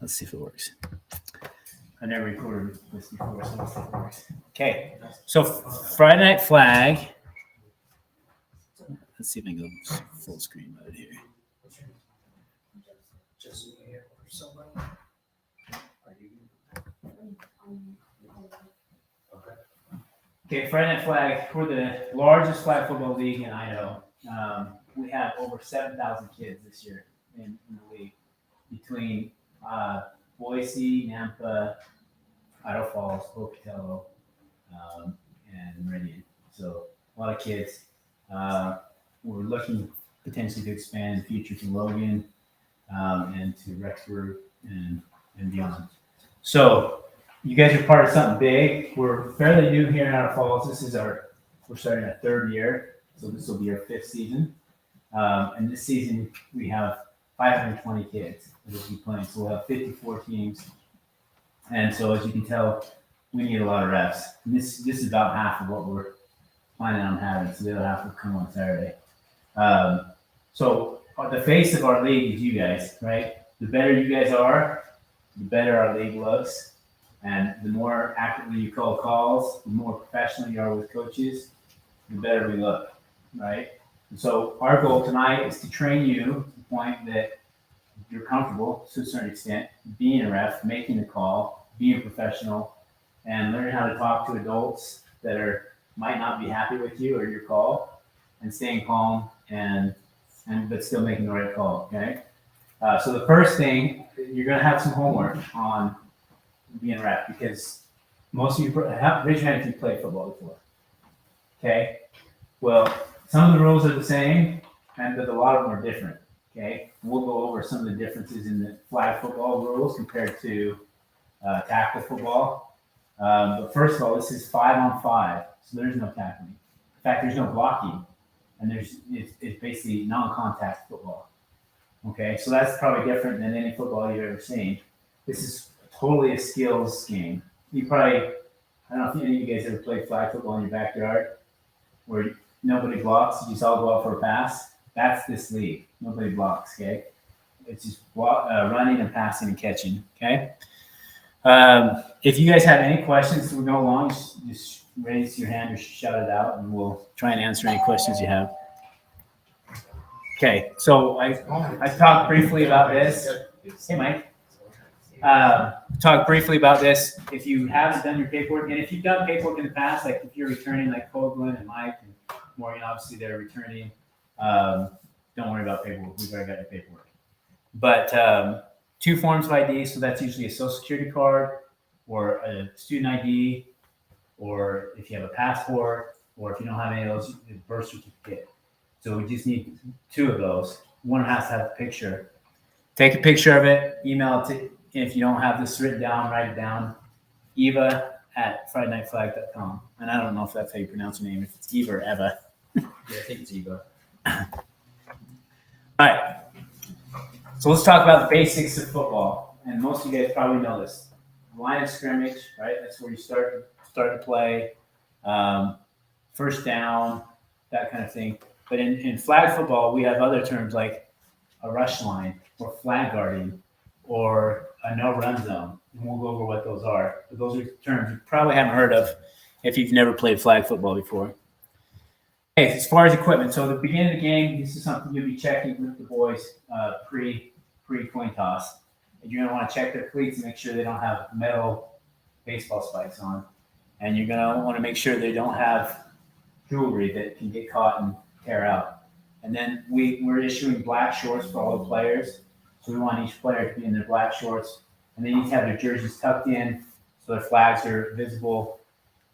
Let's see if it works. I never recorded this before, so let's see if it works. Okay, so Friday Night Flag. Let's see if I can go full screen mode here. Okay, Friday Night Flag. We're the largest flag football league in Idaho. We have over 7,000 kids this year in the league between Boise, Nampa, Idaho Falls, Pocatello, and Meridian. So a lot of kids. We're looking potentially to expand in the future to Logan and to Rexburg and beyond. So you guys are part of something big. We're fairly new here in Idaho Falls. We're starting our third year. So this will be our fifth season. And this season we have 520 kids that will be playing. So we'll have 54 teams. And so as you can tell, we need a lot of reps. And this is about half of what we're planning on having. So the other half will come on Saturday. So the face of our league is you guys, right? The better you guys are, the better our league looks. And the more accurately you call calls, the more professional you are with coaches, the better we look, right? And so our goal tonight is to train you to the point that you're comfortable to a certain extent being a ref, making the call, being professional, and learning how to talk to adults that might not be happy with you or your call, and staying calm but still making the right call. Okay. So the first thing, you're going to have some homework on being a ref because most of you raise your hand if you played football before. Okay. Well, some of the rules are the same, but a lot of them are different. Okay. We'll go over some of the differences in the flag football rules compared to tackle football. But first of all, this is 5-on-5, so there's no tackling. In fact, there's no blocking, and it's basically non-contact football. Okay, so that's probably different than any football you've ever seen. This is totally a skills game. I don't know if any of you guys ever played flag football in your backyard, where nobody blocks, you just all go out for a pass. That's this league. Nobody blocks. Okay, it's just running and passing and catching. Okay. If you guys have any questions as we go along, just raise your hand or shout it out, and we'll try and answer any questions you have. Okay, so I talked briefly about this. Hey, Mike. Talked briefly about this. If you haven't done your paperwork, and if you've done paperwork in the past, like if you're returning, like Coughlin and Mike and Maureen, obviously they're returning. Don't worry about paperwork. We've already got your paperwork. But 2 forms of ID, so that's usually a social security card or a student ID, or if you have a passport, or if you don't have any of those, a birth certificate. So we just need 2 of those. One has to have a picture. Take a picture of it, email it to, if you don't have this written down, write it down, eva@FridayNightFlag.com. And I don't know if that's how you pronounce your name, if it's Eva or Eva. Yeah, I think it's Eva. All right. So let's talk about the basics of football. And most of you guys probably know this. Line of scrimmage, right? That's where you start to play. First down, that kind of thing. But in flag football, we have other terms like a rush line or flag guarding or a no-run zone. And we'll go over what those are. But those are terms you probably haven't heard of if you've never played flag football before. Okay, as far as equipment, so at the beginning of the game, this is something you'll be checking with the boys pre-coin toss. And you're going to want to check their cleats and make sure they don't have metal baseball spikes on. And you're going to want to make sure they don't have jewelry that can get caught and tear out. And then we're issuing black shorts for all the players. So we want each player to be in their black shorts. And they need to have their jerseys tucked in so their flags are visible.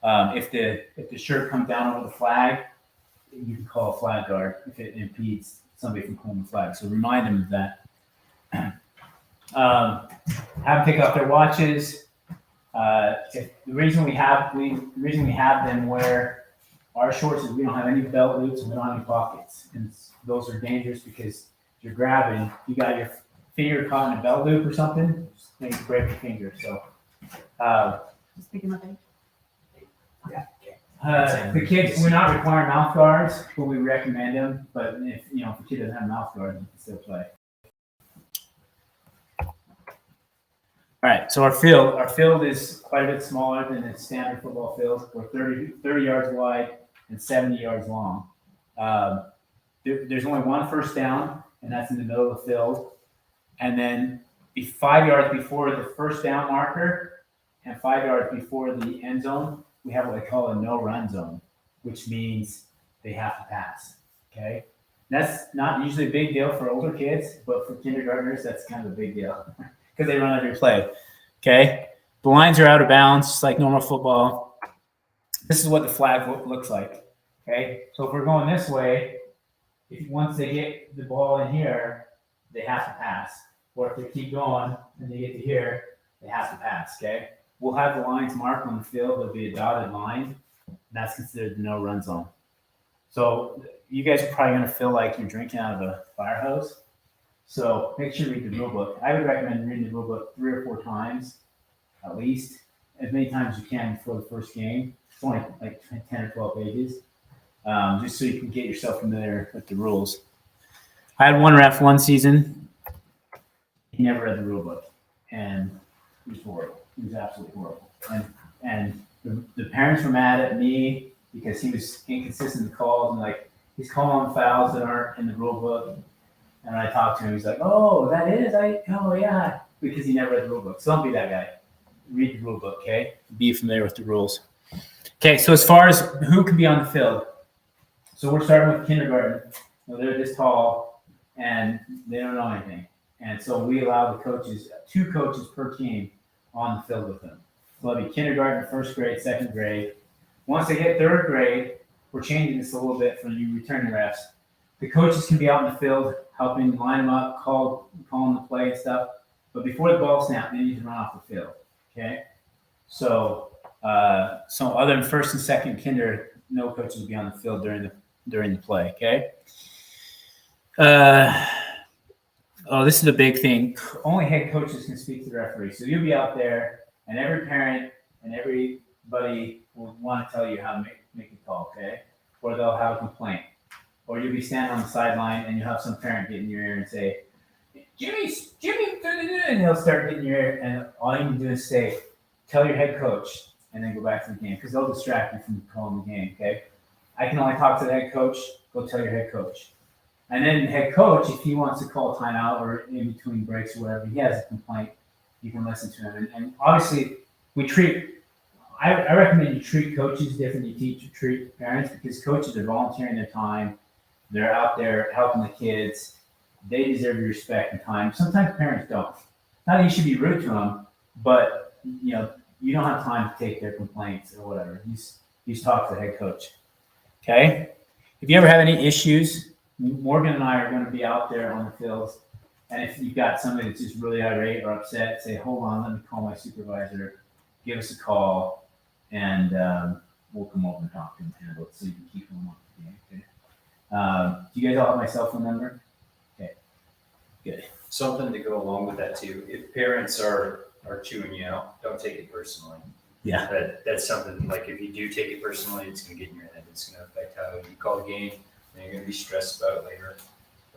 If the shirt comes down over the flag, you can call a flag guard if it impedes somebody from pulling the flag. So remind them of that. Have them take off their watches. The reason we have them wear our shorts is we don't have any belt loops and we don't have any pockets, and those are dangerous because you're grabbing. You got your finger caught in a belt loop or something, you can break your finger. So, just picking my thing. The kids, we're not requiring mouth guards, but we recommend them. But if a kid doesn't have a mouth guard, you can still play. All right, so our field is quite a bit smaller than a standard football field. We're 30 yards wide and 70 yards long. There's only one first down, and that's in the middle of the field. And then 5 yards before the first down marker and 5 yards before the end zone, we have what they call a no-run zone, which means they have to pass, okay? That's not usually a big deal for older kids, but for kindergartners, that's kind of a big deal because they run every play, okay? The lines are out of bounds, just like normal football. This is what the flag looks like, okay? So if we're going this way, once they get the ball in here, they have to pass. Or if they keep going and they get to here, they have to pass, okay? We'll have the lines marked on the field. There'll be a dotted line. And that's considered the no-run zone. So you guys are probably going to feel like you're drinking out of a fire hose. So make sure you read the rule book. I would recommend reading the rule book 3 or 4 times, at least, as many times as you can before the first game. It's only like 10 or 12 pages, just so you can get yourself familiar with the rules. I had one ref one season. He never read the rule book, and it was horrible. It was absolutely horrible. And the parents were mad at me because he was inconsistent in calls, and like he's calling fouls that aren't in the rule book. And I talked to him. He's like, "Oh, that is yeah," because he never read the rule book. So don't be that guy. Read the rule book, okay? Be familiar with the rules. Okay, so as far as who can be on the field, so we're starting with kindergarten. They're this tall, and they don't know anything. And so we allow the coaches, 2 coaches per team on the field with them. So it'll be kindergarten, first grade, second grade. Once they hit 3rd grade, we're changing this a little bit for you returning refs. The coaches can be out in the field helping line them up, calling the play and stuff. But before the ball snap, they need to run off the field. Okay? So other than first and second kinder, no coaches will be on the field during the play. Okay? This is a big thing. Only head coaches can speak to the referee. So you'll be out there, and every parent and everybody will want to tell you how to make a call, okay? Or they'll have a complaint. Or you'll be standing on the sideline, and you'll have some parent get in your ear and say, Jimmy, and they'll start getting in your ear, and all you need to do is say, tell your head coach, and then go back to the game, because they'll distract you from calling the game, okay? I can only talk to the head coach. Go tell your head coach. And then the head coach, if he wants to call timeout or in between breaks or whatever, he has a complaint, you can listen to him. And obviously, I recommend you treat coaches different than you treat parents, because coaches are volunteering their time. They're out there helping the kids. They deserve your respect and time. Sometimes parents don't. Not that you should be rude to them, but you don't have time to take their complaints or whatever. You just talk to the head coach. Okay? If you ever have any issues, Morgan and I are going to be out there on the fields. And if you've got somebody that's just really irate or upset, say, hold on, let me call my supervisor, give us a call, and we'll come over and talk to him and handle it so you can keep them on the game. Okay? Do you guys all have my cell phone number? Okay, good. Something to go along with that too. If parents are chewing you out, don't take it personally. Yeah. That's something, like if you do take it personally, it's going to get in your head. It's going to affect how you call the game, and you're going to be stressed about it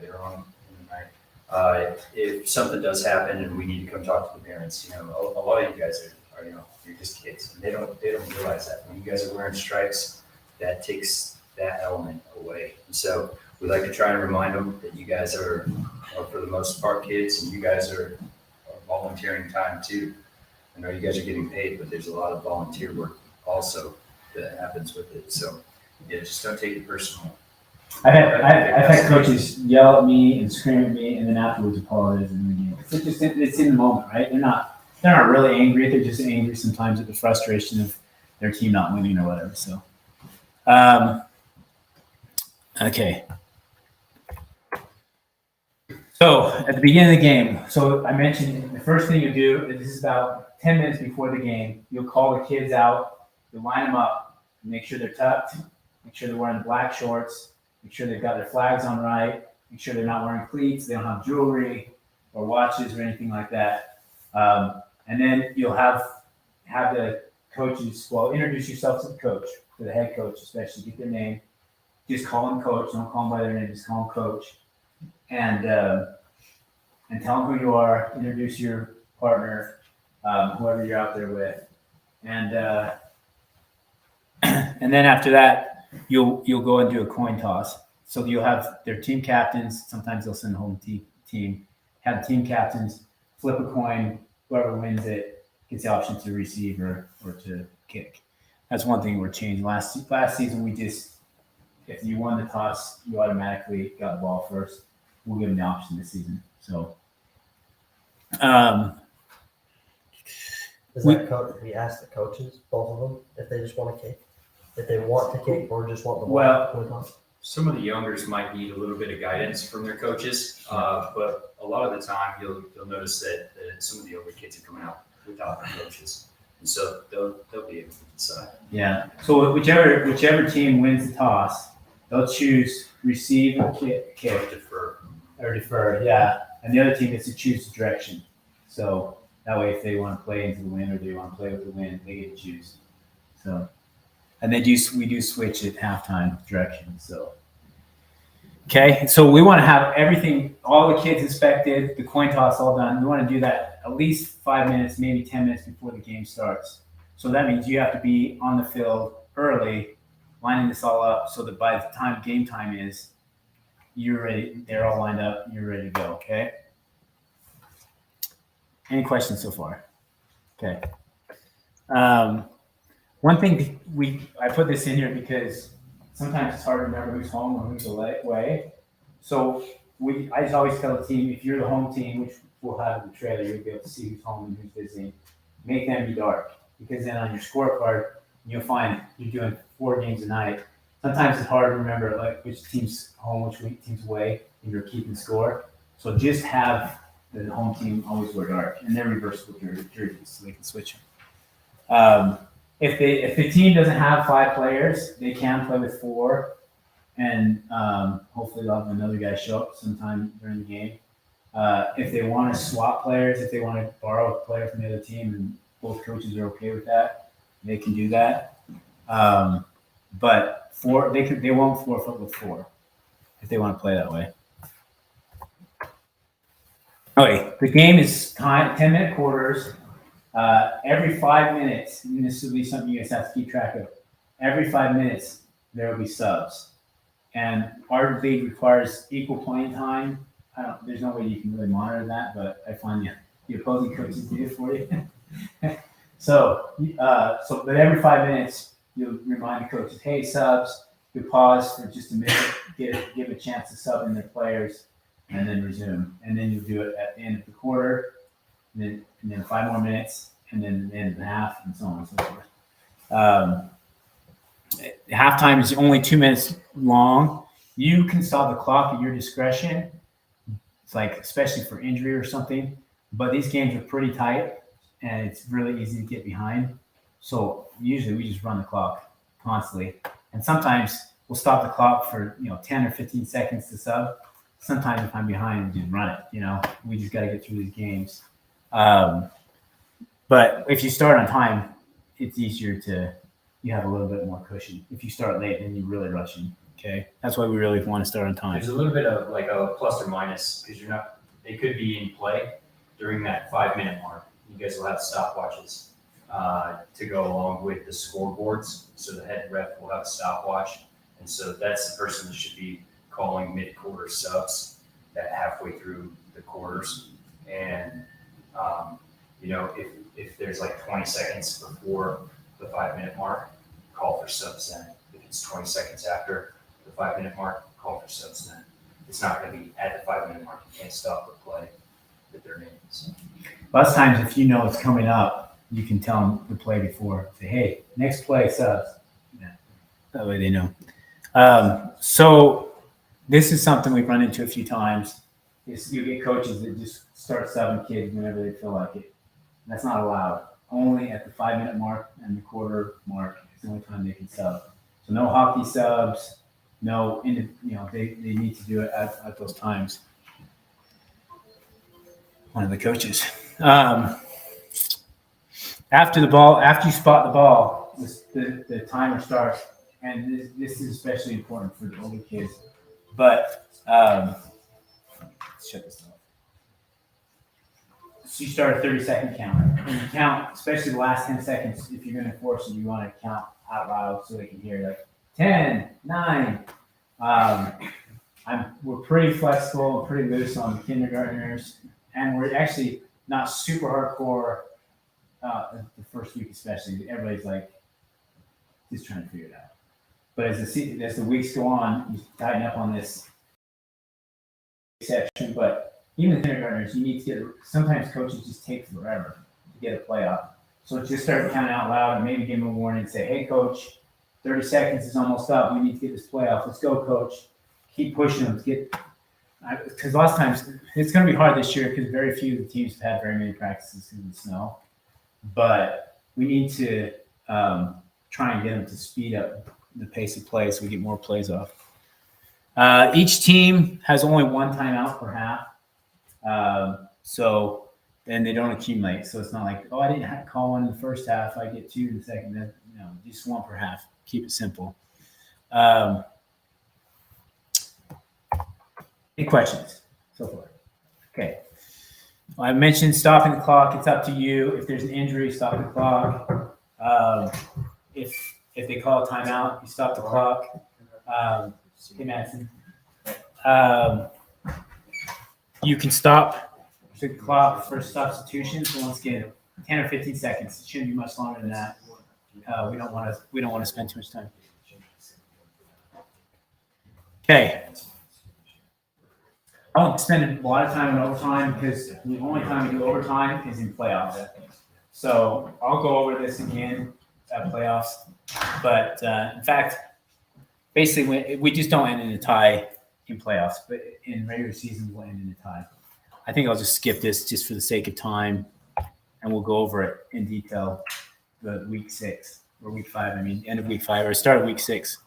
later on in the night. If something does happen and we need to come talk to the parents, a lot of you guys are you're just kids, and they don't realize that when you guys are wearing stripes, that takes that element away. And so we like to try and remind them that you guys are for the most part kids, and you guys are volunteering time too. I know you guys are getting paid, but there's a lot of volunteer work also that happens with it. So yeah, just don't take it personal. I've had coaches yell at me and scream at me, and then afterwards apologize in the game. It's in the moment, right? They're not really angry. They're just angry sometimes at the frustration of their team not winning or whatever. So, okay. So at the beginning of the game, so I mentioned the first thing you do is this is about 10 minutes before the game. You'll call the kids out, you'll line them up, make sure they're tucked, make sure they're wearing black shorts, make sure they've got their flags on right, make sure they're not wearing cleats, they don't have jewelry or watches or anything like that. And then you'll have the coaches, introduce yourself to the coach, to the head coach especially, get their name. Just call them coach, don't call them by their name, just call them coach. And tell them who you are, introduce your partner, whoever you're out there with, and and then after that, you'll go and do a coin toss. So you'll have their team captains. Sometimes they'll send a home team. Have team captains flip a coin. Whoever wins it gets the option to receive or to kick. That's one thing we're changing. Last season, we just, if you won the toss, you automatically got the ball first. We'll give them the option this season. So, we ask the coaches, both of them, if they just want to kick, if they want to kick or just want the ball. Well, some of the youngers might need a little bit of guidance from their coaches, but a lot of the time you'll notice that some of the older kids are coming out without their coaches, and so they'll be able to decide. Yeah. So whichever team wins the toss, they'll choose receive or kick, or defer. Yeah, and the other team gets to choose the direction. So that way, if they want to play into the wind or they want to play with the wind, they get to choose. So, and we do switch at halftime direction. So, okay. So we want to have everything, all the kids inspected, the coin toss all done. We want to do that at least 5 minutes, maybe 10 minutes before the game starts. So that means you have to be on the field early, lining this all up so that by the time game time is, you're ready. They're all lined up. You're ready to go. Okay. Any questions so far? Okay. One thing I put this in here because sometimes it's hard to remember who's home or who's away. So I just always tell the team, if you're the home team, which we'll have in the trailer, you'll be able to see who's home and who's visiting. Make them be dark, because then on your scorecard, you'll find you're doing 4 games a night. Sometimes it's hard to remember like which team's home, which team's away, and you're keeping score. So just have the home team always wear dark, and they're reversible jerseys, so they can switch them. If the team doesn't have 5 players, they can play with 4, and hopefully they'll have another guy show up sometime during the game. If they want to swap players, if they want to borrow a player from the other team, and both coaches are okay with that, they can do that. But they won't forfeit with 4 if they want to play that way. Okay, the game is 10-minute quarters. Every 5 minutes, and this will be something you guys have to keep track of. Every 5 minutes, there will be subs, and our league requires equal playing time. There's no way you can really monitor that, but I find the opposing coaches do it for you. But every 5 minutes, you'll remind the coaches, hey, subs. You pause for just a minute, give a chance to sub in their players, and then resume. And then you'll do it at the end of the quarter, and then 5 more minutes, and then the end of the half, and so on and so forth. Halftime is only 2 minutes long. You can stop the clock at your discretion. It's like, especially for injury or something, but these games are pretty tight, and it's really easy to get behind. So usually we just run the clock constantly. And sometimes we'll stop the clock for 10 or 15 seconds to sub. Sometimes if I'm behind, we just run it. We just got to get through these games. But if you start on time, it's easier you have a little bit more cushion. If you start late, then you're really rushing. Okay, that's why we really want to start on time. There's a little bit of like a plus or minus because they could be in play during that 5-minute mark. You guys will have stopwatches to go along with the scoreboards. So the head ref will have a stopwatch. And so that's the person that should be calling mid-quarter subs that halfway through the quarters. And, if there's like 20 seconds before the 5-minute mark, call for subs then. If it's 20 seconds after the 5-minute mark, call for subs then. It's not going to be at the 5-minute mark. You can't stop the play with their name. So. Lots of times, if you know it's coming up, you can tell them the play before. Say, hey, next play, subs. Yeah. That way they know. So this is something we've run into a few times. Is you get coaches that just start subbing kids whenever they feel like it. And that's not allowed. Only at the 5-minute mark and the quarter mark is the only time they can sub. So no hockey subs. No, they need to do it at those times. One of the coaches. After you spot the ball, the timer starts, and this is especially important for the older kids. But let's shut this off. So you start a 30-second counter. when you count, especially the last 10 seconds, if you're going to force it, you want to count out loud so they can hear like 10, 9. We're pretty flexible and pretty loose on kindergartners, and we're actually not super hardcore the first week, especially. Everybody's like just trying to figure it out. But as the weeks go on, you tighten up on this section. But even the kindergartners, you need to get. Sometimes coaches just take forever to get a playoff. So just start counting out loud and maybe give them a warning and say, "Hey, coach, 30 seconds is almost up. We need to get this playoff. Let's go, coach. Keep pushing them to get." Because lots of times it's going to be hard this year because very few of the teams have had very many practices because of the snow. But we need to try and get them to speed up the pace of play so we get more plays off. Each team has only one timeout per half. So then they don't accumulate. So it's not like, oh, I didn't have to call one in the first half. I get 2 in the second. No, just 1 per half. Keep it simple. Any questions so far? Okay. Well, I mentioned stopping the clock. It's up to you. If there's an injury, stop the clock. If they call a timeout, you stop the clock. Hey, Madison. You can stop the clock for substitutions. So once again, 10 or 15 seconds. It shouldn't be much longer than that. We don't want to spend too much time. Okay. I don't spend a lot of time in overtime because the only time we do overtime is in playoffs. So I'll go over this again at playoffs. But in fact, basically, we just don't end in a tie in playoffs. But in regular season, we'll end in a tie. I think I'll just skip this just for the sake of time, and we'll go over it in detail the week 6 or week 5. I mean, end of week 5 or start of week 6.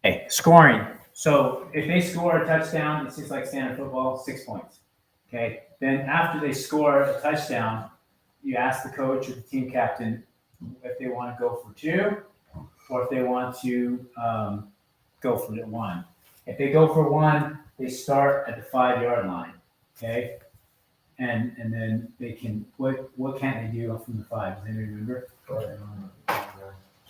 Okay, scoring. So if they score a touchdown, it's just like standard football, 6 points. Okay. Then after they score a touchdown, you ask the coach or the team captain if they want to go for 2 or if they want to go for 1. If they go for 1, they start at the 5-yard line. Okay. And then they can what can't they do from the 5? Does anybody remember?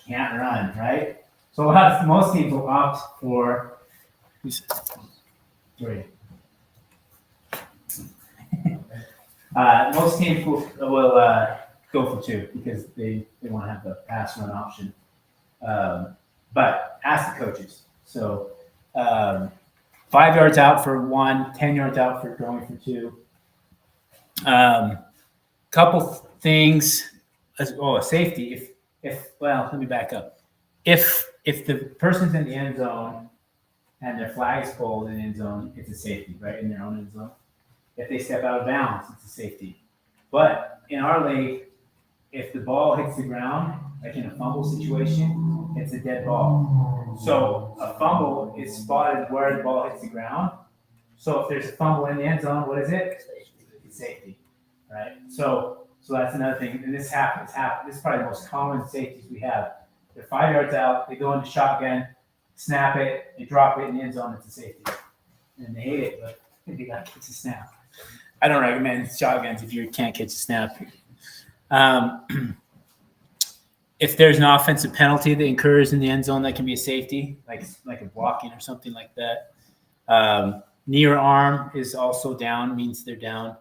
Can't run, right? So most teams will opt for 3. Most teams will go for 2 because they want to have the pass run option. But ask the coaches. So 5 yards out for 1, 10 yards out for going for 2. Couple things. Safety. Let me back up. If the person's in the end zone and their flag is pulled in the end zone, it's a safety, right, in their own end zone. If they step out of bounds, it's a safety. But in our league, if the ball hits the ground, like in a fumble situation, it's a dead ball. So a fumble is spotted where the ball hits the ground. So if there's a fumble in the end zone, what is it? It's safety, right? So that's another thing. And this happens. This is probably the most common safeties we have. They're 5 yards out. They go into shotgun, snap it, they drop it in the end zone. It's a safety, and they hate it, but they got to catch a snap. I don't recommend shotguns if you can't catch a snap. If there's an offensive penalty that occurs in the end zone, that can be a safety, like a blocking or something like that. Knee or arm is also down, means they're down.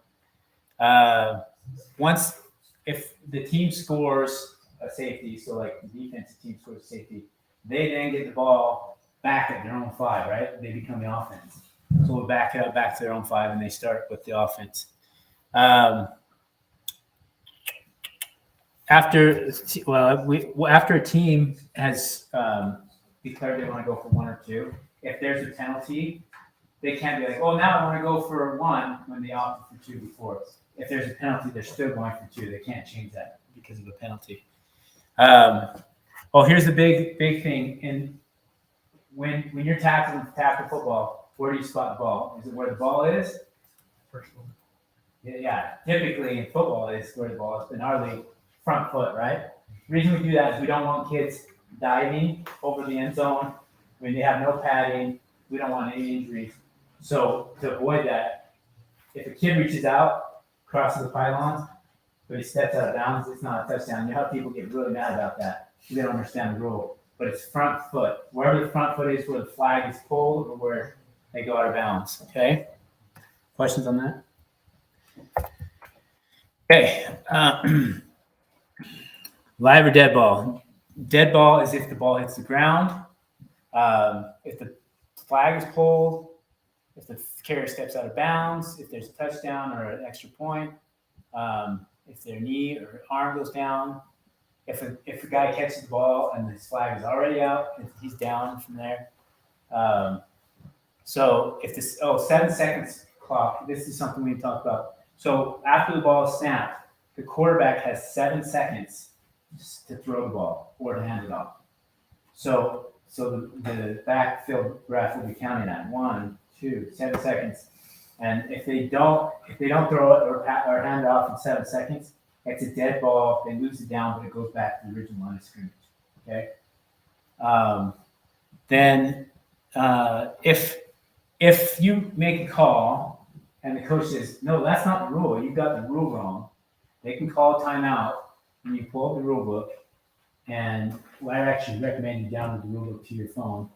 If the team scores a safety, so like the defensive team scores a safety, they then get the ball back at their own 5, right? They become the offense. So we'll back it up back to their own 5, and they start with the offense. After a team has declared they want to go for 1 or 2, if there's a penalty, they can't be like, oh, now I want to go for 1 when they opted for 2 before. If there's a penalty, they're still going for 2. They can't change that because of a penalty. Here's the big thing. And when you're tackling football, where do you spot the ball? Is it where the ball is? Yeah. Typically in football, it's where the ball is. In our league, front foot, right? The reason we do that is we don't want kids diving over the end zone when they have no padding. We don't want any injuries. So to avoid that, if a kid reaches out, crosses the pylons, but he steps out of bounds, it's not a touchdown. You know how people get really mad about that. They don't understand the rule. But it's front foot. Wherever the front foot is where the flag is pulled or where they go out of bounds. Okay? Questions on that? Okay. Live or dead ball? Dead ball is if the ball hits the ground. If the flag is pulled, if the carrier steps out of bounds, if there's a touchdown or an extra point, if their knee or arm goes down, if a guy catches the ball and his flag is already out, he's down from there. So if this 7 seconds clock, this is something we talked about. So after the ball is snapped, the quarterback has 7 seconds to throw the ball or to hand it off. So the backfield ref will be counting that 1, 2, 7 seconds. And if they don't throw it or hand it off in 7 seconds, it's a dead ball. They lose it down, but it goes back to the original line of scrimmage. Okay. Then if you make a call and the coach says, no, that's not the rule, you got the rule wrong, they can call a timeout and you pull up the rule book. And I actually recommend you download the rule book to your phone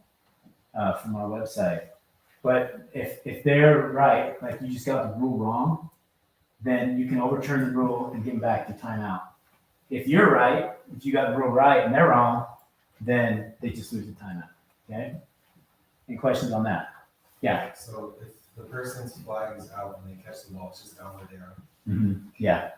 from our website. But if they're right, like you just got the rule wrong, then you can overturn the rule and give them back to timeout. If you're right, if you got the rule right and they're wrong, then they just lose the timeout. Okay? Any questions on that? Yeah. So if the person's flag is out when they catch the ball, it's just down where they are. Mm-hmm. Yeah.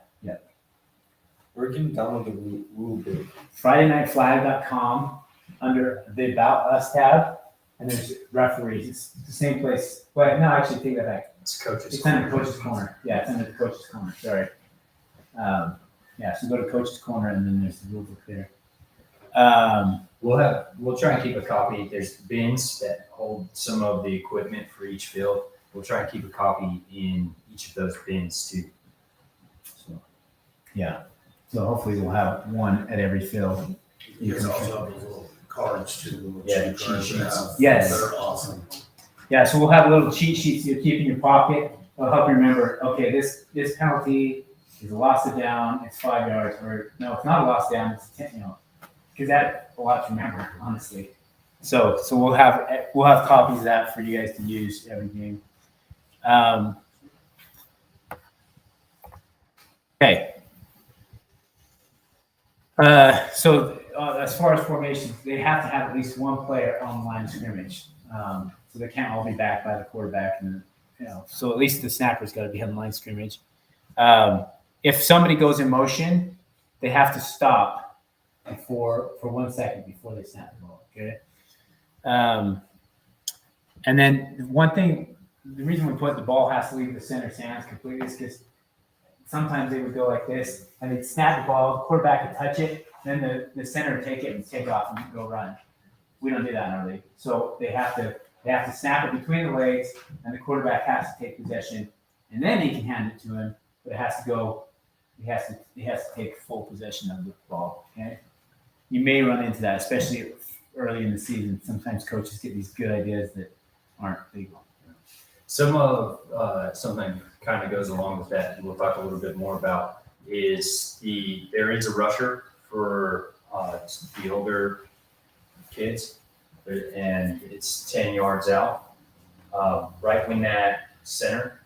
Where can you download the rule book? FridayNightFlag.com under the About Us tab, and there's referees. It's the same place. Well, no, actually, take that back. It's coaches. It's under Coach's Corner. Yeah, it's under the Coach's Corner. Sorry. So go to Coach's Corner, and then there's the rule book there. We'll try and keep a copy. There's bins that hold some of the equipment for each field. We'll try and keep a copy in each of those bins too. So, yeah. So hopefully we'll have one at every field. You guys also have those little cards too. Yeah, cheat cards cheat that sheets. have- Yes. They're awesome. Yeah, so we'll have little cheat sheets you keep in your pocket. It'll help you remember, okay, this penalty is a loss of down, it's 5 yards, or no, it's not a loss down, it's 10, because that's a lot to remember, honestly. So we'll have copies of that for you guys to use every game. Okay. As far as formations, they have to have at least one player on the line of scrimmage. So they can't all be backed by the quarterback, and so at least the snapper's got to be on the line of scrimmage. If somebody goes in motion, they have to stop for 1 second before they snap the ball. Okay. And then one thing, the reason we put the ball has to leave the center's hands completely is because sometimes they would go like this and they'd snap the ball, the quarterback would touch it, then the center would take it and take off and go run. We don't do that in our league. So they have to snap it between the legs, and the quarterback has to take possession, and then he can hand it to him, but it has to go, he has to take full possession of the ball. Okay. You may run into that, especially early in the season. Sometimes coaches get these good ideas that aren't legal. Something kind of goes along with that, and we'll talk a little bit more about, is there is a rusher for the older kids, and it's 10 yards out. Right when that center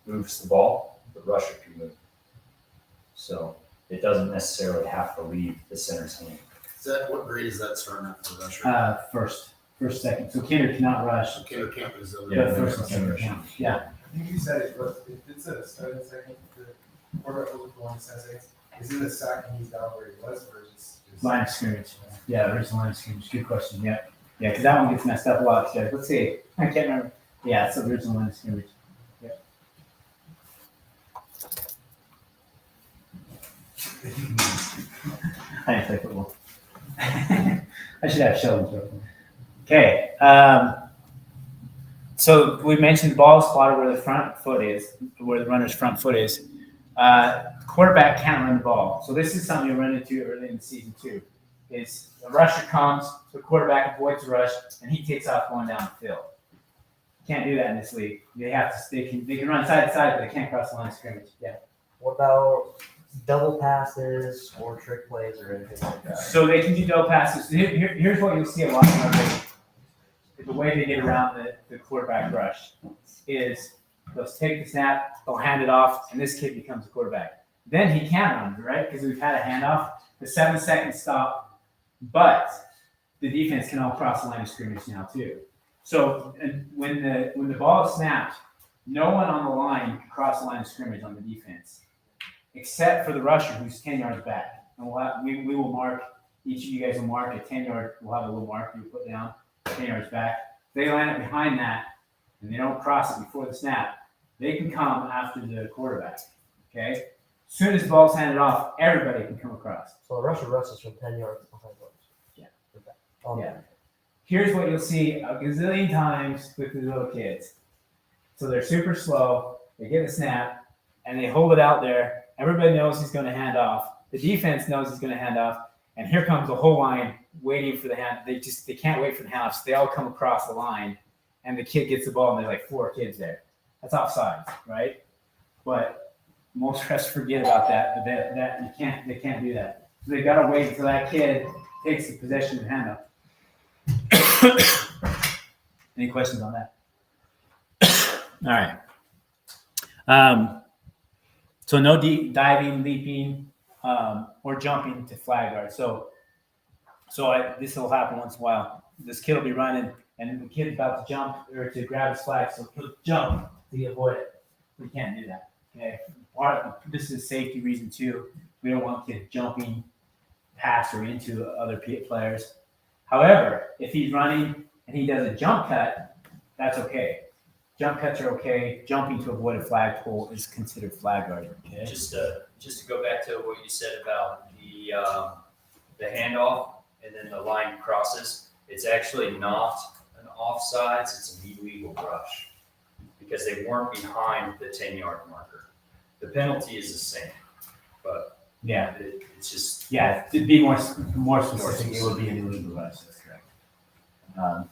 moves the ball, the rusher can move. So it doesn't necessarily have to leave the center's hand. What grade is that starting at for rusher? First, second. So Kinder cannot rush. Okay, the camp is over. Yeah, But first and second count. Yeah. I think you said it, but if it's a 7 second, the quarterback goes for 1 second, is it a sack and he's down where he was, or is it just? Line of scrimmage. Yeah, original line of scrimmage. Good question. Yeah. Yeah, because that one gets messed up a lot. So let's see. I can't remember. Yeah, it's the original line of scrimmage. Yeah. I didn't play football. I should have Sheldon throw. Okay. So we mentioned the ball spotted where the front foot is, where the runner's front foot is. Quarterback can't run the ball. So this is something you'll run into early in the season too. Is the rusher comes, the quarterback avoids the rush, and he takes off going down the field. Can't do that in this league. They can run side to side, but they can't cross the line of scrimmage. Yeah. What about double passes or trick plays or anything like that? So they can do double passes. Here's what you'll see a lot in our league. The way they get around the quarterback rush is they'll take the snap, they'll hand it off, and this kid becomes a quarterback. Then he can run, right? Because we've had a handoff, the 7-second stop, but the defense can all cross the line of scrimmage now too. So when the ball is snapped, no one on the line can cross the line of scrimmage on the defense, except for the rusher who's 10 yards back. And we will mark, each of you guys will mark a 10-yard, we'll have a little mark you put down 10 yards back. If they line up behind that and they don't cross it before the snap, they can come after the quarterback, okay? As soon as the ball's handed off, everybody can come across. So the rusher rushes from 10 yards behind those. Yeah. Yeah. Here's what you'll see a gazillion times with the little kids. So they're super slow, they get a snap, and they hold it out there. Everybody knows he's going to hand off. The defense knows he's going to hand off, and here comes the whole line waiting for the hand. They can't wait for the handoff, so they all come across the line, and the kid gets the ball, and there's like 4 kids there. That's offsides, right? But most refs forget about that. They can't do that. So they got to wait until that kid takes the possession and handoff. Any questions on that? All right. So no diving, leaping, or jumping to flag guard. So this will happen once in a while. This kid will be running, and the kid's about to jump or to grab his flag, so he'll jump to avoid it. We can't do that. Okay. This is a safety reason too. We don't want kids jumping past or into other players. However, if he's running and he does a jump cut, that's okay. Jump cuts are okay. Jumping to avoid a flagpole is considered flag guarding. Okay. Just to go back to what you said about the handoff and then the line crosses, it's actually not an offsides, it's an illegal rush because they weren't behind the 10-yard marker. The penalty is the same, but yeah, it's just to be more specific, it would be an illegal rush. That's correct.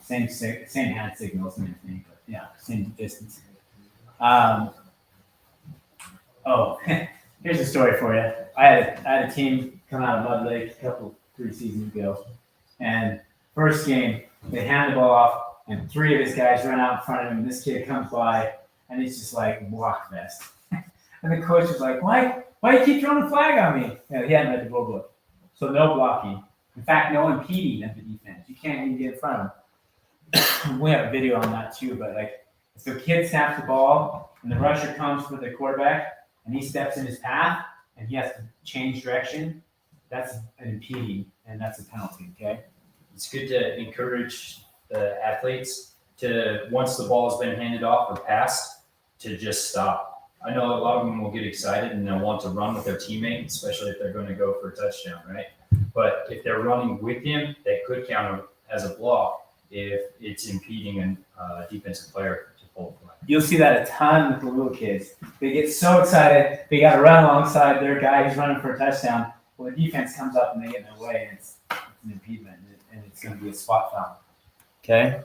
Same hand signals and everything, but yeah, same distance. Here's a story for you. I had a team come out of Mud Lake a 3 seasons ago, and first game they hand the ball off, and 3 of his guys run out in front of him. And this kid comes by, and he's just like block vest. And the coach was like, "Why you keep throwing a flag on me?" He hadn't read the rule book, so no blocking. In fact, no impeding of the defense. You can't even get in front of them. We have a video on that too, but like if the kid snaps the ball and the rusher comes for the quarterback and he steps in his path and he has to change direction, that's an impeding and that's a penalty, okay? it's good to encourage the athletes to, once the ball has been handed off or passed, to just stop. I know a lot of them will get excited and they'll want to run with their teammate, especially if they're going to go for a touchdown, right? But if they're running with him, they could count as a block if it's impeding a defensive player to pull the flag. You'll see that a ton with the little kids. They get so excited, they got to run alongside their guy who's running for a touchdown. Well, the defense comes up and they get in their way, and it's an impediment, and it's going to be a spot foul. Okay?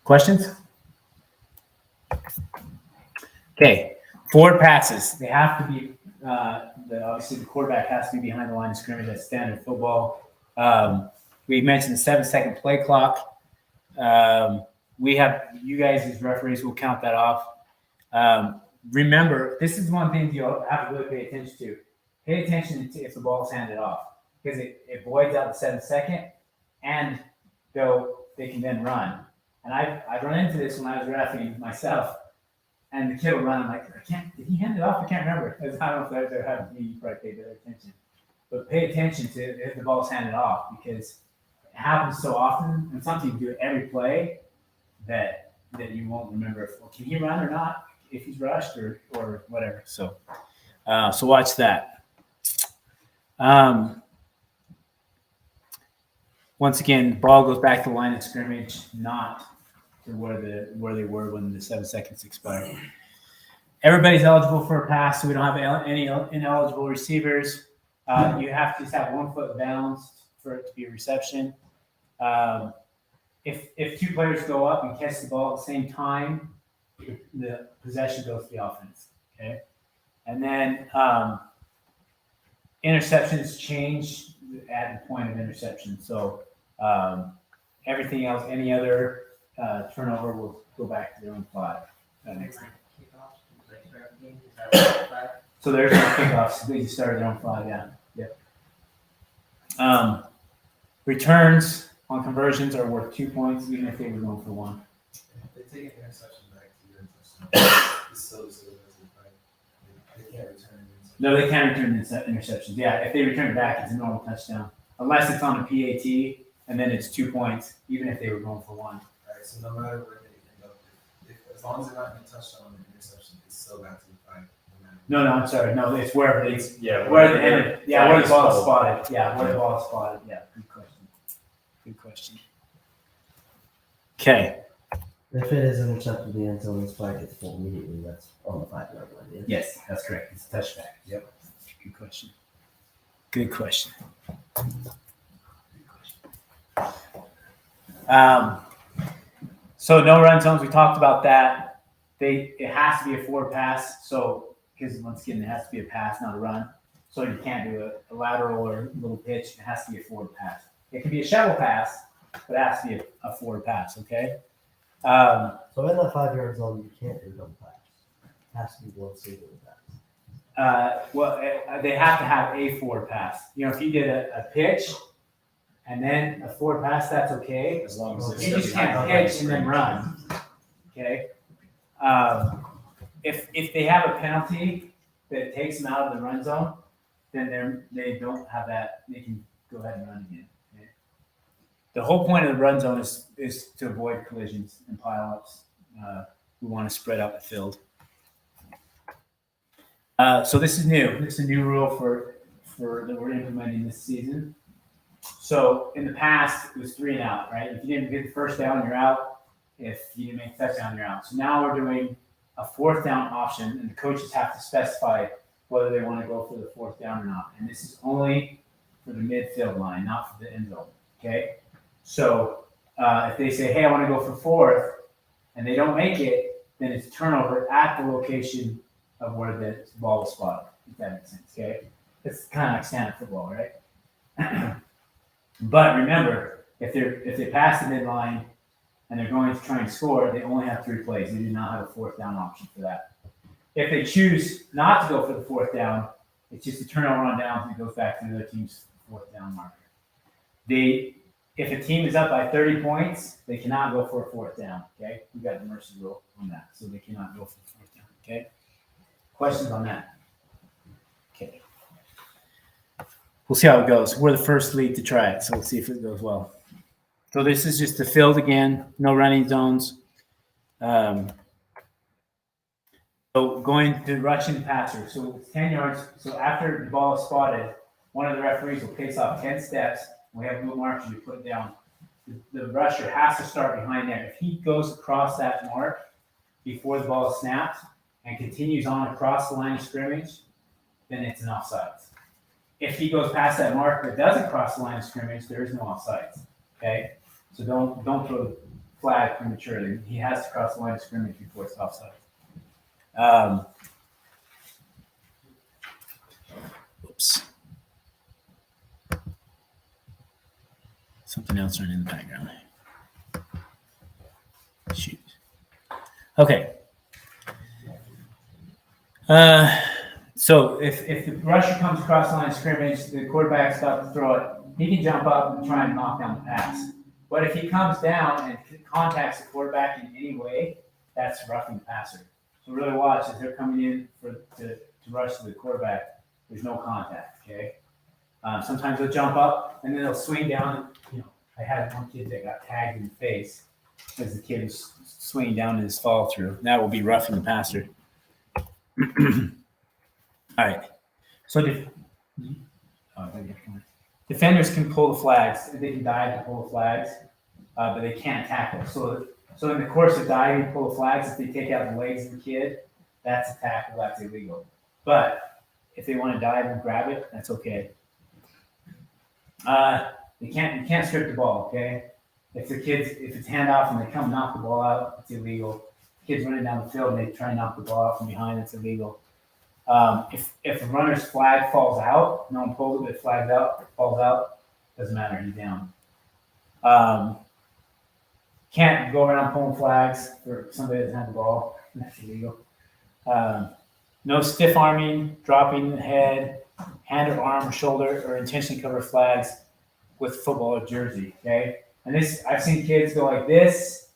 Questions? Okay, 4 passes. They have to be, obviously the quarterback has to be behind the line of scrimmage. That's standard football. We mentioned the 7-second play clock. We have, you guys as referees will count that off. Remember, this is one thing you'll have to really pay attention to. Pay attention to if the ball's handed off, because it voids out the 7-second, and they can then run. And I've run into this when I was refereeing myself, and the kid will run. I'm like, did he hand it off? I can't remember. I don't know if they're having me probably pay better attention. But pay attention to if the ball's handed off, because it happens so often, and sometimes you do it every play that you won't remember can he run or not, if he's rushed or whatever. So watch that. Once again, the ball goes back to the line of scrimmage, not to where they were when the 7 seconds expired. Everybody's eligible for a pass, so we don't have any ineligible receivers. You have to just have 1 foot balanced for it to be a reception. if two players go up and catch the ball at the same time, the possession goes to the offense. Okay, and then interceptions change at the point of interception. So everything else, any other turnover will go back to their own 5. That makes sense. So there's no kickoffs. They just started their own 5. Yeah. Yep. Returns on conversions are worth 2 points, even if they were going for 1. If they take an interception back to your interception, it's still doesn't right? They can't return an interception. No, they can return interceptions. Yeah, if they return it back, it's a normal touchdown, unless it's on a PAT, and then it's 2 points, even if they were going for 1. Alright, so no matter where they end up, as long as they're not in a touchdown or an interception, it's still back to the 5. No, I'm sorry. No, it's wherever they, Yeah. where the where the ball is spotted. Yeah, where the ball is spotted. Yeah, good question. Good question. Okay. If it is intercepted in the end zone, this flag gets pulled immediately. That's on the 5-yard line. Yeah. Yes, that's correct. It's a touchback. Yep. Good question. Good question. So no run zones. We talked about that. It has to be a forward pass. So because once again, it has to be a pass, not a run. So you can't do a lateral or little pitch. It has to be a forward pass. It can be a shovel pass, but it has to be a forward pass. Okay. So in that 5-yard zone, you can't do double pass. It has to be one single pass. They have to have a forward pass. You know, if you did a pitch and then a forward pass, that's okay. As long as it's You just can't pitch and then run. Okay. If they have a penalty that takes them out of the run zone, then they don't have that. They can go ahead and run again. Okay? The whole point of the run zone is to avoid collisions and pileups. We want to spread out the field. So this is new. This is a new rule for that we're implementing this season. So in the past, it was 3 and out, right? If you didn't get the first down, you're out. If you didn't make a touchdown, you're out. So now we're doing a 4th down option, and the coaches have to specify whether they want to go for the 4th down or not. And this is only for the midfield line, not for the end zone. Okay. So if they say, "Hey, I want to go for 4th," and they don't make it, then it's turnover at the location of where the ball was spotted. If that makes sense. Okay. It's kind of like standard football, right? But remember, if they pass the midline and they're going to try and score, they only have 3 plays. They do not have a 4th down option for that. If they choose not to go for the 4th down, it's just a turnover on downs and it goes back to the other team's 4th down marker. If a team is up by 30 points, they cannot go for a 4th down. Okay, we got the mercy rule on that, so they cannot go for the 4th down. Okay, questions on that? Okay, we'll see how it goes. We're the first league to try it, so we'll see if it goes well. So this is just the field again, no running zones. So going to rushing passer. So it's 10 yards. So after the ball is spotted, one of the referees will pace off 10 steps. We have blue markers, you put it down. The rusher has to start behind there. If he goes across that mark before the ball is snapped and continues on across the line of scrimmage, then it's an offsides. If he goes past that mark but doesn't cross the line of scrimmage, there is no offsides. Okay? So don't throw the flag prematurely. He has to cross the line of scrimmage before it's offside. Oops. Something else running in the background. Shoot. Okay. So if the rusher comes across the line of scrimmage, the quarterback's about to throw it, he can jump up and try and knock down the pass. But if he comes down and contacts the quarterback in any way, that's roughing the passer. So really watch as they're coming in to rush to the quarterback. There's no contact. Okay. Sometimes they'll jump up and then they'll swing down. You know, I had one kid that got tagged in the face because the kid was swinging down in his fall through. That will be roughing the passer. All right. So defenders can pull the flags. They can dive and pull the flags, but they can't tackle. So in the course of diving, pull the flags, if they take out the legs of the kid, that's a tackle, that's illegal. But if they want to dive and grab it, that's okay. You can't strip the ball, okay? if it's handoff and they come knock the ball out, it's illegal. Kids running down the field and they try and knock the ball out from behind, it's illegal. If a runner's flag falls out, no one pulls it, but it flags out, falls out, doesn't matter, he's down. Can't go around pulling flags for somebody that doesn't have the ball, that's illegal. No stiff arming, dropping the head, hand or arm or shoulder, or intentionally cover flags with football or jersey, okay? And this, I've seen kids go like this,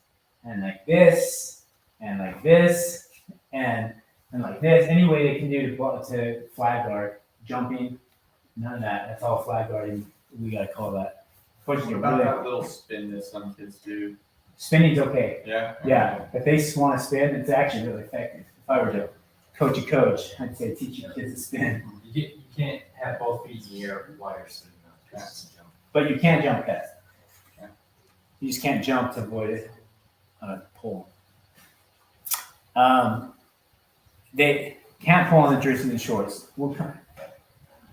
and like this, and like this, and like this. Any way they can do to flag guard, jumping, none of that. That's all flag guarding. We gotta call that. What about that little spin that some kids do? Spinning's okay. Yeah. Yeah, if they just want to spin, it's actually really effective. If I were to coach a coach, I'd say teach your kids to spin. You can't have both feet in the air while you're sitting on tracks and jump. But you can jump past. Okay. You just can't jump to avoid it on a pole. They can't pull on the jersey and shorts.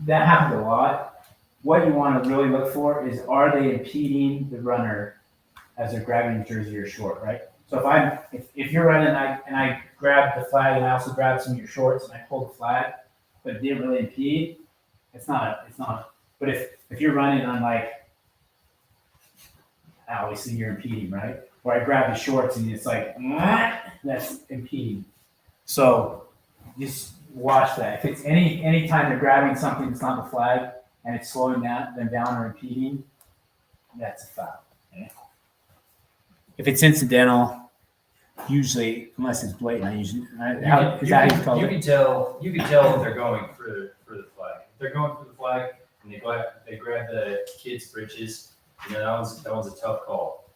That happens a lot. What you want to really look for is, are they impeding the runner as they're grabbing the jersey or short, right? So if you're running and I grab the flag and I also grab some of your shorts and I pull the flag, but it didn't really impede, it's not. But if you're running on obviously you're impeding, right? Or I grab the shorts and it's like, that's impeding. So just watch that. If it's any time they're grabbing something that's not the flag and it's slowing them down or impeding, that's a foul. Okay? If it's incidental, usually, unless it's blatant, You can tell if they're going for the flag. If they're going for the flag and they grab the kid's britches, that one's a tough call.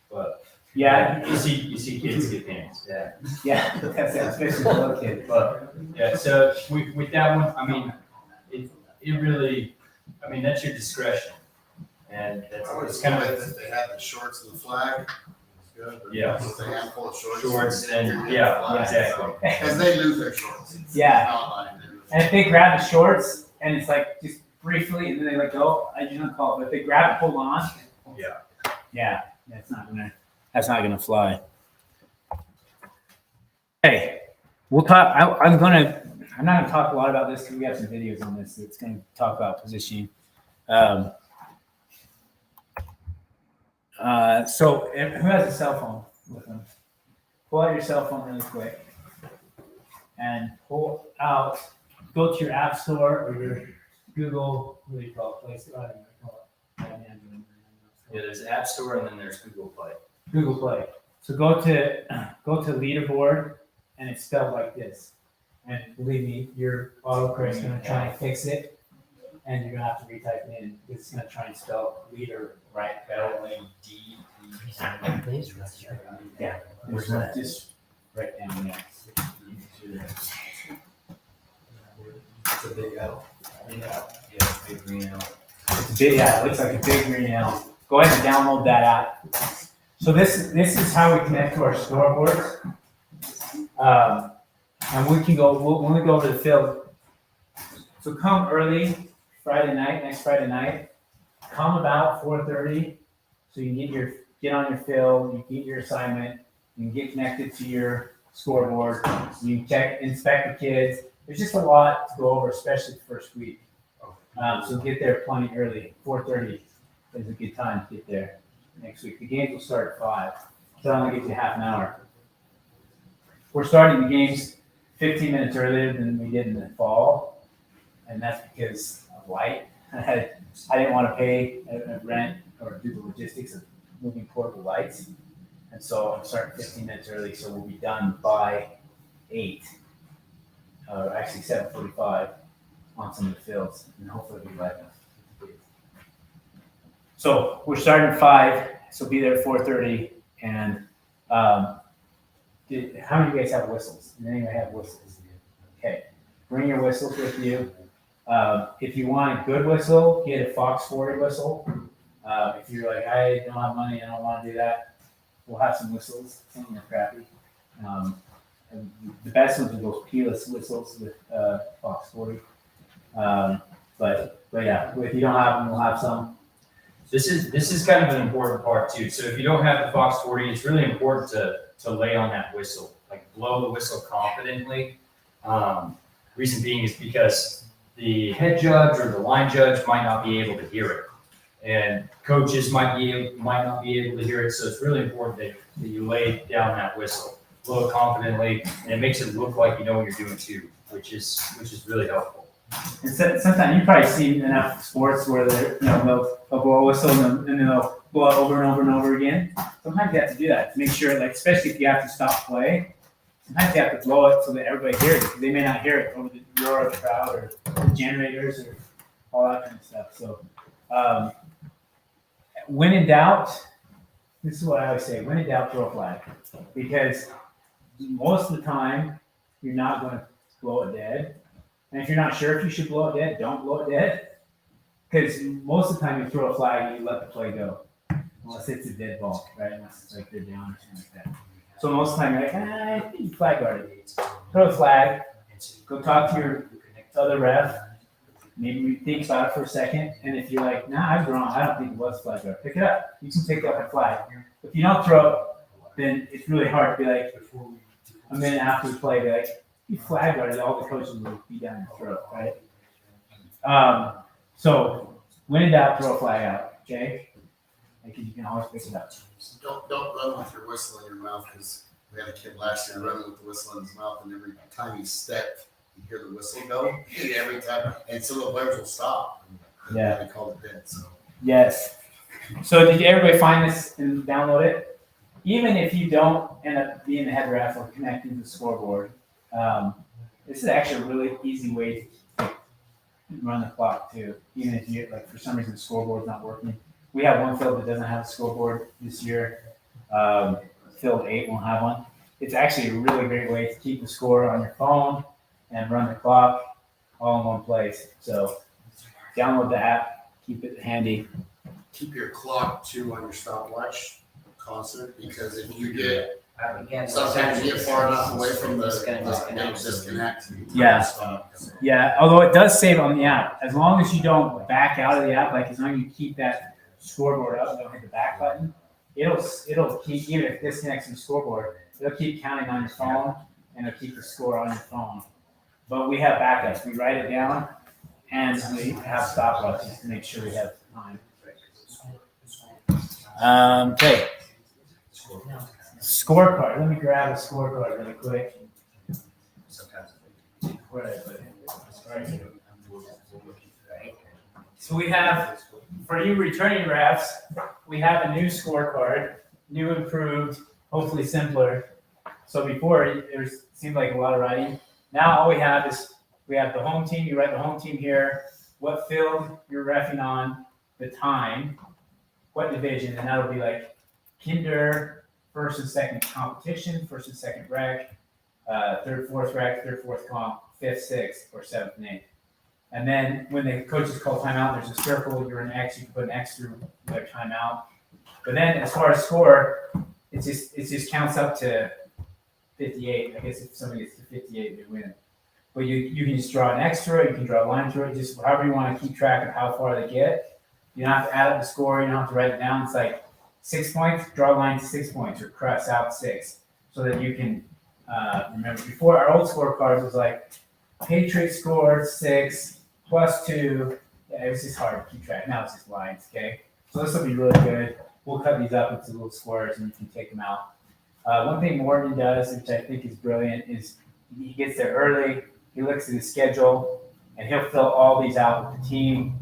But Yeah, you see kids get pants. Yeah. yeah, that's it, especially for little kids. But yeah, so with that one, I mean, it really, I mean, that's your discretion, and it's kind of If they have the shorts and the flag, it's good. But Yeah. With a handful of shorts. shorts and Yeah. yeah, exactly. Because they lose their shorts. It's Yeah. not like they lose- And if they grab the shorts and it's like just briefly and then they let go, I do not call it. But if they grab it, hold on. Yeah, that's not gonna fly. Hey, we'll talk. I'm not gonna talk a lot about this because we have some videos on this. It's gonna talk about positioning. So who has a cell phone with them? Pull out your cell phone really quick and go to your app store or your Google, what do you call it? Play Store? I don't know what you call it. Yeah, there's App Store and then there's Google Play. Google Play. So go to leaderboard and it's spelled like this. And believe me, your autocorrect's gonna try and fix it and you're gonna have to retype it in. It's gonna try and spell leader right. LAD. Yeah. Just right down there. It's a big L. Yeah, big green L. It's big, yeah, it looks like a big green L. Go ahead and download that app. So this is how we connect to our scoreboards. And we can go, when we go over the field, so come early next Friday night, come about 4:30, so you can get on your field, you can get your assignment, you can get connected to your scoreboard, you can inspect the kids. There's just a lot to go over, especially the first week. So get there plenty early. 4:30 is a good time to get there next week. The games will start at 5, so that only gives you half an hour. We're starting the games 15 minutes earlier than we did in the fall, and that's because of light. I didn't want to pay a rent or do the logistics of moving portable lights, and so I'm starting 15 minutes early, so we'll be done by 8, or actually 7:45 on some of the fields, and hopefully we let us. So we're starting at 5, so be there at 4:30, and how many of you guys have whistles? Does anybody have whistles? Okay, bring your whistles with you. If you want a good whistle, get a Fox 40 whistle. If you're like, I don't have money, I don't want to do that, we'll have some whistles. Some of them are crappy. And the best ones are those keyless whistles with Fox 40. But yeah, if you don't have them, we'll have some. This is kind of an important part too. So if you don't have the Fox 40, it's really important to lay on that whistle, like blow the whistle confidently. Reason being is because the head judge or the line judge might not be able to hear it, and coaches might not be able to hear it. So it's really important that you lay down that whistle, blow it confidently, and it makes it look like you know what you're doing too, which is really helpful. And sometimes you probably see enough sports where they'll blow a whistle and then they'll blow it over and over and over again. Sometimes you have to do that to make sure, like especially if you have to stop play. Sometimes you have to blow it so that everybody hears it. They may not hear it over the roar of the crowd or the generators or all that kind of stuff. So when in doubt, this is what I always say: when in doubt, throw a flag, because most of the time you're not going to blow it dead. And if you're not sure if you should blow it dead, don't blow it dead. Because most of the time you throw a flag and you let the play go. Unless it's a dead ball, right? Unless it's like they're down or something like that. So most of the time you're like, I think you flag guarded. Throw a flag, go talk to your other ref, maybe think about it for a second, and if you're like, nah, I was wrong, I don't think it was flag guard, pick it up. You can pick up a flag. If you don't throw it, then it's really hard to be like, a minute after the play, be like, you flag guarded, all the coaches will be down your throat, right? So when in doubt, throw a flag out, okay? Like you can always pick it up. Don't run with your whistle in your mouth, because we had a kid last year running with the whistle in his mouth, and every time he stepped, you hear the whistle go, and every time, and some of the players will stop. Yeah. They call it dead, so. Yes. So did everybody find this and download it? Even if you don't end up being the head ref or connecting to the scoreboard, this is actually a really easy way to run the clock too. Even if you, like, for some reason the scoreboard's not working. We have one field that doesn't have a scoreboard this year. Field 8 won't have one. It's actually a really great way to keep the score on your phone and run the clock all in one place. So download the app, keep it handy. Keep your clock too on your stopwatch constant, because if you get, sometimes you get far enough away from the disconnect. Yeah. Yeah, although it does save on the app. As long as you don't back out of the app, like as long as you keep that scoreboard up, don't hit the back button, it'll keep, even if it disconnects from the scoreboard, it'll keep counting on your phone and it'll keep the score on your phone. But we have backups. We write it down and we have stopwatches to make sure we have time. Okay. Scorecard. Let me grab a scorecard really quick. Where did I put it? Right here. So we have, for you returning refs, we have a new scorecard, new, improved, hopefully simpler. So before it seemed like a lot of writing. Now all we have is we have the home team. You write the home team here, what field you're reffing on, the time, what division, and that'll be like kinder, first and second competition, first and second rec, third, fourth rec, third, fourth comp, fifth, sixth, or seventh and eighth. And then when the coaches call timeout, there's a circle, you're an X, you can put an X through like timeout. But then as far as score, it just counts up to 58. I guess if somebody gets to 58, they win. But you can just draw an X through it, you can draw a line through it, just however you want to keep track of how far they get. You don't have to add up the score, you don't have to write it down. It's like 6 points, draw a line to 6 points, or cross out 6, so that you can remember. Before, our old scorecards was like Patriots scored 6 plus 2. Yeah, it was just hard to keep track. Now it's just lines, okay? So this will be really good. We'll cut these up into little squares and you can take them out. One thing Morgan does, which I think is brilliant, is he gets there early, he looks at his schedule, and he'll fill all these out with the team,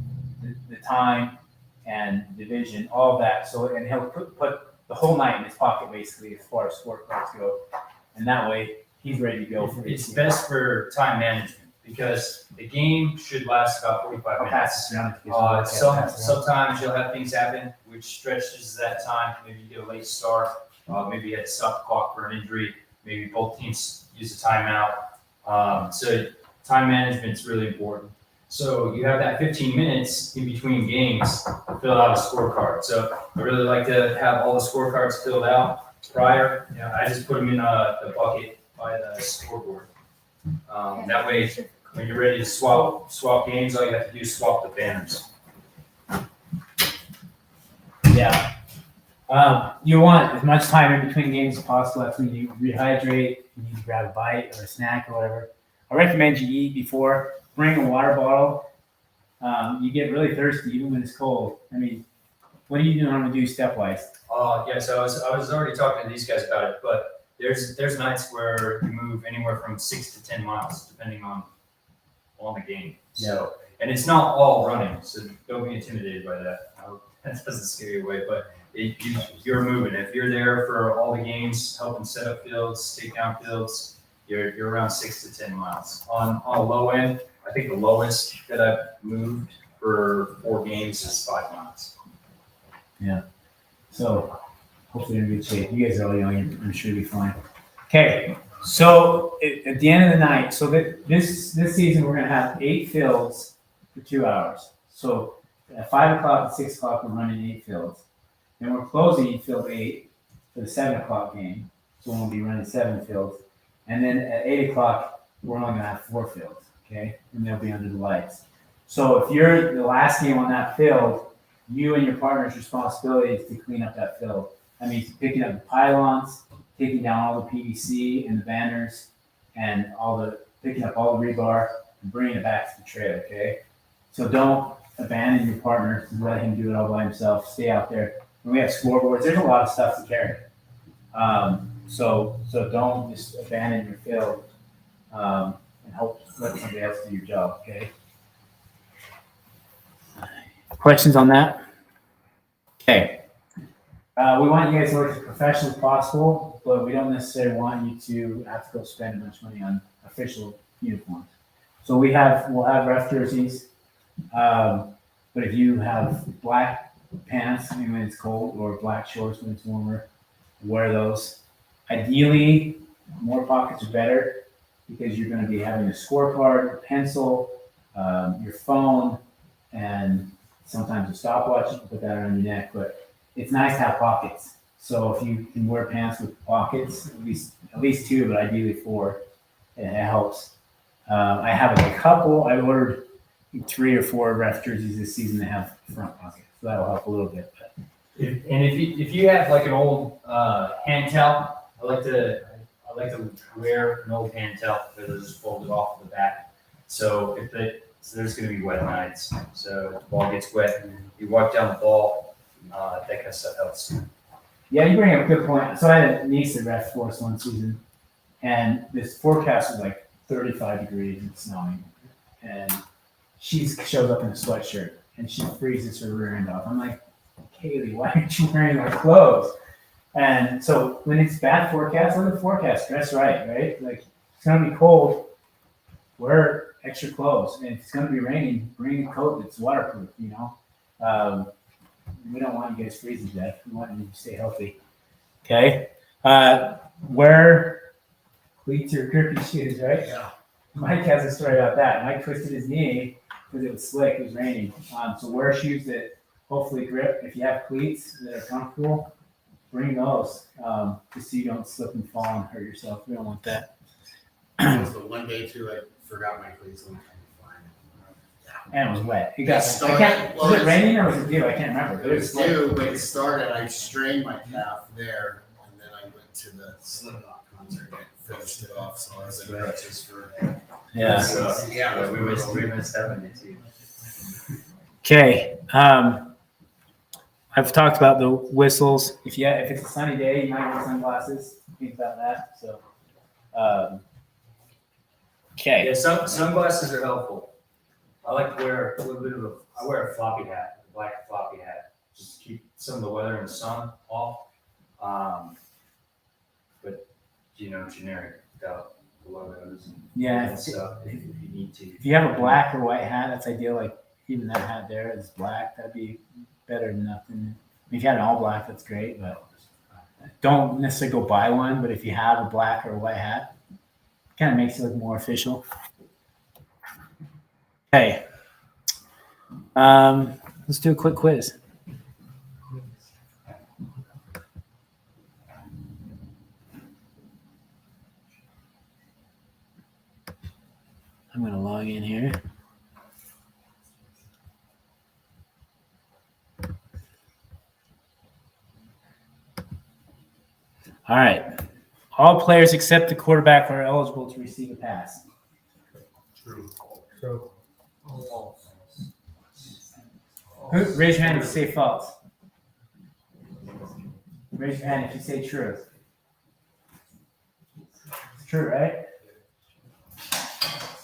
the time, and division, all of that. So, and he'll put the whole night in his pocket, basically, as far as scorecards go. And that way, he's ready to go for it. It's best for time management because the game should last about 45 minutes. Sometimes you'll have things happen which stretches that time. Maybe you get a late start. Maybe you had to stop the clock for an injury. Maybe both teams use a timeout. So time management is really important. So you have that 15 minutes in between games to fill out a scorecard. So I really like to have all the scorecards filled out prior. You know, I just put them in the bucket by the scoreboard. That way, when you're ready to swap games, all you have to do is swap the banners. Yeah. You want as much time in between games as possible. That's when you rehydrate. You need to grab a bite or a snack or whatever. I recommend you eat before. Bring a water bottle. You get really thirsty even when it's cold. I mean, what do you normally do stepwise? Yeah, so I was already talking to these guys about it, but there's nights where you move anywhere from 6 to 10 miles depending on the game. So, and it's not all running, so don't be intimidated by that. That doesn't scare you away, but you're moving. If you're there for all the games, helping set up fields, take down fields, you're around 6 to 10 miles. On a low end, I think the lowest that I've moved for 4 games is 5 miles. So hopefully you're in good shape. You guys are all young. I'm sure you'll be fine. Okay. So at the end of the night, so that this season we're going to have 8 fields for 2 hours. So at 5 o'clock and 6 o'clock we're running 8 fields. Then we're closing field 8 for the 7 o'clock game. So we'll be running 7 fields. And then at 8 o'clock we're only going to have 4 fields. Okay, and they'll be under the lights. So if you're the last game on that field, you and your partner's responsibility is to clean up that field. That means picking up the pylons, taking down all the PVC and the banners, and picking up all the rebar and bringing it back to the trail. Okay, so don't abandon your partner. Let him do it all by himself. Stay out there. When we have scoreboards, there's a lot of stuff to carry. So don't just abandon your field and let somebody else do your job. Okay. Questions on that? Okay. We want you guys to work as professional as possible, but we don't necessarily want you to have to go spend much money on official uniforms. So we'll have ref jerseys, but if you have black pants when it's cold or black shorts when it's warmer, wear those. Ideally, more pockets are better because you're going to be having a scorecard, a pencil, your phone, and sometimes a stopwatch. You can put that around your neck, but it's nice to have pockets. So if you can wear pants with pockets, at least 2, but ideally 4, it helps. I have a couple. I ordered 3 or 4 ref jerseys this season that have front pockets, so that'll help a little bit. But. If you have like an old hand towel, I like to wear an old hand towel that is just folded off the back. So there's going to be wet nights. So if the ball gets wet and you walk down the ball, that kind of stuff helps. Yeah, you bring up a good point. So I had a niece that ref for us one season, and this forecast was like 35 degrees and snowing, and she shows up in a sweatshirt and she freezes her rear end off. I'm like, Kaylee, why aren't you wearing our clothes? And so when it's bad forecast, look at the forecast, dress right? Like it's gonna be cold, wear extra clothes. And if it's gonna be raining, bring a coat that's waterproof, We don't want you guys freezing to death. We want you to stay healthy. Okay. Wear cleats or grippy shoes, right? Yeah. Mike has a story about that. Mike twisted his knee because it was slick, it was raining. So wear shoes that hopefully grip. If you have cleats that are comfortable, bring those just so you don't slip and fall and hurt yourself. We don't want that. It was the one day too, I forgot my cleats on And it was wet. Was it raining or was it dew? I can't remember. It was due, but it started, I strained my calf there, and then I went to the Slipknot concert and finished it off, so I was in crutches for. Yeah. So, yeah, we missed having it too. Okay. I've talked about the whistles. If it's a sunny day, you might wear sunglasses. Think about that. So, okay. Yeah, sunglasses are helpful. I like to wear a little bit of I wear a floppy hat, a black floppy hat, just to keep some of the weather and the sun off. But generic without the logos and Yeah. stuff if you need to. If you have a black or white hat, that's ideal. Like even that hat there is black. That'd be better than nothing. If you had an all black, that's great, but don't necessarily go buy one. But if you have a black or a white hat, it kind of makes it look more official. Okay. Let's do a quick quiz. I'm going to log in here. All right. All players except the quarterback are eligible to receive a pass. True. True. Raise your hand if you say false. Raise your hand if you say true. It's true, right?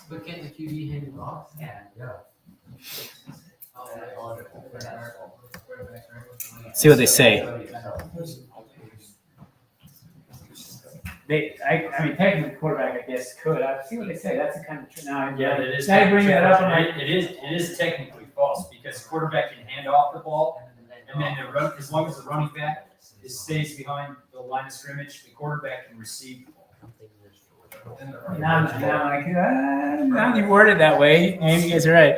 But can't the QB hand it off? Yeah. See what they say. I mean, technically, the quarterback, I guess, could. See what they say. That's the kind of now. Yeah, it is. Now you bring that up, I'm like, It is technically false because the quarterback can hand off the ball, and then the run, as long as the running back stays behind the line of scrimmage, the quarterback can receive the ball. now you word it that way. Maybe you guys are right.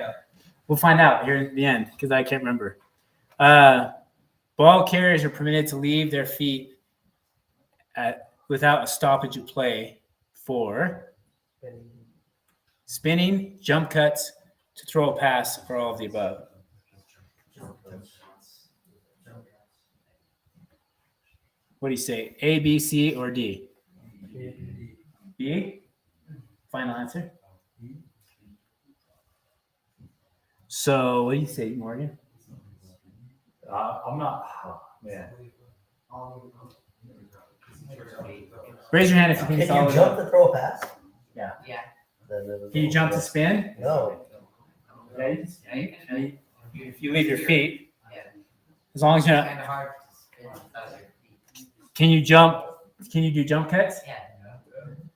We'll find out here at the end because I can't remember. Ball carriers are permitted to leave their feet without a stoppage of play for spinning, jump cuts, to throw a pass, or all of the above. What do you say? A, B, C, or D? B? Final answer? So, what do you say, Morgan? I'm not. Oh, man. Raise your hand if you think it's Can all you of jump them. to throw a pass? Yeah. Then Can you jump to spin? No. Yeah, you Yeah, you can. can. If you leave your feet, Yeah. as long as you're not. Kind of hard to spin without your feet. Can you jump? Can you do jump cuts? Yeah.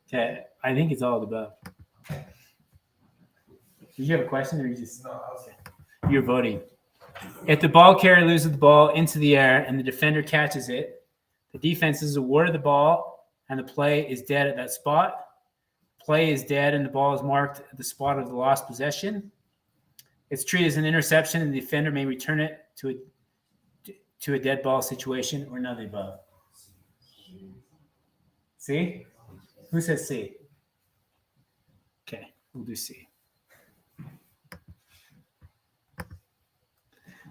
Okay, I think it's all of the above. Did you have a question, or you just No, I was you're voting? If the ball carrier loses the ball into the air and the defender catches it, the defense is awarded the ball and the play is dead at that spot. Play is dead and the ball is marked at the spot of the lost possession. It's treated as an interception and the defender may return it to a dead ball situation or none of the above. C? Who says C? Okay, we'll do C.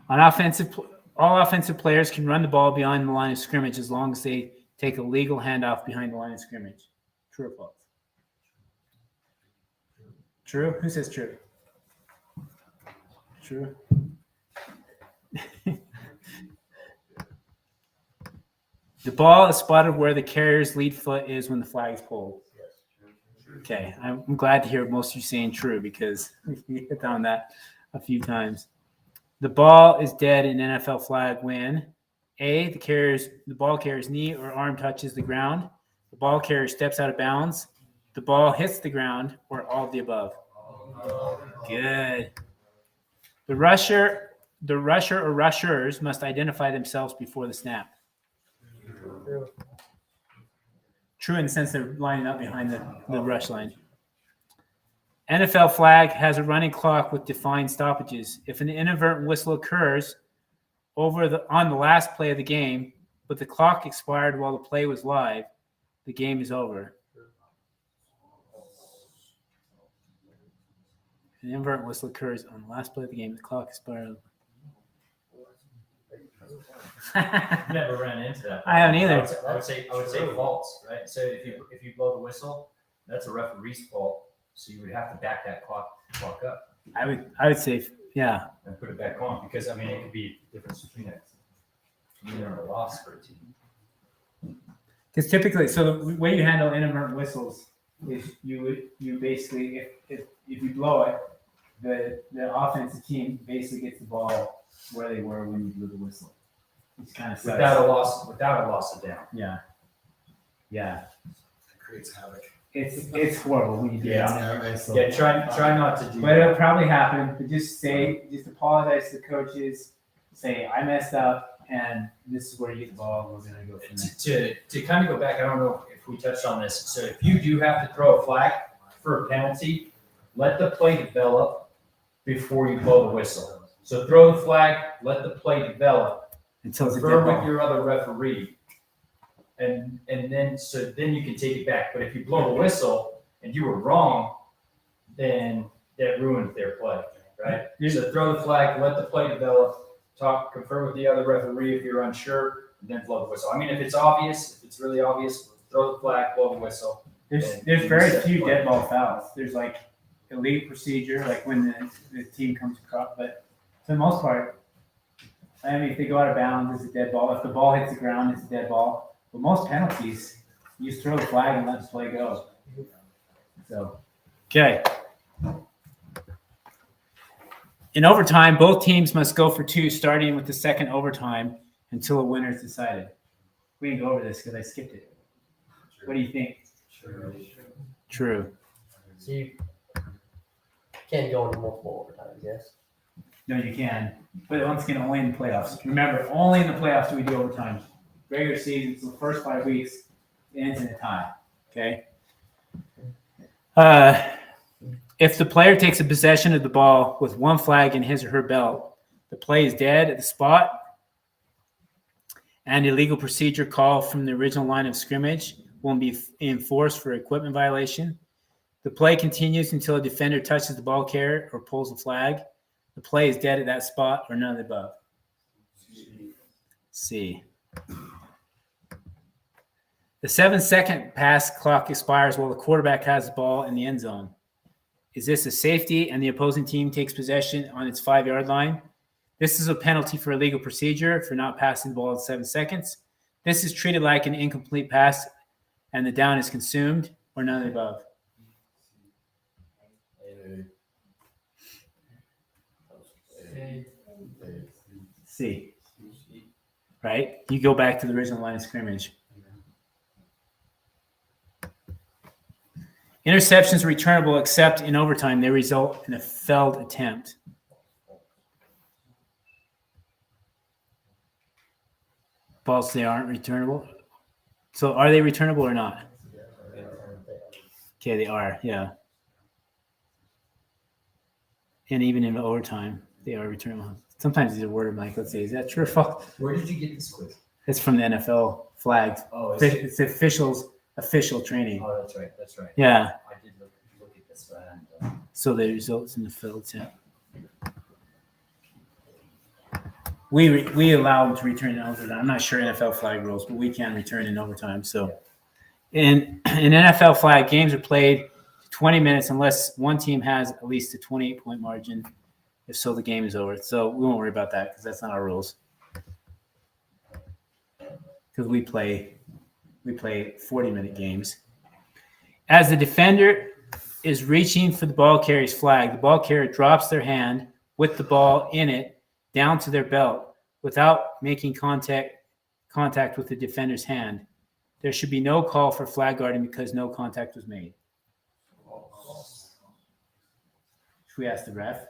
On all offensive players can run the ball behind the line of scrimmage as long as they take a legal handoff behind the line of scrimmage. True or false? True? Who says true? True. The ball is spotted where the carrier's lead foot is when the flag is pulled. Okay, I'm glad to hear most of you saying true because we hit on that a few times. The ball is dead in NFL flag when A, the ball carrier's knee or arm touches the ground, the ball carrier steps out of bounds, the ball hits the ground, or all of the above. Good. The rusher or rushers must identify themselves before the snap. True in the sense they're lining up behind the rush line. NFL flag has a running clock with defined stoppages. If an inadvertent whistle occurs on the last play of the game, but the clock expired while the play was live, the game is over. If an inadvertent whistle occurs on the last play of the game, the clock expired. Never ran into that. I haven't either. I would say false, right? So if you blow the whistle, that's a referee's fault. So you would have to back that clock up I would say, yeah. and put it back on because I mean it could be a difference between a win or a loss for a team. Because typically, so the way you handle inadvertent whistles is you basically, if you blow it, the offensive team basically gets the ball where they were when you blew the whistle. It's kind of Without a loss of down. Yeah. It creates havoc. It's horrible when you do Yeah. inadvertent whistle. Yeah, try not to do But it'll that. probably happen. But just apologize to the coaches. Say I messed up, and this is where you get the ball. We're gonna go from there. To kind of go back, I don't know if we touched on this. So if you do have to throw a flag for a penalty, let the play develop before you blow the whistle. So throw the flag, let the play develop, Until it's a confer dead with ball. your other referee, and then you can take it back. But if you blow the whistle and you were wrong, then that ruins their play, right? So throw the flag, let the play develop, confer with the other referee if you're unsure, then blow the whistle. I mean, if it's obvious, if it's really obvious, throw the flag, blow the whistle. There's very few dead ball fouls. There's like illegal procedure, like when the team comes across, but for the most part, I mean, if they go out of bounds, it's a dead ball. If the ball hits the ground, it's a dead ball. But most penalties, you just throw the flag and let the play go. So, okay. In overtime, both teams must go for 2, starting with the second overtime until a winner is decided. We didn't go over this because I skipped it. What do you think? True. So you can't go into multiple overtimes, yes? No, you can. But once again, only in the playoffs. Remember, only in the playoffs do we do overtime. Regular season, so the first 5 weeks, it ends in a tie. Okay? If the player takes a possession of the ball with 1 flag in his or her belt, the play is dead at the spot, and illegal procedure call from the original line of scrimmage won't be enforced for equipment violation. The play continues until a defender touches the ball carrier or pulls the flag. The play is dead at that spot or none of the above. C. The 7-second pass clock expires while the quarterback has the ball in the end zone. Is this a safety and the opposing team takes possession on its 5-yard line? This is a penalty for illegal procedure for not passing the ball in 7 seconds. This is treated like an incomplete pass and the down is consumed or none of the above. C. Right? You go back to the original line of scrimmage. Interceptions are returnable except in overtime. They result in a failed attempt. False, they aren't returnable. So are they returnable or not? Okay, they are, yeah. And even in overtime, they are returnable. Sometimes these are worded like, let's see, is that true or false? Where did you get this quiz? It's from the NFL flagged. Oh, It's the official training. Oh, that's right. That's right. Yeah. I did look at this one. So the results in the failed attempt. We allow them to return in overtime. I'm not sure NFL flag rules, but we can return in overtime. So in NFL flag, games are played 20 minutes unless one team has at least a 28-point margin. If so, the game is over. So we won't worry about that because that's not our rules. Because we play 40-minute games. As the defender is reaching for the ball carrier's flag, the ball carrier drops their hand with the ball in it down to their belt without making contact with the defender's hand. There should be no call for flag guarding because no contact was made. Should we ask the ref?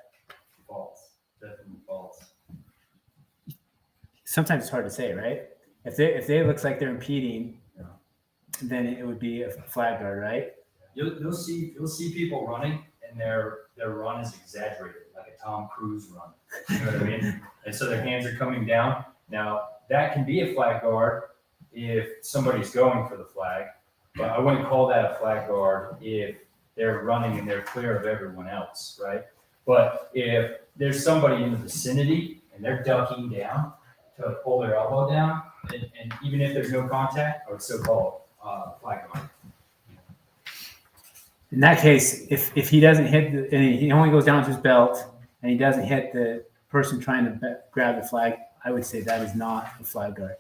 False. Definitely false. Sometimes it's hard to say, right? If they looks like they're impeding, then it would be a flag guard, right? You'll see people running and their run is exaggerated, like a Tom Cruise run. You know what I mean? And so their hands are coming down. Now that can be a flag guard if somebody's going for the flag, but I wouldn't call that a flag guard if they're running and they're clear of everyone else, right? But if there's somebody in the vicinity and they're ducking down to pull their elbow down, and even if there's no contact, I would still call flag guard. In that case, if he doesn't hit and he only goes down to his belt and he doesn't hit the person trying to grab the flag, I would say that is not a flag guard.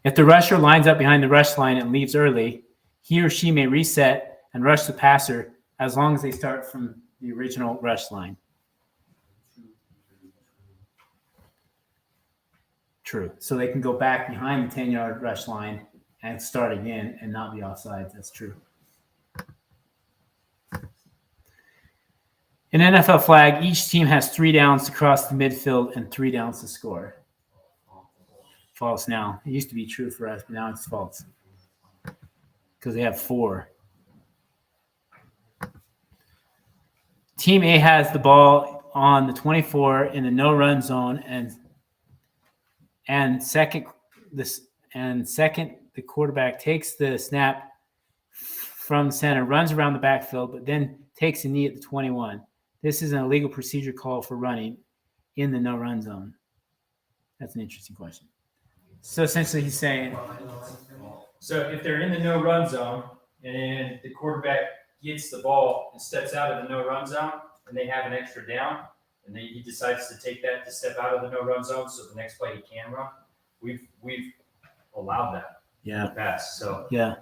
If the rusher lines up behind the rush line and leaves early, he or she may reset and rush the passer as long as they start from the original rush line. True. So they can go back behind the 10-yard rush line and start again and not be offside. That's true. In NFL flag, each team has 3 downs to cross the midfield and 3 downs to score. False now. It used to be true for us, but now it's false. Because they have 4. Team A has the ball on the 24 in the no-run zone, and second, the quarterback takes the snap from center, runs around the backfield, but then takes a knee at the 21. This is an illegal procedure call for running in the no-run zone. That's an interesting question. So essentially he's saying, So if they're in the no run zone and the quarterback gets the ball and steps out of the no run zone and they have an extra down and then he decides to take that to step out of the no run zone so the next play he can run, we've allowed that yeah, pass. So yeah,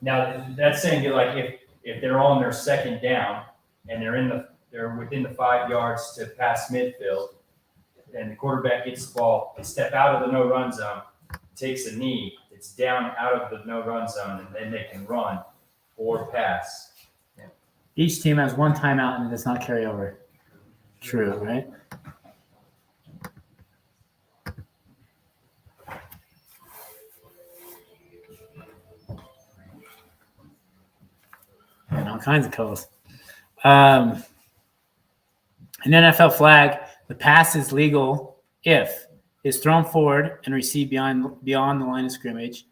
now that's saying you're like if they're on their second down and they're within the 5 yards to pass midfield and the quarterback gets the ball, they step out of the no run zone, takes a knee, it's down out of the no run zone, and then they can run or pass. each team has one timeout and it does not carry over. True, right? And all kinds of calls. An NFL flag, the pass is legal if is thrown forward and received beyond the line of scrimmage,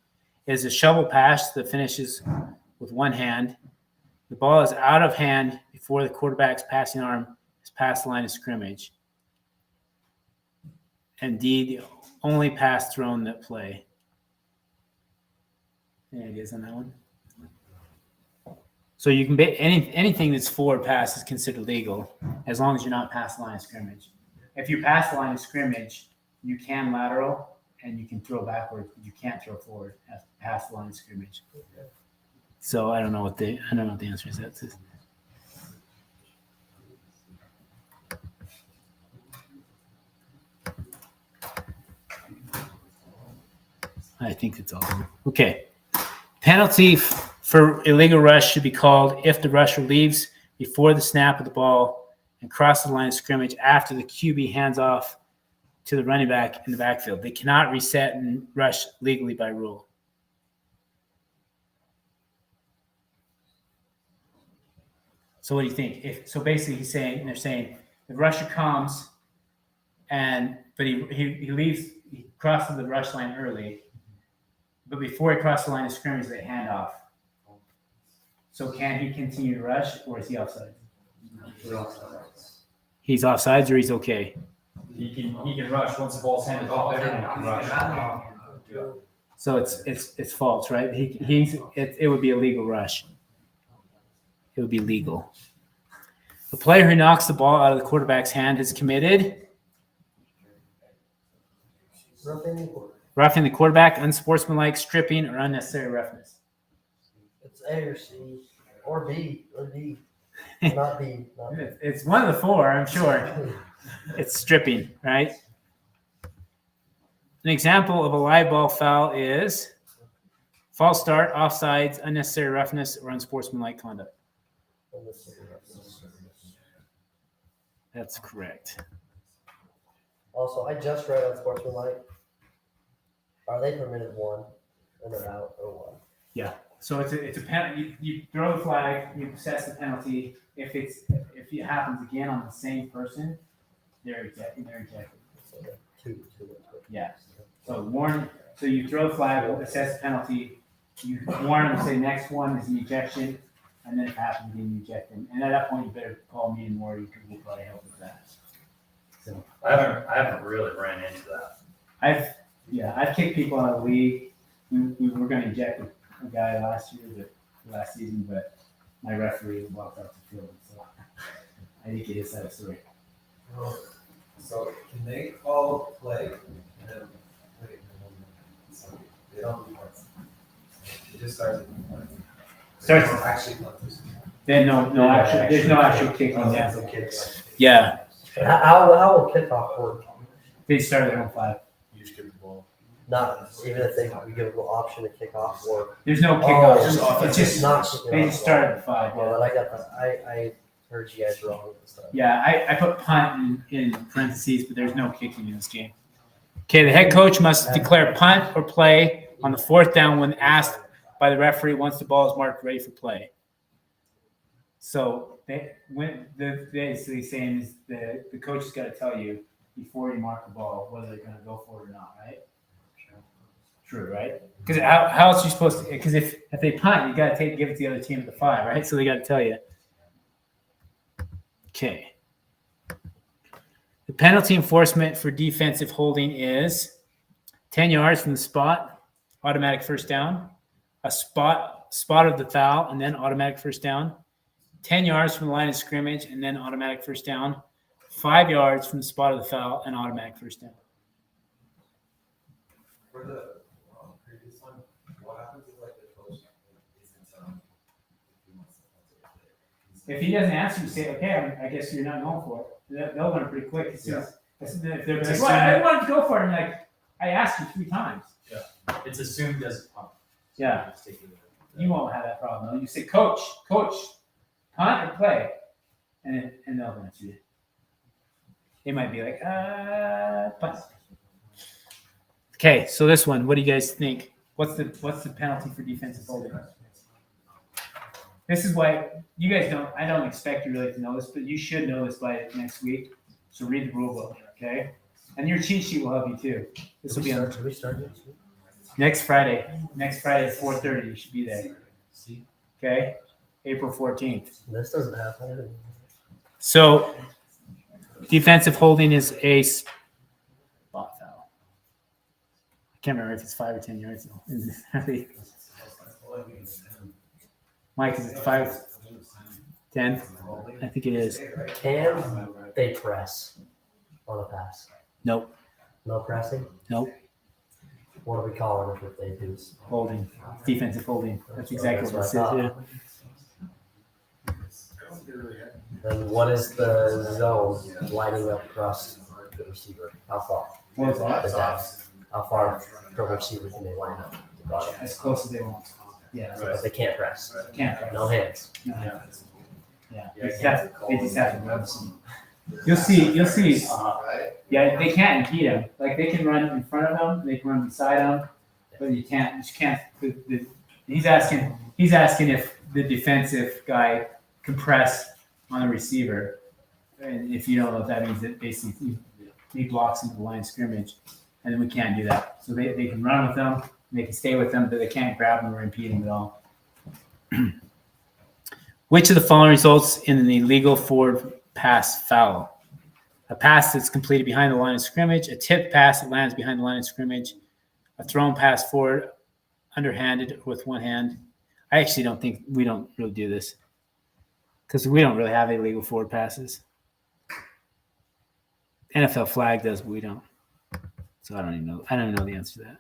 is a shovel pass that finishes with one hand, the ball is out of hand before the quarterback's passing arm has passed the line of scrimmage, and D, the only pass thrown that play. Any ideas on that one? So you can be anything that's forward pass is considered legal as long as you're not past the line of scrimmage. If you pass the line of scrimmage, you can lateral and you can throw backward. You can't throw forward past the line of scrimmage. So I don't know what the answer is. That's it. I think it's all okay. Penalty for illegal rush should be called if the rusher leaves before the snap of the ball and crosses the line of scrimmage after the QB hands off to the running back in the backfield. They cannot reset and rush legally by rule. So what do you think? So basically they're saying the rusher comes but he leaves, he crosses the rush line early, but before he crosses the line of scrimmage, they hand off. So can he continue to rush, or is he offside? He's offsides, or he's okay? He can rush once the ball's handed off. Everyone can rush. So it's false, right? It would be a legal rush. It would be legal. The player who knocks the ball out of the quarterback's hand has committed roughing the quarterback, unsportsmanlike, stripping, or unnecessary roughness. It's A or C or B or D. Not B. Not B. It's one of the four, I'm sure. It's stripping, right? An example of a live ball foul is false start, offsides, unnecessary roughness, or unsportsmanlike conduct. That's correct. Also, I just read on Sportsmanlike. Are they permitted one and they're out or what? Yeah. So it's a penalty. You throw the flag, you assess the penalty. If it happens again on the same person, they're ejected. So two. Yeah. So warn. So you throw the flag, assess the penalty. You warn them, say next one is an ejection, and then if it happens again, you eject them. And at that point, you better call me and Maury because we'll probably help with that. So I haven't really ran into that. I've kicked people out of the league. We were going to eject a guy last season, but my referee walked off the field. So I think it is that story. So can they call play and then so they don't do points. It just starts at points. They don't actually punters. Then no actual. There's no actual kicking. Oh, Yeah. that's okay. Yeah. How will kickoff work? They start their own 5. You just give the ball. Not even if we give them an option to kick off or There's no Oh, kickoff. It's just not kicking they off. just start at 5. Well, Yeah. then I got that. I heard you guys wrong this time. Yeah, I put punt in parentheses, but there's no kicking in this game. Okay, the head coach must declare punt or play on the 4th down when asked by the referee once the ball is marked ready for play. So basically saying is the coach has got to tell you before you mark the ball whether they're going to go for it or not, right? True, right? Because how else are you supposed to? Because if they punt, you got to give it to the other team at the 5, right? So they got to tell you. Okay. The penalty enforcement for defensive holding is 10 yards from the spot, automatic first down. A spot of the foul, and then automatic first down. 10 yards from the line of scrimmage, and then automatic first down. 5 yards from the spot of the foul, and automatic first down. For the previous one, what happens if like the coach isn't if he wants to play? If he doesn't answer, you say, okay, I guess you're not going for it. They'll learn pretty quick. As soon as, if they're like, well, I wanted to go for it, I'm like, I asked you 3 times. It's assumed as a punt. Yeah. Just take it. You won't have that problem. Though. You say, coach, punt or play, and they'll answer you. They might be like, punt. Okay, so this one, what do you guys think? What's the penalty for defensive holding? This is why you guys don't. I don't expect you really to know this, but you should know this by next week. So read the rule book, okay? And your cheat sheet will help you too. This will be on Should we start next week? next Friday. Next Friday at 4:30. You should be there. Okay, April 14th. This doesn't happen. So defensive holding is a spot foul. I can't remember if it's 5 or 10 yards. Mike, is it 5, 10? I think it is. Can they press on a pass? Nope. No pressing? Nope. What are we calling it if they do? Holding. Defensive holding. That's exactly what it I says. thought. Yeah. And what is the zone lining up across the receiver? How far? What was that? Is that how far from the receiver can they line up? As close as they want. Yeah. But they can't press. Can't. No hands. No. Yeah. They just have to run some. You'll see. Yeah, they can't impede him. Like they can run in front of him, they can run beside him, but you can't. He's asking if the defensive guy can press on the receiver, and if you don't know what that means, that basically he blocks into the line of scrimmage, and then we can't do that. So they can run with them, they can stay with them, but they can't grab them or impede them at all. Which of the following results in an illegal forward pass foul? A pass that's completed behind the line of scrimmage, a tipped pass that lands behind the line of scrimmage, a thrown pass forward underhanded with one hand. I actually we don't really do this because we don't really have illegal forward passes. NFL flag does, but we don't. So I don't even know the answer to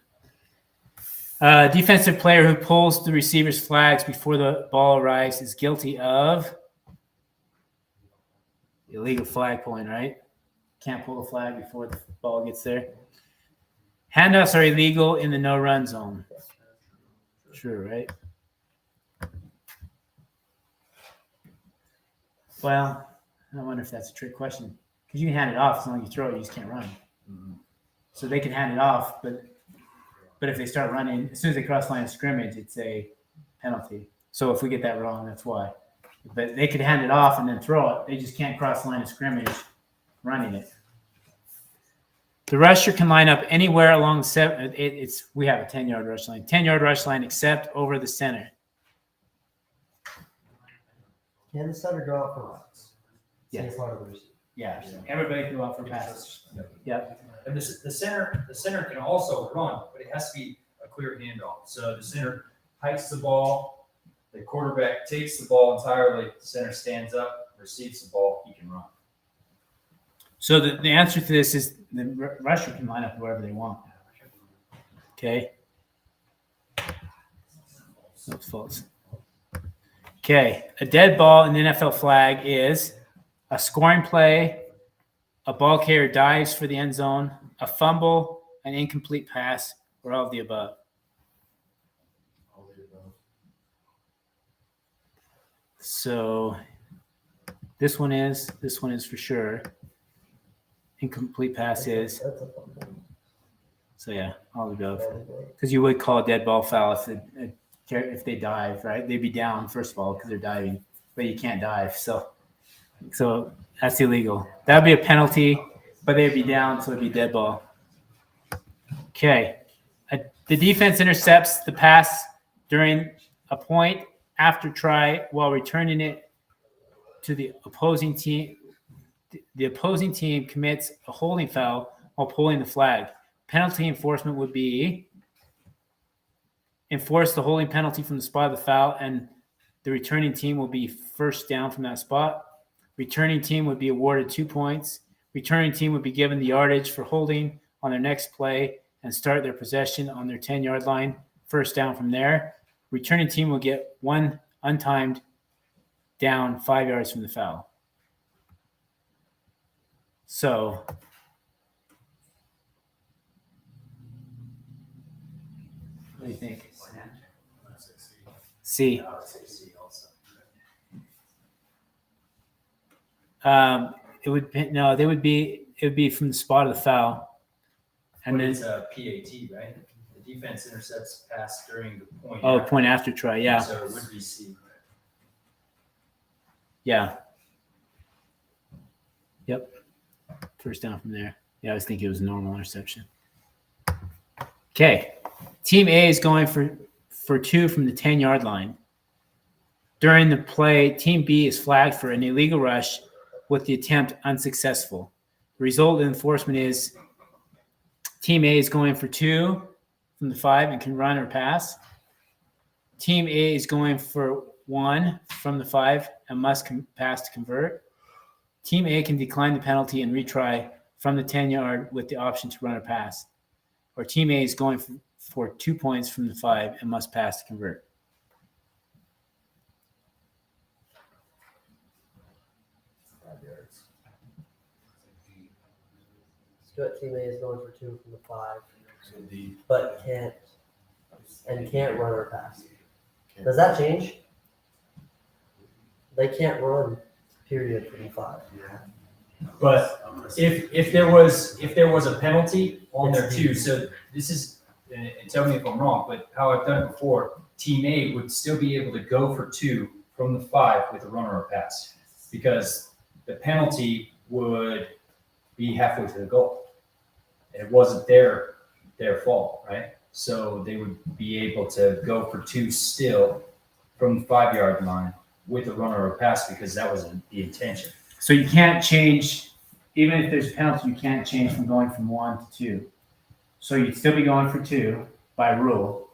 that. Defensive player who pulls the receiver's flags before the ball arrives is guilty of illegal flag pulling, right? Can't pull the flag before the ball gets there. Handoffs are illegal in the no-run zone. Sure, right? Well, I wonder if that's a trick question. Because you can hand it off as long as you throw it, you just can't run. So they can hand it off, but if they start running, as soon as they cross the line of scrimmage, it's a penalty. So if we get that wrong, that's why. But they could hand it off and then throw it. They just can't cross the line of scrimmage running it. The rusher can line up anywhere along the 7. We have a 10-yard rush line. 10-yard rush line except over the center. Can the center go out for routes? Yes. Same part of the receiver. Yeah. Everybody can go out for passes. Yep. And the center can also run, but it has to be a clear handoff. So the center hikes the ball, the quarterback takes the ball entirely, the center stands up, receives the ball, he can run. So the answer to this is the rusher can line up wherever they want. Okay. That's false. Okay. A dead ball in the NFL flag is a scoring play, a ball carrier dives for the end zone, a fumble, an incomplete pass, or all of the above. So this one is for sure. Incomplete pass is. So yeah, all of the above. Because you would call a dead ball foul if they dive, right? They'd be down first of all because they're diving, but you can't dive. So that's illegal. That'd be a penalty, but they'd be down, so it'd be dead ball. Okay. The defense intercepts the pass during a point after try while returning it to the opposing team. The opposing team commits a holding foul while pulling the flag. penalty enforcement would be enforce the holding penalty from the spot of the foul, and the returning team will be first down from that spot. Returning team would be awarded 2 points. Returning team would be given the yardage for holding on their next play and start their possession on their 10-yard line, first down from there. Returning team will get 1 untimed down 5 yards from the foul. So what do you think? C. I would say C also. It would be from the spot of the foul, and But then it's a PAT, right? The defense intercepts pass during the point. point after try. Yeah, So it would be C. yeah, yep. First down from there. Yeah, I was thinking it was a normal interception. Okay, team A is going for 2 from the 10-yard line. During the play, team B is flagged for an illegal rush with the attempt unsuccessful. The result of enforcement is team A is going for 2 from the 5 and can run or pass. Team A is going for 1 from the 5 and must pass to convert. Team A can decline the penalty and retry from the 10-yard with the option to run or pass. Or team A is going for 2 points from the 5 and must pass to convert. Stuart team A is going for 2 from the 5, So D. but can't run or pass. Does that change? They can't run, period, from the 5. But if there was a penalty on there too, so this is, and tell me if I'm wrong, but how I've done it before, team A would still be able to go for 2 from the 5 with a runner or pass, because the penalty would be halfway to the goal. It wasn't their fault, right? So they would be able to go for 2 still from the 5-yard line with a runner or pass, because that was the intention. So you can't change, even if there's a penalty, you can't change from going from 1 to 2. So you'd still be going for 2 by rule,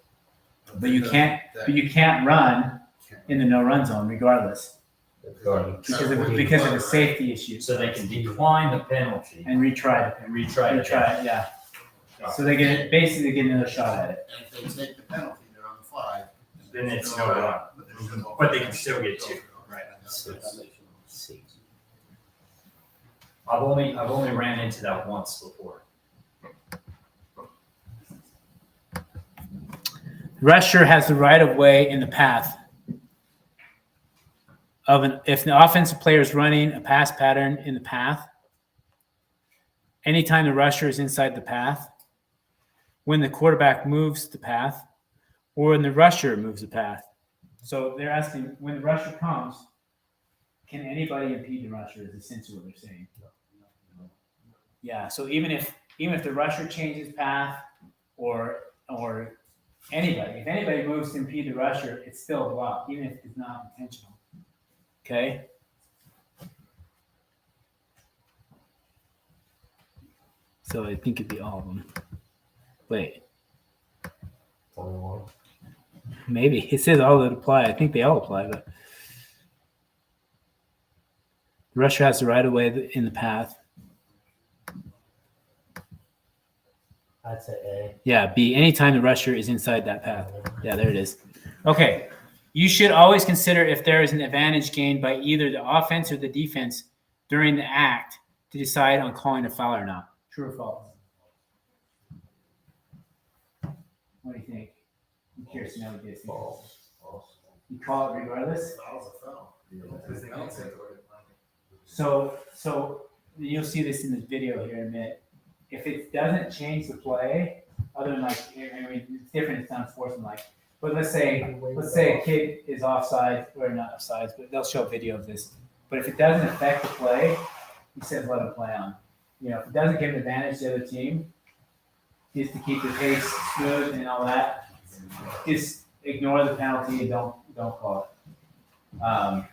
but you can't run in the no-run zone regardless because of a safety issue. So they can decline the penalty And retry it. retry it. Retry it, yeah. So they basically get another shot at it. And if they take the penalty, they're on the 5. Then it's no run. But they can still get 2. Right. C. I've only ran into that once before. Rusher has the right of way in the path if the offensive player is running a pass pattern in the path. Anytime the rusher is inside the path, when the quarterback moves the path, or when the rusher moves the path. So they're asking, when the rusher comes, can anybody impede the rusher? Is essentially what they're saying. Yeah. So even if the rusher changes path, or anybody, if anybody moves to impede the rusher, it's still a block, even if it's not intentional. Okay. So I think it'd be all of them. Wait, Only one. maybe it says all that apply. I think they all apply, but the rusher has the right of way in the path. I'd say A. Yeah, B. Anytime the rusher is inside that path. Yeah, there it is. Okay. You should always consider if there is an advantage gained by either the offense or the defense during the act to decide on calling a foul or not. True or false? What do you think? I'm curious to know what you guys think. False. You call it regardless? That was a foul. So you'll see this in the video here in a minute. If it doesn't change the play, other than like, I mean, it's different, it's not sportsmanlike. But let's say a kid is offside, or not offsides, but they'll show a video of this. But if it doesn't affect the play, he says let him play on. You know, if it doesn't give an advantage to the other team, just to keep the pace smooth and all that, just ignore the penalty and don't call it.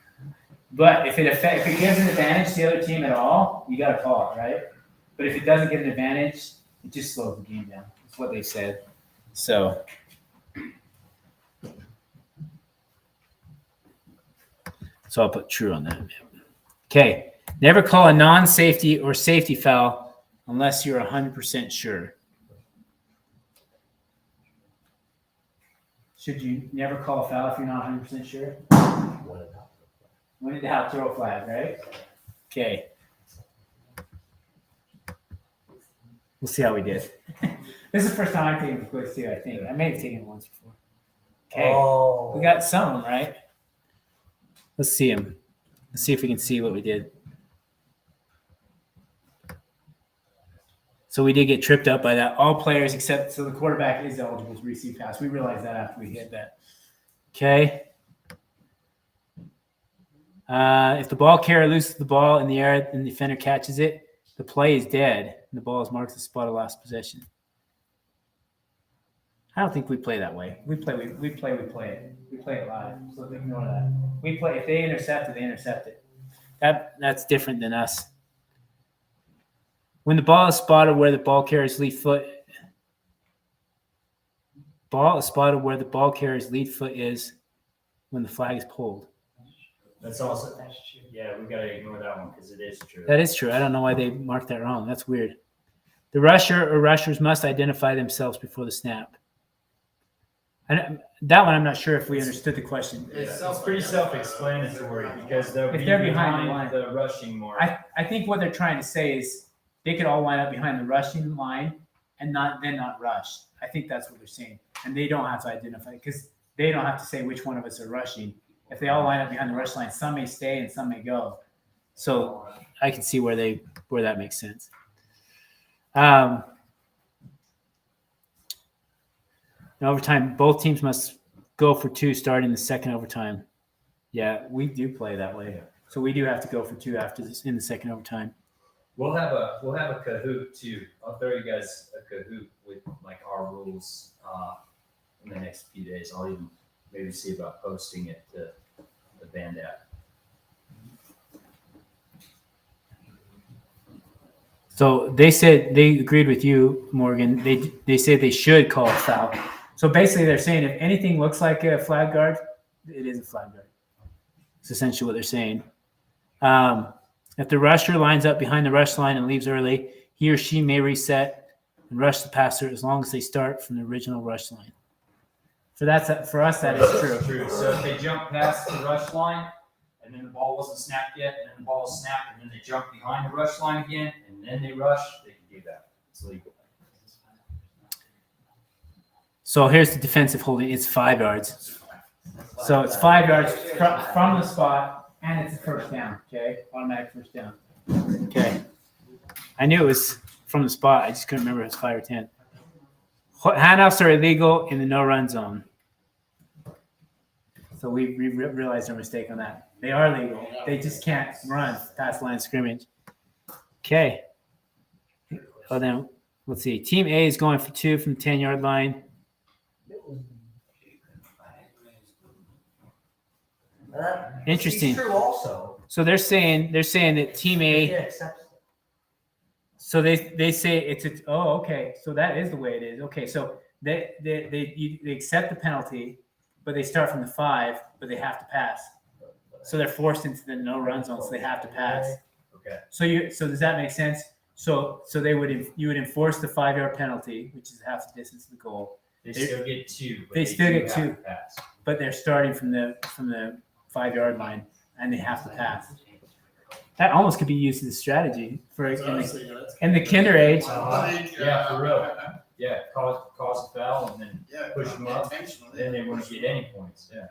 But if it gives an advantage to the other team at all, you got to call it, right? But if it doesn't give an advantage, It just slows the game down. That's what they said. So. So I'll put true on that. Okay. Never call a non-safety or safety foul unless you're 100% sure. Should you never call a foul if you're not 100% sure? When in doubt, throw a flag, right? Okay. We'll see how we did. This is the first time I've taken the quiz too, I think. I may have taken it once before. Okay. Oh. We got some of them, right? Let's see them. Let's see if we can see what we did. So we did get tripped up by that. All players except, so the quarterback is eligible to receive pass. We realized that after we hit that. Okay. If the ball carrier loses the ball in the air and the defender catches it, the play is dead and the ball is marked as spot of last possession. I don't think we play that way. We play it. We play it live. So ignore that. We play, if they intercept it, they intercept it. That's different than us. When the ball is spotted where the ball carrier's lead foot is when the flag is pulled. That's also, yeah, we gotta ignore that one because it is true. That is true. I don't know why they marked that wrong. That's weird. The rusher or rushers must identify themselves before the snap. And that one, I'm not sure if we understood the question. It's pretty self-explanatory because they'll If be they're behind the behind the rushing mark. I think what they're trying to say is they could all line up behind the rushing line and not rush. I think that's what they're saying. And they don't have to identify because they don't have to say which one of us are rushing. If they all line up behind the rush line, some may stay and some may go. So I can see where that makes sense. In overtime, both teams must go for two starting the second overtime. Yeah, we do play that way. So we do have to go for two after this in the second overtime. We'll have a Kahoot too. I'll throw you guys a Kahoot with like our rules in the next few days. I'll even maybe see about posting it to the band app. So they said they agreed with you, Morgan. They said they should call a foul. So basically, they're saying if anything looks like a flag guard, it is a flag guard. It's essentially what they're saying. If the rusher lines up behind the rush line and leaves early, he or she may reset and rush the passer as long as they start from the original rush line. So for us, that is true. So if they jump past the rush line and then the ball wasn't snapped yet, and then the ball is snapped, and then they jump behind the rush line again, and then they rush, they can do that. It's legal. So here's the defensive holding. It's 5 yards. So it's 5 yards from the spot, and it's a first down. Okay, automatic first down. Okay, I knew it was from the spot. I just couldn't remember if it was 5 or 10. Handoffs are illegal in the no-run zone. So we realized our mistake on that. They are legal. They just can't run past the line of scrimmage. Okay. Oh, then let's see. Team A is going for 2 from the 10-yard line. Interesting. True also. So they're saying that Team A. Yeah, accepts. So they say it's okay. So that is the way it is. Okay, so they accept the penalty, but they start from the 5, but they have to pass. So they're forced into the no run zone, so they have to pass. Okay. So does that make sense? So you would enforce the 5-yard penalty, which is half the distance to the goal. They still get 2. But they still do get have 2. to pass. But they're starting from the 5-yard line, and they have to pass. That almost could be used as a strategy for in the kinder age. Yeah, for real. Yeah, cause a foul and then push them up. Then they wouldn't get any points. Yeah.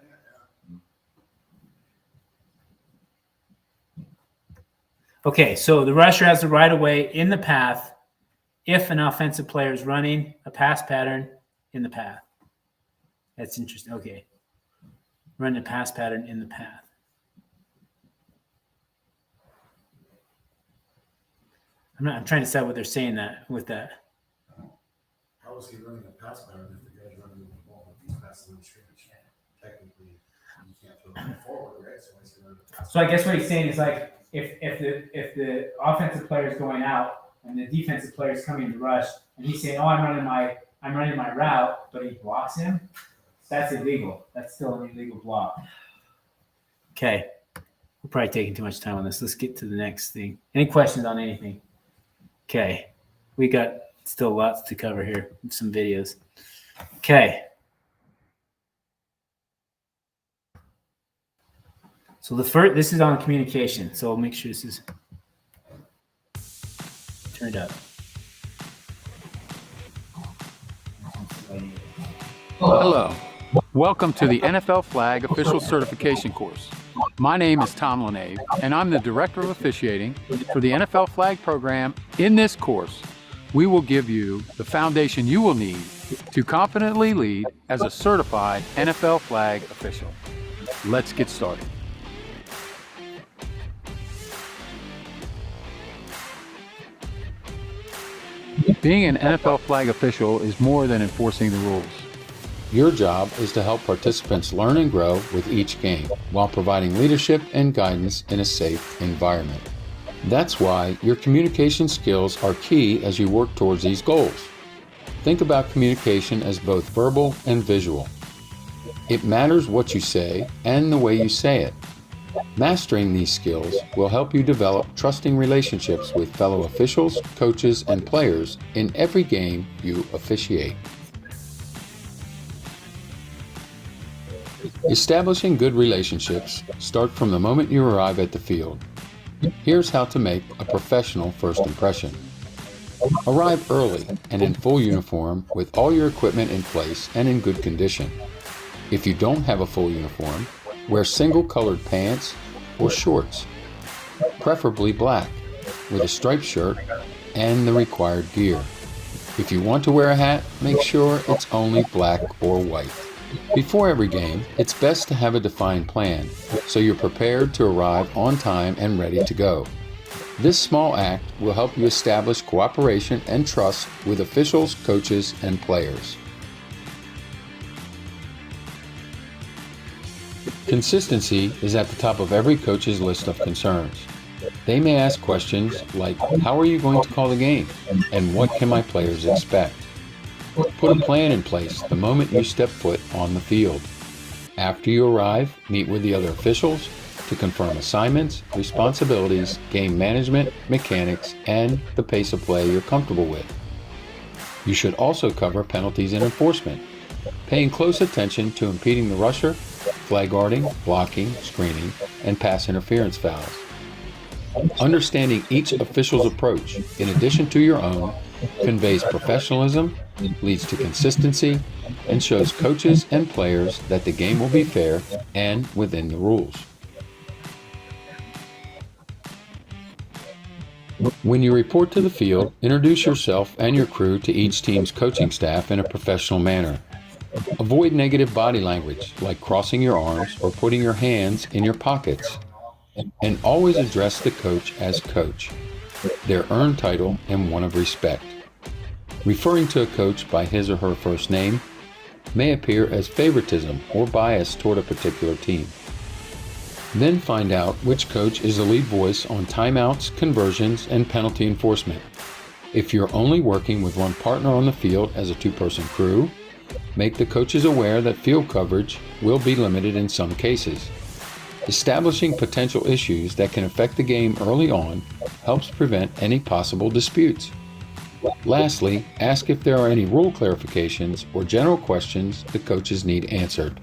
Okay, so the rusher has the right of way in the path if an offensive player is running a pass pattern in the path. That's interesting. Okay. Running a pass pattern in the path. I'm trying to decide what they're saying with that. How is he running a pass pattern if the guy's running with the ball? If he's passing the scrimmage, technically, you can't throw the ball forward, right? So he's running a pass. So I guess what he's saying is like if the offensive player is going out and the defensive player is coming to rush, and he's saying, "Oh, I'm running my route," but he blocks him. That's illegal. That's still an illegal block. Okay, we're probably taking too much time on this. Let's get to the next thing. Any questions on anything? Okay, we got still lots to cover here. Some videos. Okay. So this is on communication. So I'll make sure this is turned up. Hello. Welcome to the NFL Flag Official Certification course. My name is Tom Lenave, and I'm the Director of Officiating for the NFL Flag program. In this course, we will give you the foundation you will need to confidently lead as a certified NFL Flag official. Let's get started. Being an NFL Flag official is more than enforcing the rules. Your job is to help participants learn and grow with each game while providing leadership and guidance in a safe environment. That's why your communication skills are key as you work towards these goals. Think about communication as both verbal and visual. It matters what you say and the way you say it. Mastering these skills will help you develop trusting relationships with fellow officials, coaches, and players in every game you officiate. Establishing good relationships start from the moment you arrive at the field. Here's how to make a professional first impression. Arrive early and in full uniform with all your equipment in place and in good condition. If you don't have a full uniform, wear single-colored pants or shorts, preferably black, with a striped shirt and the required gear. If you want to wear a hat, make sure it's only black or white. Before every game, it's best to have a defined plan, so you're prepared to arrive on time and ready to go. This small act will help you establish cooperation and trust with officials, coaches, and players. Consistency is at the top of every coach's list of concerns. They may ask questions like, how are you going to call the game? And what can my players expect? Put a plan in place the moment you step foot on the field. After you arrive, meet with the other officials to confirm assignments, responsibilities, game management, mechanics, and the pace of play you're comfortable with. You should also cover penalties and enforcement, paying close attention to impeding the rusher, flag guarding, blocking, screening, and pass interference fouls. Understanding each official's approach, in addition to your own, conveys professionalism, leads to consistency, and shows coaches and players that the game will be fair and within the rules. When you report to the field, introduce yourself and your crew to each team's coaching staff in a professional manner. Avoid negative body language, like crossing your arms or putting your hands in your pockets. And always address the coach as coach, their earned title and one of respect. Referring to a coach by his or her first name may appear as favoritism or bias toward a particular team. Then find out which coach is the lead voice on timeouts, conversions, and penalty enforcement. If you're only working with one partner on the field as a two-person crew, make the coaches aware that field coverage will be limited in some cases. Establishing potential issues that can affect the game early on helps prevent any possible disputes. Lastly, ask if there are any rule clarifications or general questions the coaches need answered.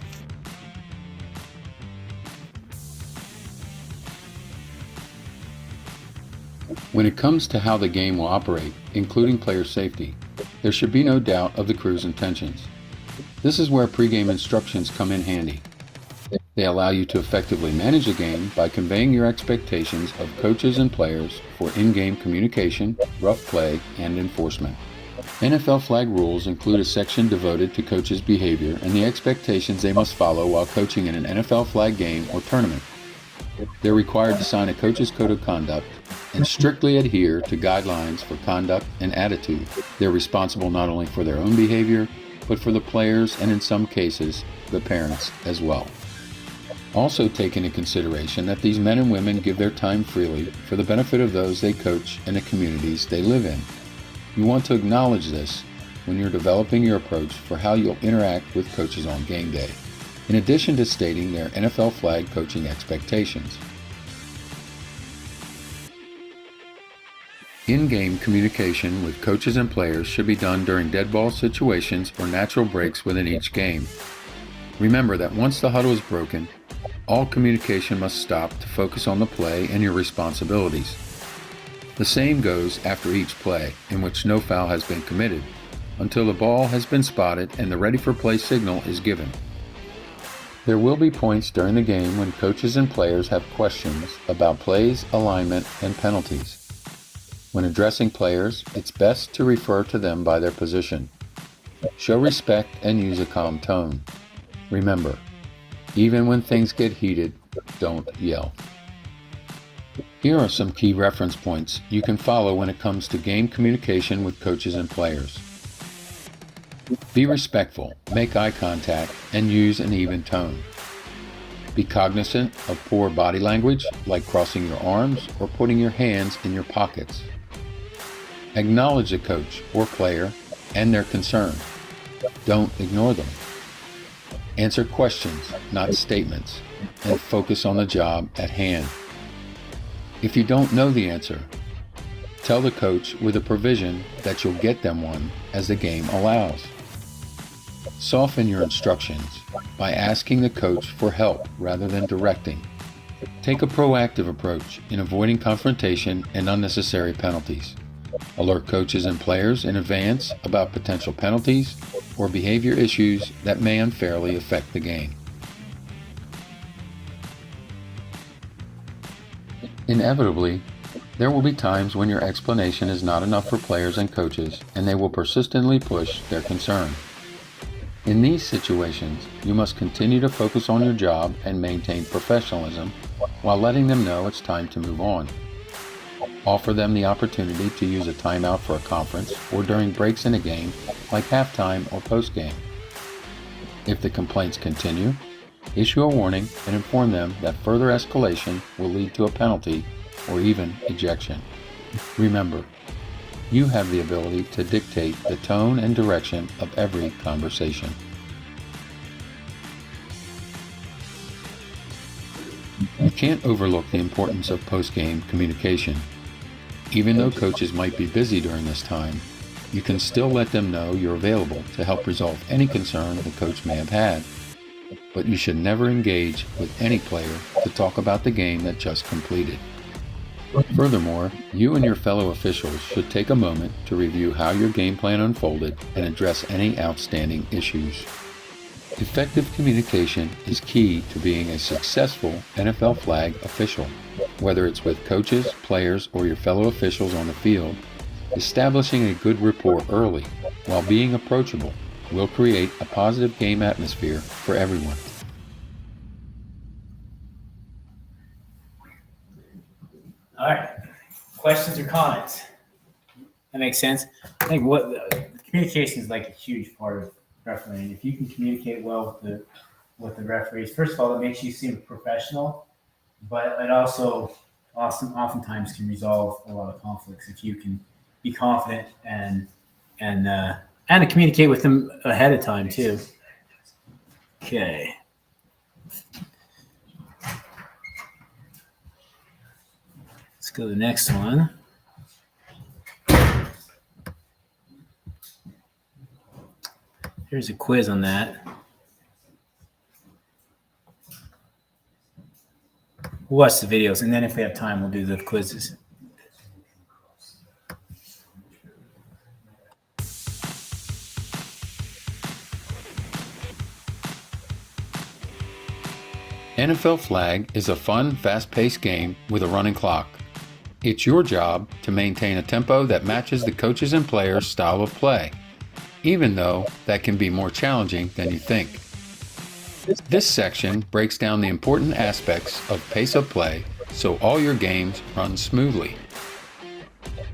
When it comes to how the game will operate, including player safety, there should be no doubt of the crew's intentions. This is where pregame instructions come in handy. They allow you to effectively manage the game by conveying your expectations of coaches and players for in-game communication, rough play, and enforcement. NFL flag rules include a section devoted to coaches' behavior and the expectations they must follow while coaching in an NFL flag game or tournament. They're required to sign a coach's code of conduct and strictly adhere to guidelines for conduct and attitude. They're responsible not only for their own behavior, but for the players and in some cases, the parents as well. Also take into consideration that these men and women give their time freely for the benefit of those they coach and the communities they live in. You want to acknowledge this when you're developing your approach for how you'll interact with coaches on game day, in addition to stating their NFL flag coaching expectations. In-game communication with coaches and players should be done during dead ball situations or natural breaks within each game. Remember that once the huddle is broken, all communication must stop to focus on the play and your responsibilities. The same goes after each play, in which no foul has been committed, until the ball has been spotted and the ready for play signal is given. There will be points during the game when coaches and players have questions about plays, alignment, and penalties. When addressing players, it's best to refer to them by their position. Show respect and use a calm tone. Remember, even when things get heated, don't yell. Here are some key reference points you can follow when it comes to game communication with coaches and players. Be respectful, make eye contact, and use an even tone. Be cognizant of poor body language, like crossing your arms or putting your hands in your pockets. Acknowledge the coach or player and their concern. Don't ignore them. Answer questions, not statements, and focus on the job at hand. If you don't know the answer, tell the coach with a provision that you'll get them one as the game allows. Soften your instructions by asking the coach for help rather than directing. Take a proactive approach in avoiding confrontation and unnecessary penalties. Alert coaches and players in advance about potential penalties or behavior issues that may unfairly affect the game. Inevitably, there will be times when your explanation is not enough for players and coaches, and they will persistently push their concern. In these situations, you must continue to focus on your job and maintain professionalism while letting them know it's time to move on. Offer them the opportunity to use a timeout for a conference or during breaks in a game, like halftime or postgame. If the complaints continue, issue a warning and inform them that further escalation will lead to a penalty or even ejection. Remember, you have the ability to dictate the tone and direction of every conversation. You can't overlook the importance of post-game communication. Even though coaches might be busy during this time, you can still let them know you're available to help resolve any concern the coach may have had. But you should never engage with any player to talk about the game that just completed. Furthermore, you and your fellow officials should take a moment to review how your game plan unfolded and address any outstanding issues. Effective communication is key to being a successful NFL flag official. Whether it's with coaches, players, or your fellow officials on the field, establishing a good rapport early while being approachable will create a positive game atmosphere for everyone. All right. Questions or comments? That makes sense. I think communication is like a huge part of refereeing. If you can communicate well with the referees, first of all, it makes you seem professional, but it also oftentimes can resolve a lot of conflicts if you can be confident and to communicate with them ahead of time too. Okay. Let's go to the next one. Here's a quiz on that. We'll watch the videos, and then if we have time, we'll do the quizzes. NFL flag is a fun, fast-paced game with a running clock. It's your job to maintain a tempo that matches the coaches and players' style of play, even though that can be more challenging than you think. This section breaks down the important aspects of pace of play so all your games run smoothly.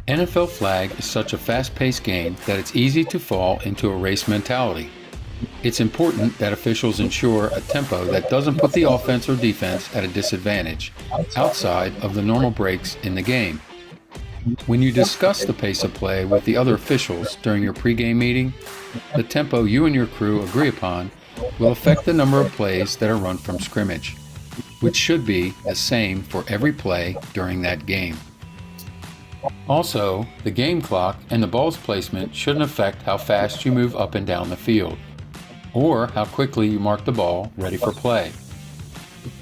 NFL flag is such a fast-paced game that it's easy to fall into a race mentality. It's important that officials ensure a tempo that doesn't put the offense or defense at a disadvantage outside of the normal breaks in the game. When you discuss the pace of play with the other officials during your pregame meeting, the tempo you and your crew agree upon will affect the number of plays that are run from scrimmage, which should be the same for every play during that game. Also, the game clock and the ball's placement shouldn't affect how fast you move up and down the field, or how quickly you mark the ball ready for play.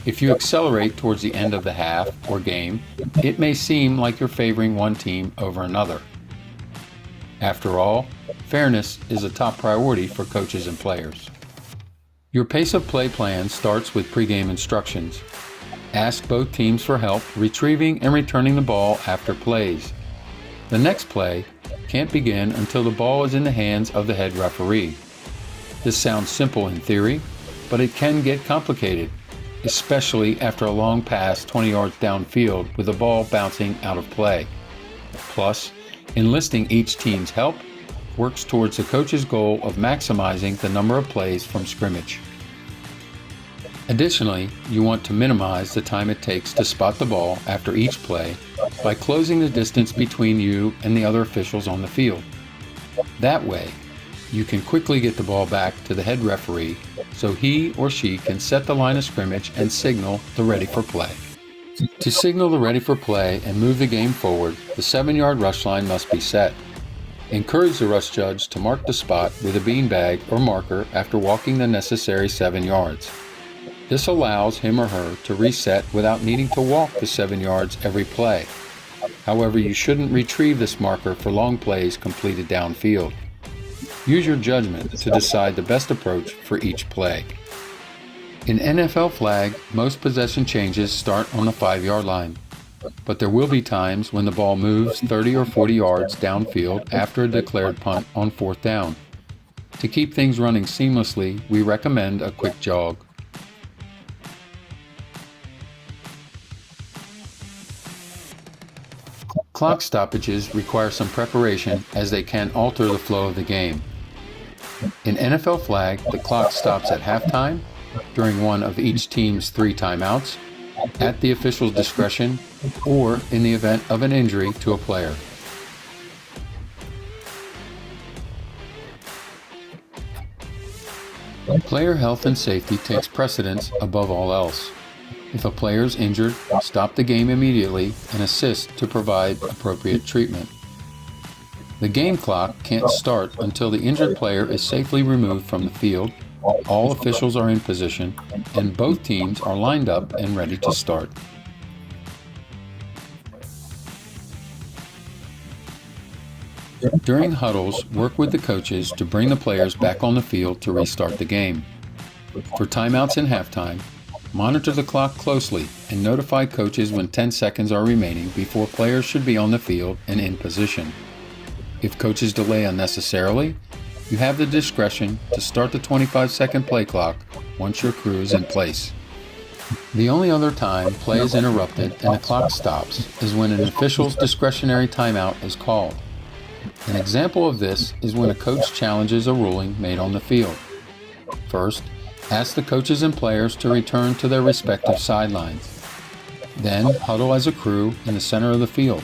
If you accelerate towards the end of the half or game, it may seem like you're favoring one team over another. After all, fairness is a top priority for coaches and players. Your pace of play plan starts with pregame instructions. Ask both teams for help retrieving and returning the ball after plays. The next play can't begin until the ball is in the hands of the head referee. This sounds simple in theory, but it can get complicated, especially after a long pass 20 yards downfield with the ball bouncing out of play. Plus, enlisting each team's help works towards the coach's goal of maximizing the number of plays from scrimmage. Additionally, you want to minimize the time it takes to spot the ball after each play by closing the distance between you and the other officials on the field. That way, you can quickly get the ball back to the head referee so he or she can set the line of scrimmage and signal the ready for play. To signal the ready for play and move the game forward, the 7-yard rush line must be set. Encourage the rush judge to mark the spot with a beanbag or marker after walking the necessary 7 yards. This allows him or her to reset without needing to walk the 7 yards every play. However, you shouldn't retrieve this marker for long plays completed downfield. Use your judgment to decide the best approach for each play. In NFL flag, most possession changes start on the 5-yard line, but there will be times when the ball moves 30 or 40 yards downfield after a declared punt on 4th down. To keep things running seamlessly, we recommend a quick jog. Clock stoppages require some preparation as they can alter the flow of the game. In NFL flag, the clock stops at halftime, during one of each team's 3 timeouts, at the official's discretion, or in the event of an injury to a player. Player health and safety takes precedence above all else. If a player is injured, stop the game immediately and assist to provide appropriate treatment. The game clock can't start until the injured player is safely removed from the field, all officials are in position, and both teams are lined up and ready to start. During huddles, work with the coaches to bring the players back on the field to restart the game. For timeouts and halftime, monitor the clock closely and notify coaches when 10 seconds are remaining before players should be on the field and in position. If coaches delay unnecessarily, you have the discretion to start the 25-second play clock once your crew is in place. The only other time play is interrupted and the clock stops is when an official's discretionary timeout is called. An example of this is when a coach challenges a ruling made on the field. First, ask the coaches and players to return to their respective sidelines. Then, huddle as a crew in the center of the field.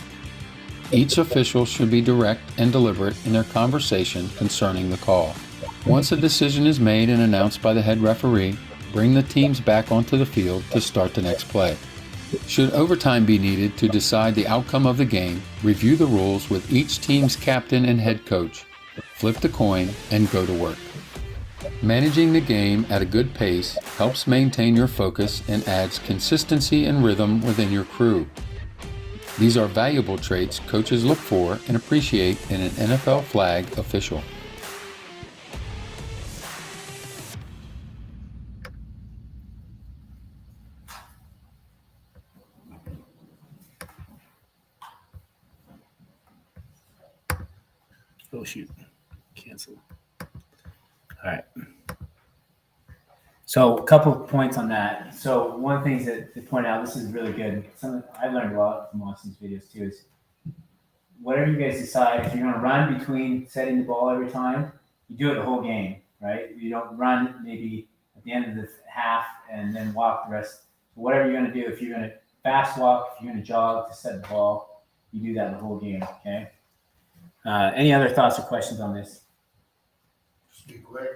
Each official should be direct and deliberate in their conversation concerning the call. Once a decision is made and announced by the head referee, bring the teams back onto the field to start the next play. Should overtime be needed to decide the outcome of the game, review the rules with each team's captain and head coach, flip the coin, and go to work. Managing the game at a good pace helps maintain your focus and adds consistency and rhythm within your crew. These are valuable traits coaches look for and appreciate in an NFL flag official. Oh shoot, cancel. All right. So a couple of points on that. So one of the things that to point out, this is really good. Something I learned a lot from watching these videos too is whatever you guys decide, if you're going to run between setting the ball every time, you do it the whole game. right? You don't run maybe at the end of the half and then walk the rest. Whatever you're going to do, if you're going to fast walk, if you're going to jog to set the ball, you do that the whole game, okay? Any other thoughts or questions on this? Just be quick.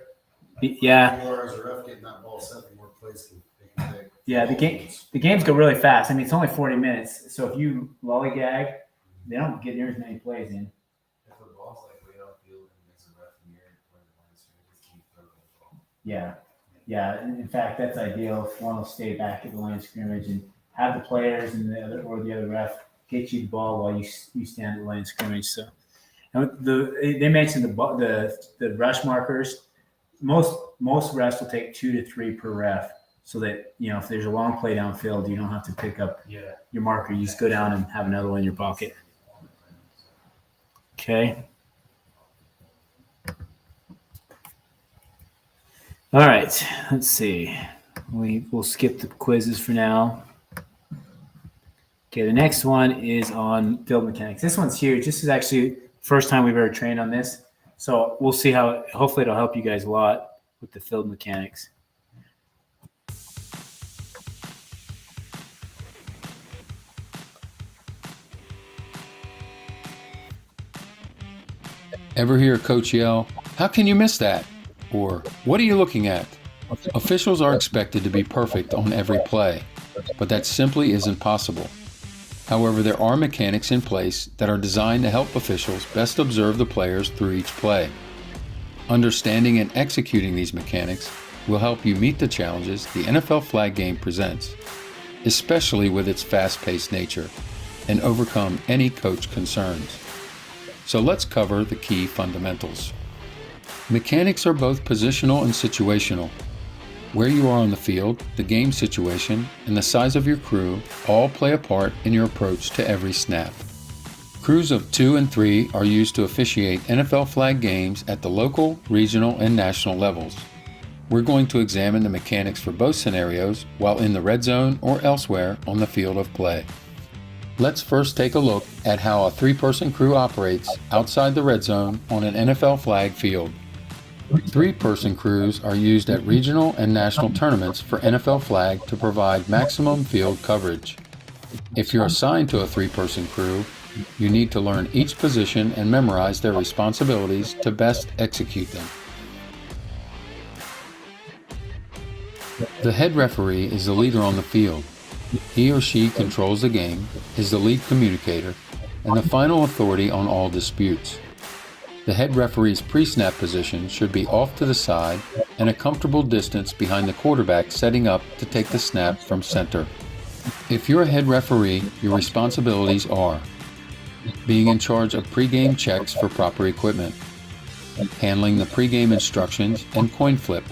Yeah. The more as a ref getting that ball set, the more plays they can take. Yeah, the games go really fast. I mean, it's only 40 minutes, so if you lollygag, they don't get near as many plays in. If the ball's like way outfield and there's a ref near where the line is, just keep throwing the ball. Yeah. In fact, that's ideal if one will stay back at the line of scrimmage and have the players and the other ref get you the ball while you stand at the line of scrimmage. So, they mentioned the rush markers. Most refs will take 2 to 3 per ref, so that if there's a long play downfield, you don't have to pick up your marker. You just go down and have another one in your pocket. Okay. All right, let's see. We'll skip the quizzes for now. Okay, the next one is on field mechanics. This one's huge. This is actually the first time we've ever trained on this. So we'll see hopefully it'll help you guys a lot with the field mechanics. Ever hear a coach yell, "How can you miss that?" Or, "What are you looking at?" Officials are expected to be perfect on every play, but that simply isn't possible. However, there are mechanics in place that are designed to help officials best observe the players through each play. Understanding and executing these mechanics will help you meet the challenges the NFL flag game presents, especially with its fast-paced nature, and overcome any coach concerns. So let's cover the key fundamentals. Mechanics are both positional and situational. Where you are on the field, the game situation, and the size of your crew all play a part in your approach to every snap. Crews of 2 and 3 are used to officiate NFL flag games at the local, regional, and national levels. We're going to examine the mechanics for both scenarios while in the red zone or elsewhere on the field of play. Let's first take a look at how a 3-person crew operates outside the red zone on an NFL flag field. 3-person crews are used at regional and national tournaments for NFL flag to provide maximum field coverage. If you're assigned to a 3-person crew, you need to learn each position and memorize their responsibilities to best execute them. The head referee is the leader on the field. He or she controls the game, is the lead communicator, and the final authority on all disputes. The head referee's pre-snap position should be off to the side and a comfortable distance behind the quarterback setting up to take the snap from center. If you're a head referee, your responsibilities are being in charge of pre-game checks for proper equipment, handling the pre-game instructions and coin flip,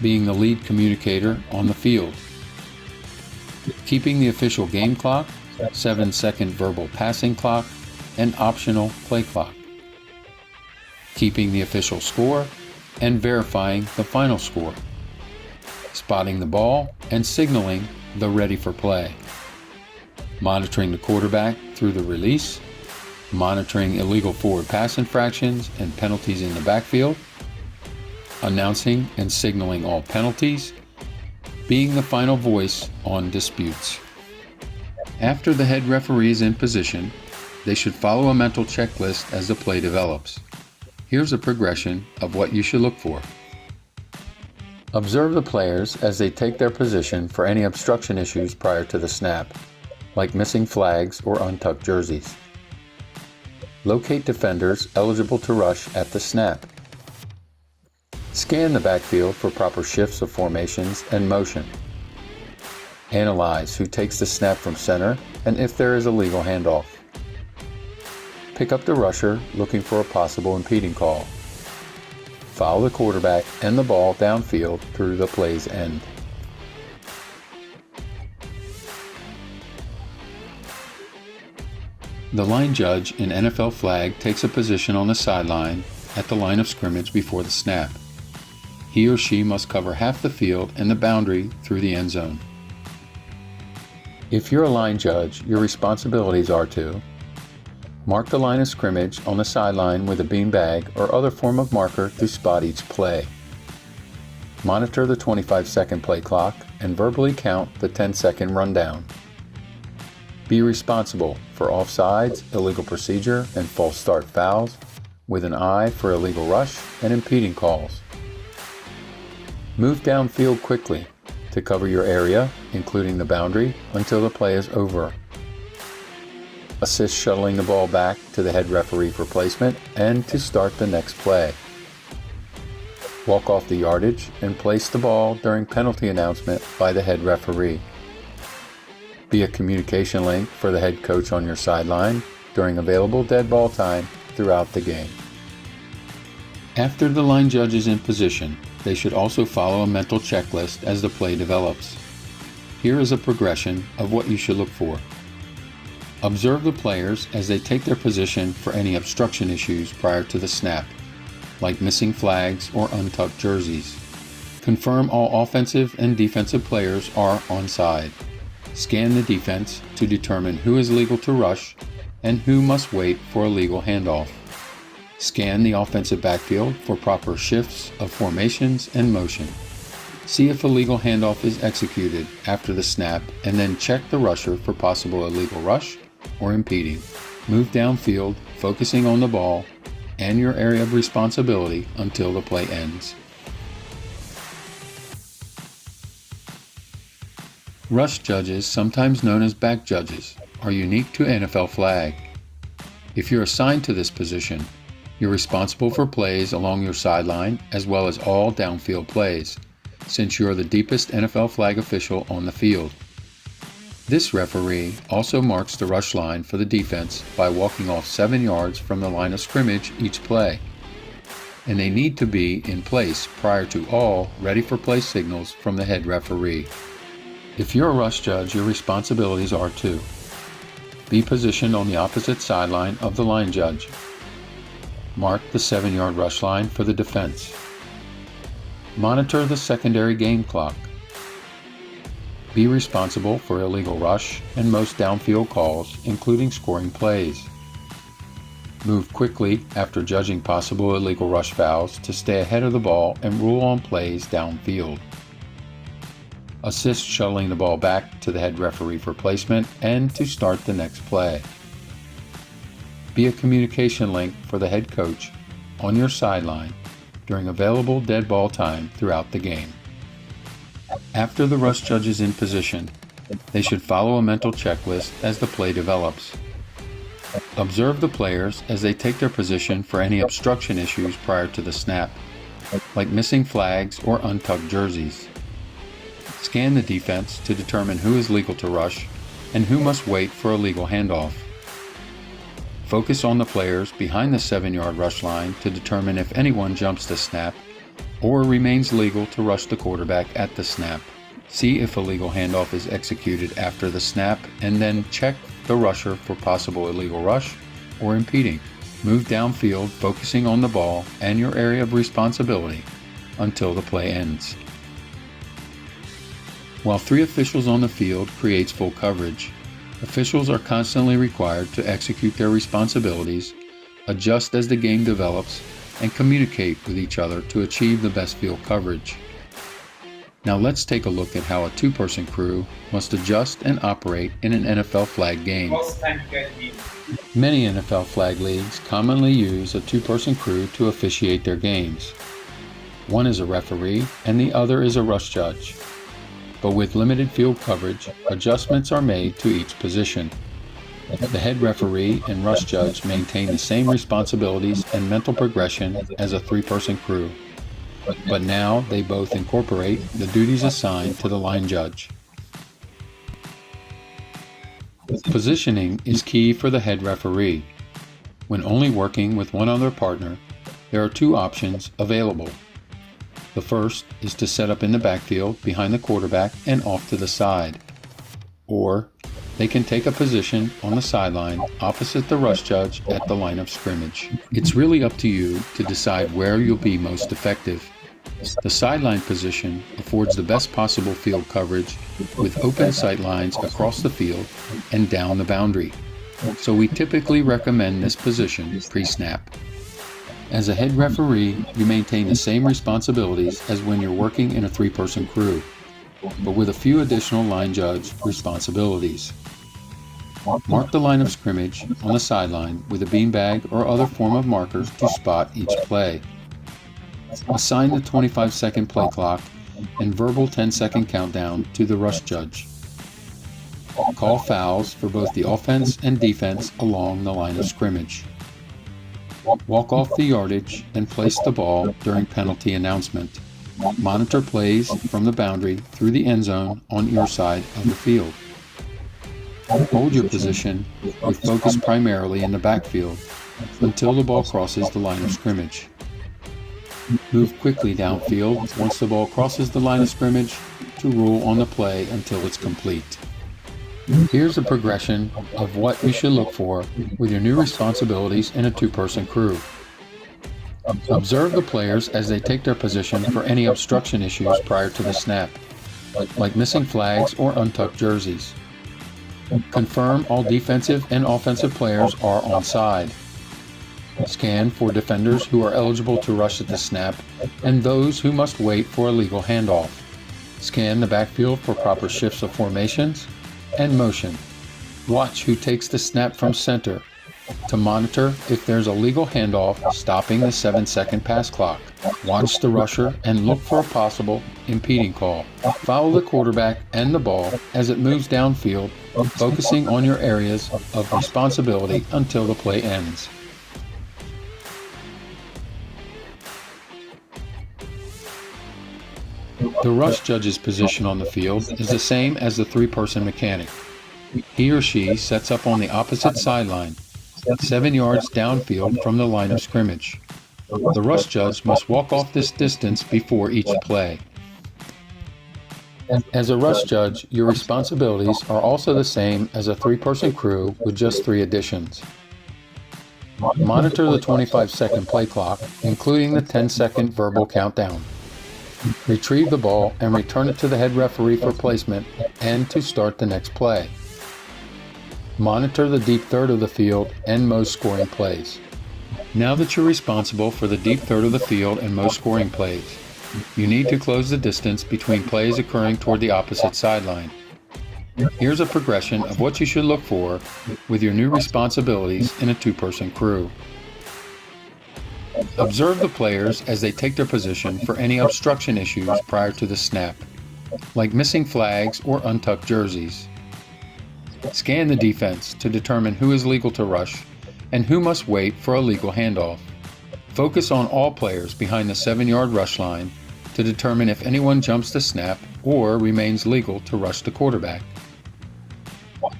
being the lead communicator on the field, keeping the official game clock, 7-second verbal passing clock, and optional play clock, keeping the official score and verifying the final score, spotting the ball and signaling the ready for play, monitoring the quarterback through the release, monitoring illegal forward pass infractions and penalties in the backfield, announcing and signaling all penalties, being the final voice on disputes. After the head referee is in position, they should follow a mental checklist as the play develops. Here's a progression of what you should look for. Observe the players as they take their position for any obstruction issues prior to the snap, like missing flags or untucked jerseys. Locate defenders eligible to rush at the snap. Scan the backfield for proper shifts of formations and motion. Analyze who takes the snap from center and if there is a legal handoff. Pick up the rusher looking for a possible impeding call. Follow the quarterback and the ball downfield through the play's end. The line judge in NFL flag takes a position on the sideline at the line of scrimmage before the snap. He or she must cover half the field and the boundary through the end zone. If you're a line judge, your responsibilities are to Mark the line of scrimmage on the sideline with a beanbag or other form of marker to spot each play. Monitor the 25-second play clock and verbally count the 10-second rundown. Be responsible for offsides, illegal procedure, and false start fouls, with an eye for illegal rush and impeding calls. Move downfield quickly to cover your area, including the boundary, until the play is over. Assist shuttling the ball back to the head referee for placement and to start the next play. Walk off the yardage and place the ball during penalty announcement by the head referee. Be a communication link for the head coach on your sideline during available dead ball time throughout the game. After the line judge is in position, they should also follow a mental checklist as the play develops. Here is a progression of what you should look for. Observe the players as they take their position for any obstruction issues prior to the snap, like missing flags or untucked jerseys. Confirm all offensive and defensive players are onside. Scan the defense to determine who is legal to rush and who must wait for a legal handoff. Scan the offensive backfield for proper shifts of formations and motion. See if a legal handoff is executed after the snap and then check the rusher for possible illegal rush or impeding. Move downfield, focusing on the ball and your area of responsibility until the play ends. Rush judges, sometimes known as back judges, are unique to NFL flag. If you're assigned to this position, you're responsible for plays along your sideline as well as all downfield plays, since you're the deepest NFL flag official on the field. This referee also marks the rush line for the defense by walking off 7 yards from the line of scrimmage each play, and they need to be in place prior to all ready-for-play signals from the head referee. If you're a rush judge, your responsibilities are to be positioned on the opposite sideline of the line judge. Mark the 7-yard rush line for the defense. Monitor the secondary game clock. Be responsible for illegal rush and most downfield calls, including scoring plays. Move quickly after judging possible illegal rush fouls to stay ahead of the ball and rule on plays downfield. Assist shuttling the ball back to the head referee for placement and to start the next play. Be a communication link for the head coach on your sideline during available dead ball time throughout the game. After the rush judge is in position, they should follow a mental checklist as the play develops. Observe the players as they take their position for any obstruction issues prior to the snap, like missing flags or untucked jerseys. Scan the defense to determine who is legal to rush and who must wait for a legal handoff. Focus on the players behind the 7-yard rush line to determine if anyone jumps the snap or remains legal to rush the quarterback at the snap. See if a legal handoff is executed after the snap and then check the rusher for possible illegal rush or impeding. Move downfield, focusing on the ball and your area of responsibility until the play ends. While 3 officials on the field creates full coverage, officials are constantly required to execute their responsibilities, adjust as the game develops, and communicate with each other to achieve the best field coverage. Now let's take a look at how a 2-person crew must adjust and operate in an NFL flag game. Many NFL flag leagues commonly use a 2-person crew to officiate their games. One is a referee and the other is a rush judge. But with limited field coverage, adjustments are made to each position. The head referee and rush judge maintain the same responsibilities and mental progression as a 3-person crew, but now they both incorporate the duties assigned to the line judge. Positioning is key for the head referee. When only working with one other partner, there are 2 options available. The first is to set up in the backfield behind the quarterback and off to the side. Or they can take a position on the sideline opposite the rush judge at the line of scrimmage. It's really up to you to decide where you'll be most effective. The sideline position affords the best possible field coverage with open sight lines across the field and down the boundary. so we typically recommend this position pre-snap. As a head referee, you maintain the same responsibilities as when you're working in a 3-person crew, but with a few additional line judge responsibilities. Mark the line of scrimmage on the sideline with a beanbag or other form of markers to spot each play. Assign the 25-second play clock and verbal 10-second countdown to the rush judge. Call fouls for both the offense and defense along the line of scrimmage. Walk off the yardage and place the ball during penalty announcement. Monitor plays from the boundary through the end zone on your side of the field. Hold your position with focus primarily in the backfield until the ball crosses the line of scrimmage. Move quickly downfield once the ball crosses the line of scrimmage to rule on the play until it's complete. Here's a progression of what you should look for with your new responsibilities in a 2-person crew. Observe the players as they take their position for any obstruction issues prior to the snap, like missing flags or untucked jerseys. Confirm all defensive and offensive players are onside. Scan for defenders who are eligible to rush at the snap and those who must wait for a legal handoff. Scan the backfield for proper shifts of formations and motion. Watch who takes the snap from center to monitor if there's a legal handoff stopping the 7-second pass clock. Watch the rusher and look for a possible impeding call. Follow the quarterback and the ball as it moves downfield, focusing on your areas of responsibility until the play ends. The rush judge's position on the field is the same as the 3-person mechanic. He or she sets up on the opposite sideline, 7 yards downfield from the line of scrimmage. The rush judge must walk off this distance before each play. As a rush judge, your responsibilities are also the same as a 3-person crew with just 3 additions. Monitor the 25-second play clock, including the 10-second verbal countdown. Retrieve the ball and return it to the head referee for placement and to start the next play. Monitor the deep third of the field and most scoring plays. Now that you're responsible for the deep third of the field and most scoring plays, you need to close the distance between plays occurring toward the opposite sideline. Here's a progression of what you should look for with your new responsibilities in a 2-person crew. Observe the players as they take their position for any obstruction issues prior to the snap, like missing flags or untucked jerseys. Scan the defense to determine who is legal to rush and who must wait for a legal handoff. Focus on all players behind the 7-yard rush line to determine if anyone jumps the snap or remains legal to rush the quarterback.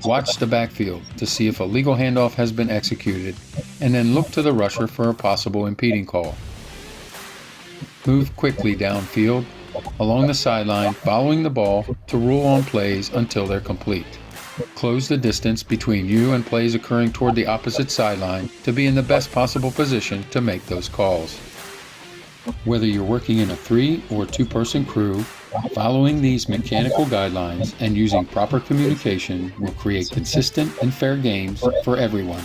Watch the backfield to see if a legal handoff has been executed, and then look to the rusher for a possible impeding call. Move quickly downfield, along the sideline, following the ball to rule on plays until they're complete. Close the distance between you and plays occurring toward the opposite sideline to be in the best possible position to make those calls. Whether you're working in a 3 or 2-person crew, following these mechanical guidelines and using proper communication will create consistent and fair games for everyone.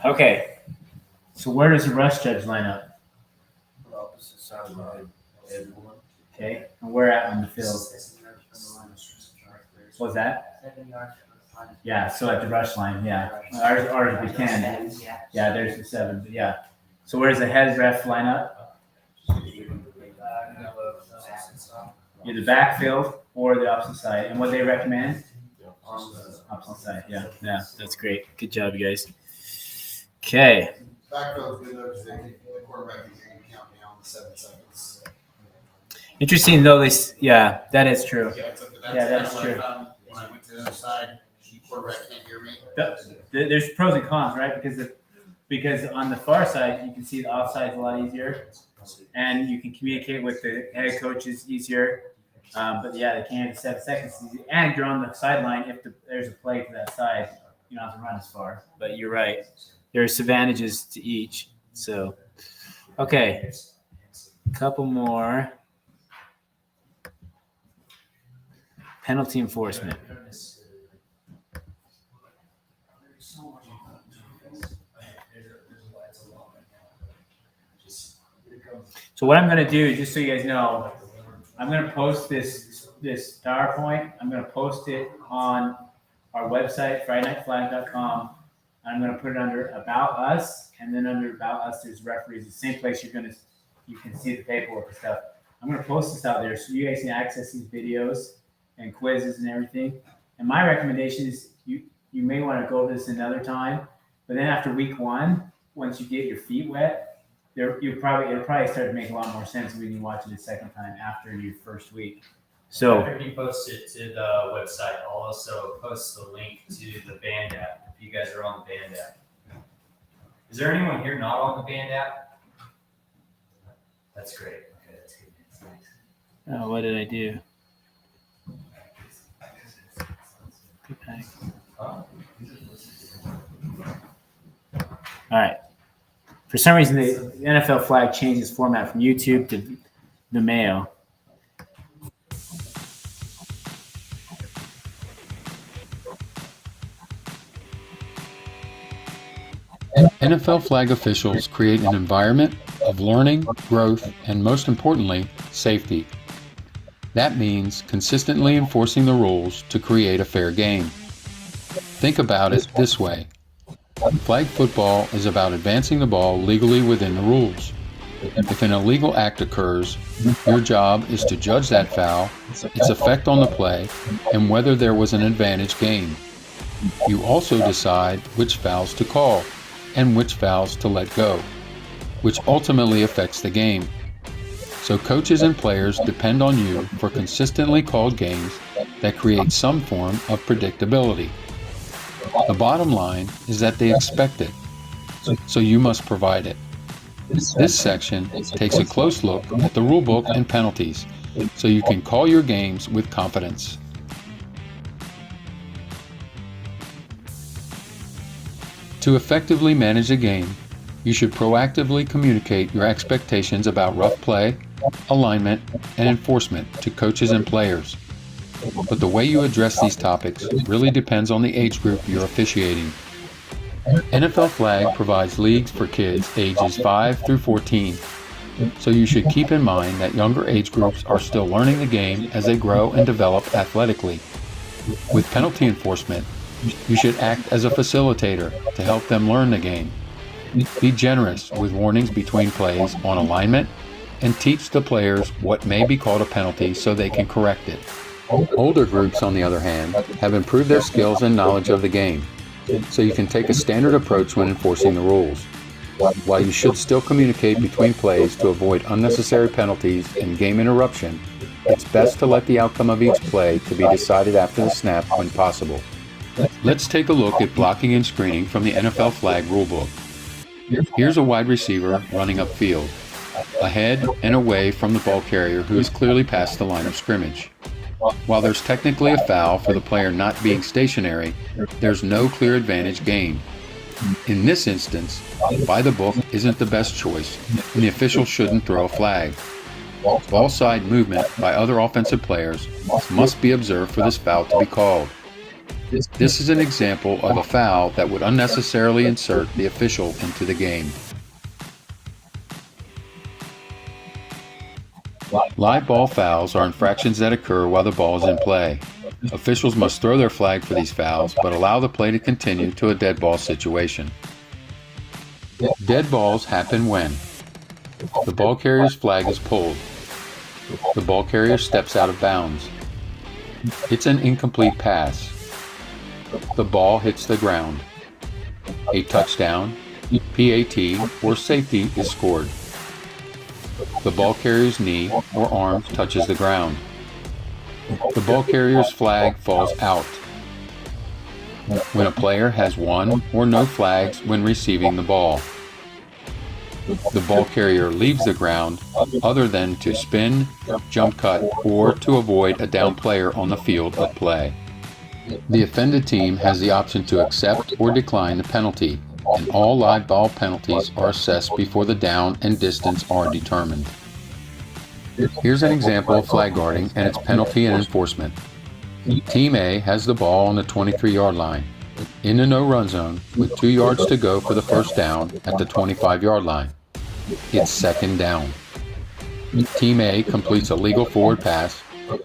Okay, so where does the rush judge line up? Opposite sideline. Okay, and where at on the field? What's that? 7 yards from the line. Yeah, so at the rush line, yeah. Ours would be 10. Yeah, there's the 7, but yeah. So where's the head ref line up? Either backfield or the opposite side. And what they recommend? Opposite side, yeah. Yeah, that's great. Good job, you guys. Okay. Backfield's good though, because the quarterback can count down the 7 seconds. Interesting though, yeah, that is true. Yeah, it's up to Yeah, that's what I true. found when I went to the other side, the quarterback can't hear me. There's pros and cons, right? Because on the far side, you can see the offside's a lot easier, and you can communicate with the head coaches easier. But yeah, they can't 7 seconds, and you're on the sideline. If there's a play to that side, you don't have to run as far. But you're right. There's advantages to each. So, okay. couple more. Penalty enforcement. So what I'm going to do, just so you guys know, I'm going to post this PowerPoint. I'm going to post it on our website, FridayNightFlag.com. I'm going to put it under About Us, and then under About Us, there's referees. The same place you can see the paperwork and stuff. I'm going to post this out there so you guys can access these videos and quizzes and everything. And my recommendation is you may want to go over this another time, but then after week 1, once you get your feet wet, it'll probably start to make a lot more sense when you watch it a second time after your first week. So after you post it to the website, I'll also post the link to the band app if you guys are on the band app. Is there anyone here not on the band app? That's great. Okay, that's good. That's nice. what did I do? Okay. All right. For some reason, the NFL flag changes format from YouTube to Vimeo. NFL flag officials create an environment of learning, growth, and most importantly, safety. That means consistently enforcing the rules to create a fair game. Think about it this way. Flag football is about advancing the ball legally within the rules. If an illegal act occurs, your job is to judge that foul, its effect on the play, and whether there was an advantage gained. You also decide which fouls to call and which fouls to let go, which ultimately affects the game. So coaches and players depend on you for consistently called games that create some form of predictability. The bottom line is that they expect it, so you must provide it. This section takes a close look at the rulebook and penalties, so you can call your games with confidence. To effectively manage a game, you should proactively communicate your expectations about rough play, alignment, and enforcement to coaches and players. But the way you address these topics really depends on the age group you're officiating. NFL Flag provides leagues for kids ages 5 through 14, so you should keep in mind that younger age groups are still learning the game as they grow and develop athletically. With penalty enforcement, you should act as a facilitator to help them learn the game. Be generous with warnings between plays on alignment and teach the players what may be called a penalty so they can correct it. Older groups, on the other hand, have improved their skills and knowledge of the game, so you can take a standard approach when enforcing the rules. While you should still communicate between plays to avoid unnecessary penalties and game interruption, it's best to let the outcome of each play to be decided after the snap when possible. Let's take a look at blocking and screening from the NFL Flag rulebook. Here's a wide receiver running upfield, ahead and away from the ball carrier who is clearly past the line of scrimmage. While there's technically a foul for the player not being stationary, there's no clear advantage gained. In this instance, by the book isn't the best choice, and the official shouldn't throw a flag. Ball side movement by other offensive players must be observed for this foul to be called. This is an example of a foul that would unnecessarily insert the official into the game. Live ball fouls are infractions that occur while the ball is in play. Officials must throw their flag for these fouls, but allow the play to continue to a dead ball situation. Dead balls happen when the ball carrier's flag is pulled, the ball carrier steps out of bounds, it's an incomplete pass, the ball hits the ground, a touchdown, PAT, or safety is scored, the ball carrier's knee or arm touches the ground, the ball carrier's flag falls out, when a player has one or no flags when receiving the ball, the ball carrier leaves the ground other than to spin, jump cut, or to avoid a down player on the field of play. The offended team has the option to accept or decline the penalty, and all live ball penalties are assessed before the down and distance are determined. Here's an example of flag guarding and its penalty and enforcement. Team A has the ball on the 23-yard line, in the no-run zone, with 2 yards to go for the first down at the 25-yard line. It's second down. Team A completes a legal forward pass,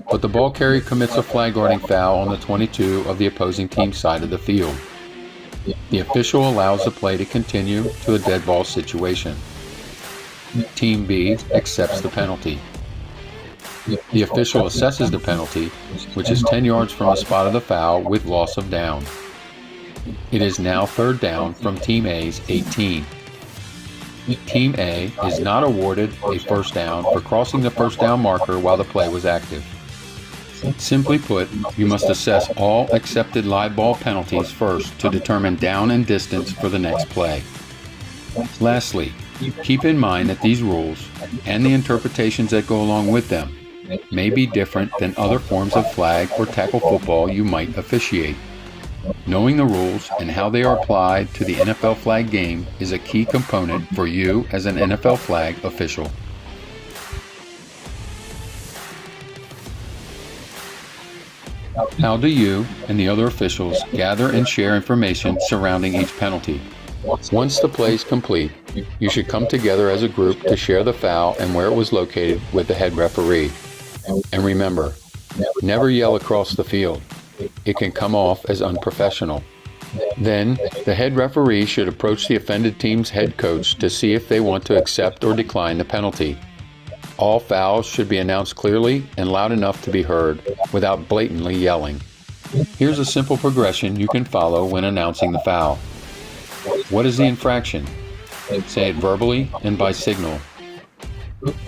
but the ball carrier commits a flag guarding foul on the 22 of the opposing team's side of the field. The official allows the play to continue to a dead ball situation. Team B accepts the penalty. The official assesses the penalty, which is 10 yards from the spot of the foul with loss of down. It is now third down from Team A's 18. Team A is not awarded a first down for crossing the first down marker while the play was active. Simply put, you must assess all accepted live ball penalties first to determine down and distance for the next play. Lastly, keep in mind that these rules, and the interpretations that go along with them, may be different than other forms of flag or tackle football you might officiate. Knowing the rules and how they are applied to the NFL flag game is a key component for you as an NFL flag official. How do you and the other officials gather and share information surrounding each penalty? Once the play is complete, you should come together as a group to share the foul and where it was located with the head referee. And remember, never yell across the field. It can come off as unprofessional. Then, the head referee should approach the offended team's head coach to see if they want to accept or decline the penalty. All fouls should be announced clearly and loud enough to be heard without blatantly yelling. Here's a simple progression you can follow when announcing the foul. What is the infraction? Say it verbally and by signal.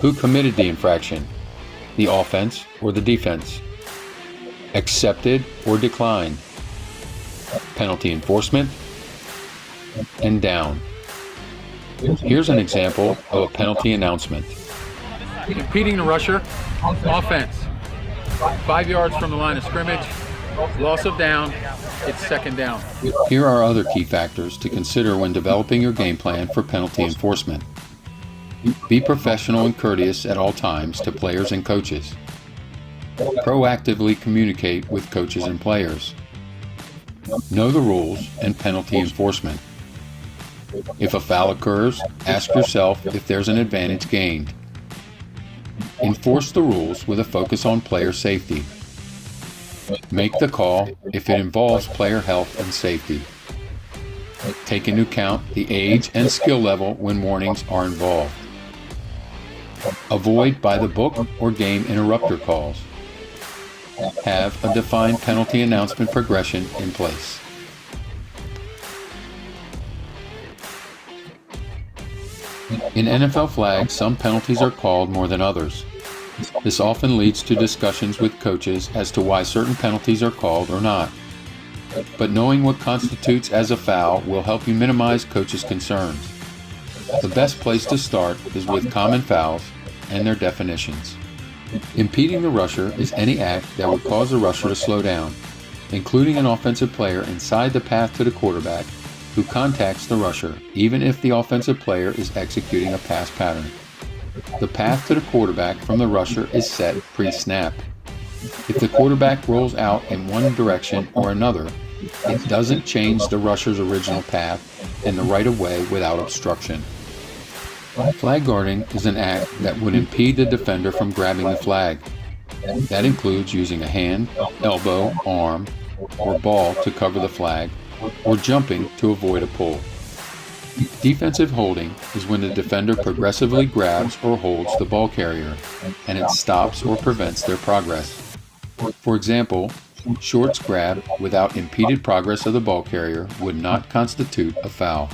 Who committed the infraction? The offense or the defense? Accepted or declined? Penalty enforcement? And down. Here's an example of a penalty announcement. Impeding the rusher, offense. 5 yards from the line of scrimmage, loss of down, it's second down. Here are other key factors to consider when developing your game plan for penalty enforcement. Be professional and courteous at all times to players and coaches. Proactively communicate with coaches and players. Know the rules and penalty enforcement. If a foul occurs, ask yourself if there's an advantage gained. Enforce the rules with a focus on player safety. Make the call if it involves player health and safety. Take into account the age and skill level when warnings are involved. Avoid by-the-book or game interrupter calls. Have a defined penalty announcement progression in place. In NFL flags, some penalties are called more than others. This often leads to discussions with coaches as to why certain penalties are called or not. But knowing what constitutes as a foul will help you minimize coaches' concerns. The best place to start is with common fouls and their definitions. Impeding the rusher is any act that would cause the rusher to slow down, including an offensive player inside the path to the quarterback who contacts the rusher, even if the offensive player is executing a pass pattern. The path to the quarterback from the rusher is set pre-snap. If the quarterback rolls out in one direction or another, it doesn't change the rusher's original path and the right-of-way without obstruction. Flag guarding is an act that would impede the defender from grabbing the flag. That includes using a hand, elbow, arm, or ball to cover the flag, or jumping to avoid a pull. Defensive holding is when the defender progressively grabs or holds the ball carrier, and it stops or prevents their progress. For example, shorts grab without impeded progress of the ball carrier would not constitute a foul.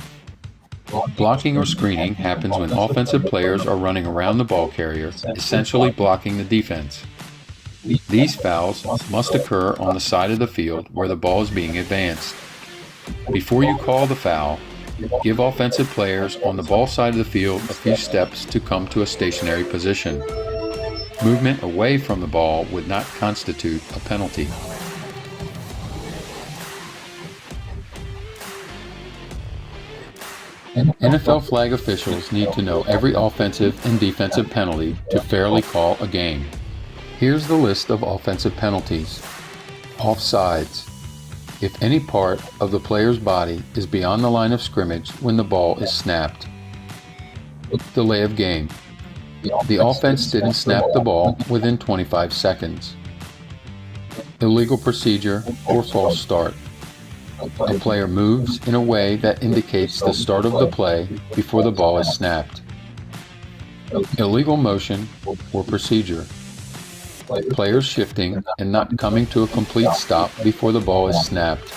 Blocking or screening happens when offensive players are running around the ball carrier, essentially blocking the defense. These fouls must occur on the side of the field where the ball is being advanced. Before you call the foul, give offensive players on the ball side of the field a few steps to come to a stationary position. Movement away from the ball would not constitute a penalty. NFL flag officials need to know every offensive and defensive penalty to fairly call a game. Here's the list of offensive penalties. Offsides. If any part of the player's body is beyond the line of scrimmage when the ball is snapped. Delay of game. The offense didn't snap the ball within 25 seconds. Illegal procedure or false start. A player moves in a way that indicates the start of the play before the ball is snapped. Illegal motion or procedure. Players shifting and not coming to a complete stop before the ball is snapped.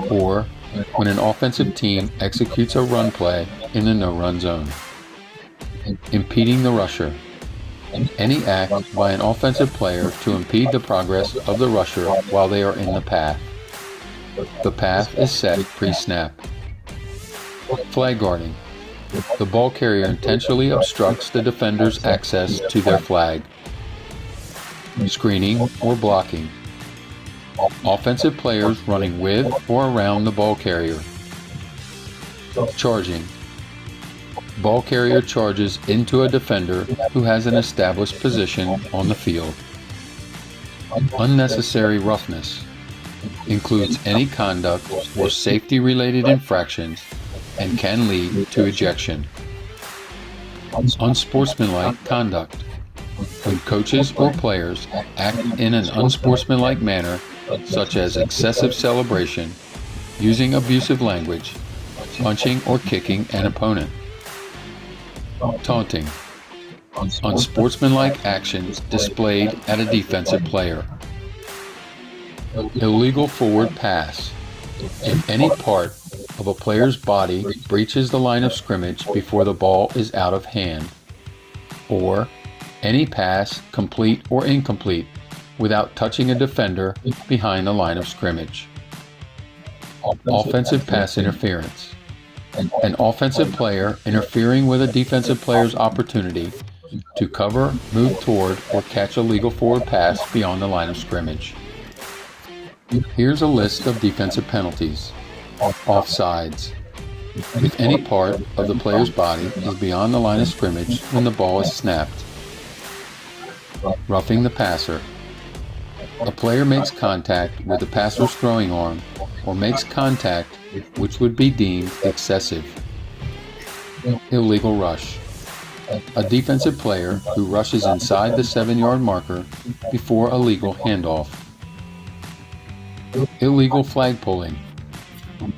Or when an offensive team executes a run play in a no-run zone. Impeding the rusher. Any act by an offensive player to impede the progress of the rusher while they are in the path. The path is set pre-snap. Flag guarding. The ball carrier intentionally obstructs the defender's access to their flag. Screening or blocking. Offensive players running with or around the ball carrier. Charging. Ball carrier charges into a defender who has an established position on the field. Unnecessary roughness. Includes any conduct or safety-related infractions and can lead to ejection. Unsportsmanlike conduct. When coaches or players act in an unsportsmanlike manner, such as excessive celebration, using abusive language, punching or kicking an opponent. Taunting. Unsportsmanlike actions displayed at a defensive player. Illegal forward pass. If any part of a player's body breaches the line of scrimmage before the ball is out of hand. Or any pass, complete or incomplete, without touching a defender behind the line of scrimmage. Offensive pass interference. An offensive player interfering with a defensive player's opportunity to cover, move toward, or catch a legal forward pass beyond the line of scrimmage. Here's a list of defensive penalties. Offsides. If any part of the player's body is beyond the line of scrimmage when the ball is snapped. Roughing the passer. A player makes contact with the passer's throwing arm or makes contact which would be deemed excessive. Illegal rush. A defensive player who rushes inside the 7-yard marker before a legal handoff. Illegal flag pulling.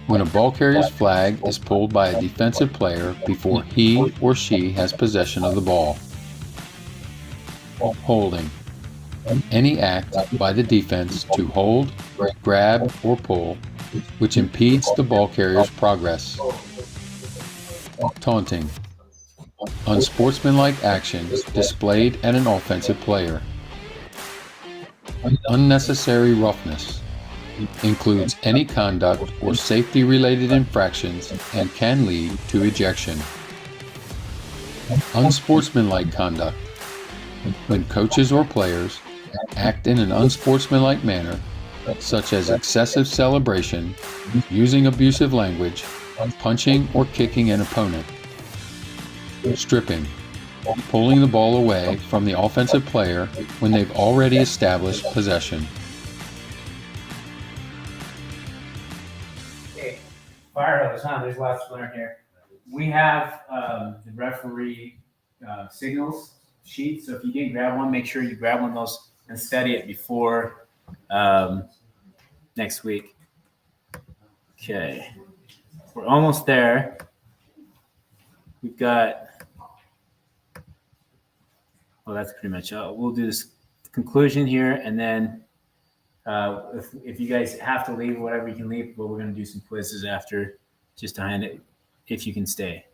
When a ball carrier's flag is pulled by a defensive player before he or she has possession of the ball. Holding. Any act by the defense to hold, grab, or pull which impedes the ball carrier's progress. Taunting. Unsportsmanlike actions displayed at an offensive player. Unnecessary roughness. Includes any conduct or safety-related infractions and can lead to ejection. Unsportsmanlike conduct. When coaches or players act in an unsportsmanlike manner, such as excessive celebration, using abusive language, punching or kicking an opponent. Stripping. Pulling the ball away from the offensive player when they've already established possession. Okay, fire hose, huh? There's lots to learn here. We have the referee signals sheet, so if you didn't grab one, make sure you grab one of those and study it before next week. Okay, we're almost there. We've got, well, that's pretty much all. We'll do this conclusion here, and then if you guys have to leave or whatever, you can leave, but we're going to do some quizzes after just to hand it, if you can stay.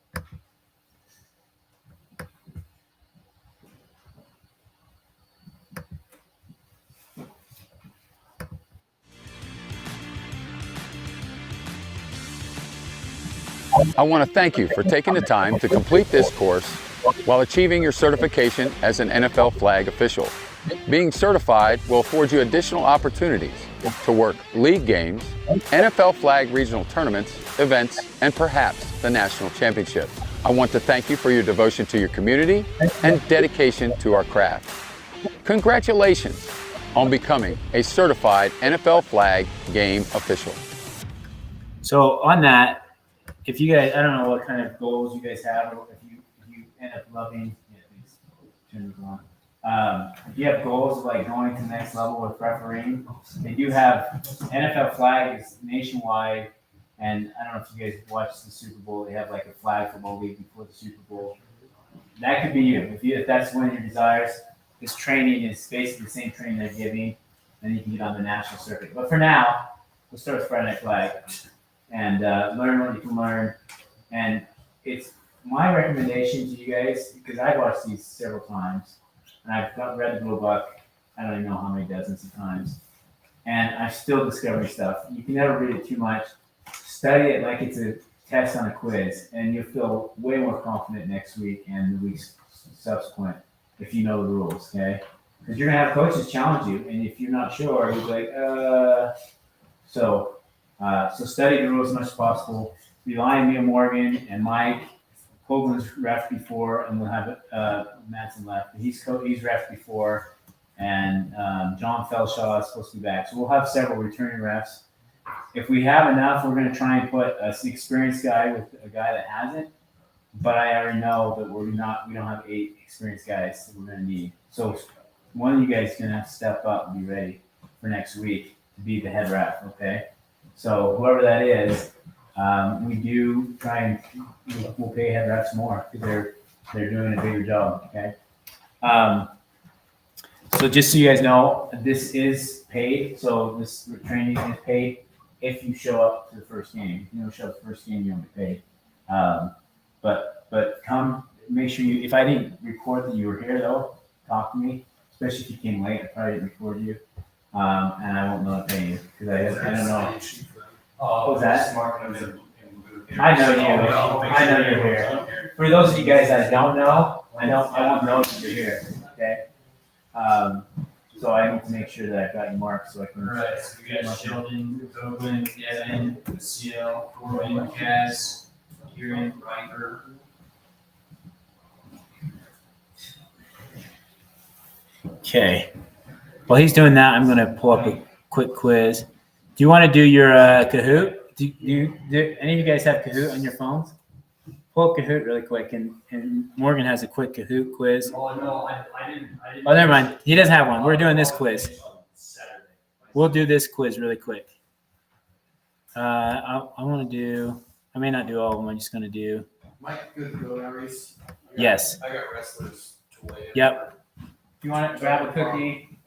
I want to thank you for taking the time to complete this course while achieving your certification as an NFL flag official. Being certified will afford you additional opportunities to work league games, NFL flag regional tournaments, events, and perhaps the national championship. I want to thank you for your devotion to your community and dedication to our craft. Congratulations on becoming a certified NFL flag game official. So on that, if you guys, I don't know what kind of goals you guys have, or if you end up loving, if you have goals of like going to the next level with refereeing, they do have NFL flag is nationwide, and I don't know if you guys watched the Super Bowl. They have like a flag football league before the Super Bowl. That could be you. If that's one of your desires. This training is basically the same training they're giving, and you can get on the national circuit. But for now, we'll start with Friday Night Flag and learn what you can learn. And it's my recommendation to you guys, because I've watched these several times, and I've read the Blue Book, I don't even know how many dozens of times, and I'm still discovering stuff. You can never read it too much. Study it like it's a test on a quiz, and you'll feel way more confident next week and the weeks subsequent if you know the rules, okay? Because you're going to have coaches challenge you, and if you're not sure, you'll be like, So study the rules as much as possible. Rely on me and Morgan and Mike. Hoagland's ref before, and we'll have Madsen left. He's ref before, and John Felshaw is supposed to be back. So we'll have several returning refs. If we have enough, we're going to try and put an experienced guy with a guy that hasn't. But I already know that we don't have 8 experienced guys that we're going to need. So one of you guys is going to have to step up and be ready for next week to be the head ref, okay? So whoever that is, we do try and we'll pay head refs more because they're doing a bigger job, okay? So just so you guys know, this is paid. So this training is paid if you show up to the first game. If you don't show up to the first game, you won't be paid. But come, make sure you, if I didn't record that you were here though, talk to me, especially if you came late. I probably didn't record you. And I won't know to pay you because I don't know. What was that? I know you. I know you're here. For those of you guys that don't know, I won't know that you're here. Okay. So I need to make sure that I've got you marked so I can. All right, so we got Sheldon, Copeland, Devin, CL, Corbin, Kaz, Kieran, Riker. Okay. While he's doing that, I'm going to pull up a quick quiz. Do you want to do your Kahoot? Do any of you guys have Kahoot on your phones? Pull up Kahoot really quick, and Morgan has a quick Kahoot quiz. Oh, no, I didn't. Oh, never mind. He doesn't have one. We're doing this quiz. We'll do this quiz really quick. I want to do, I may not do all of them. I'm just going to do. Mike, good to go now, Reese? Yes. I got wrestlers to weigh in. Yep. If you want to grab a cookie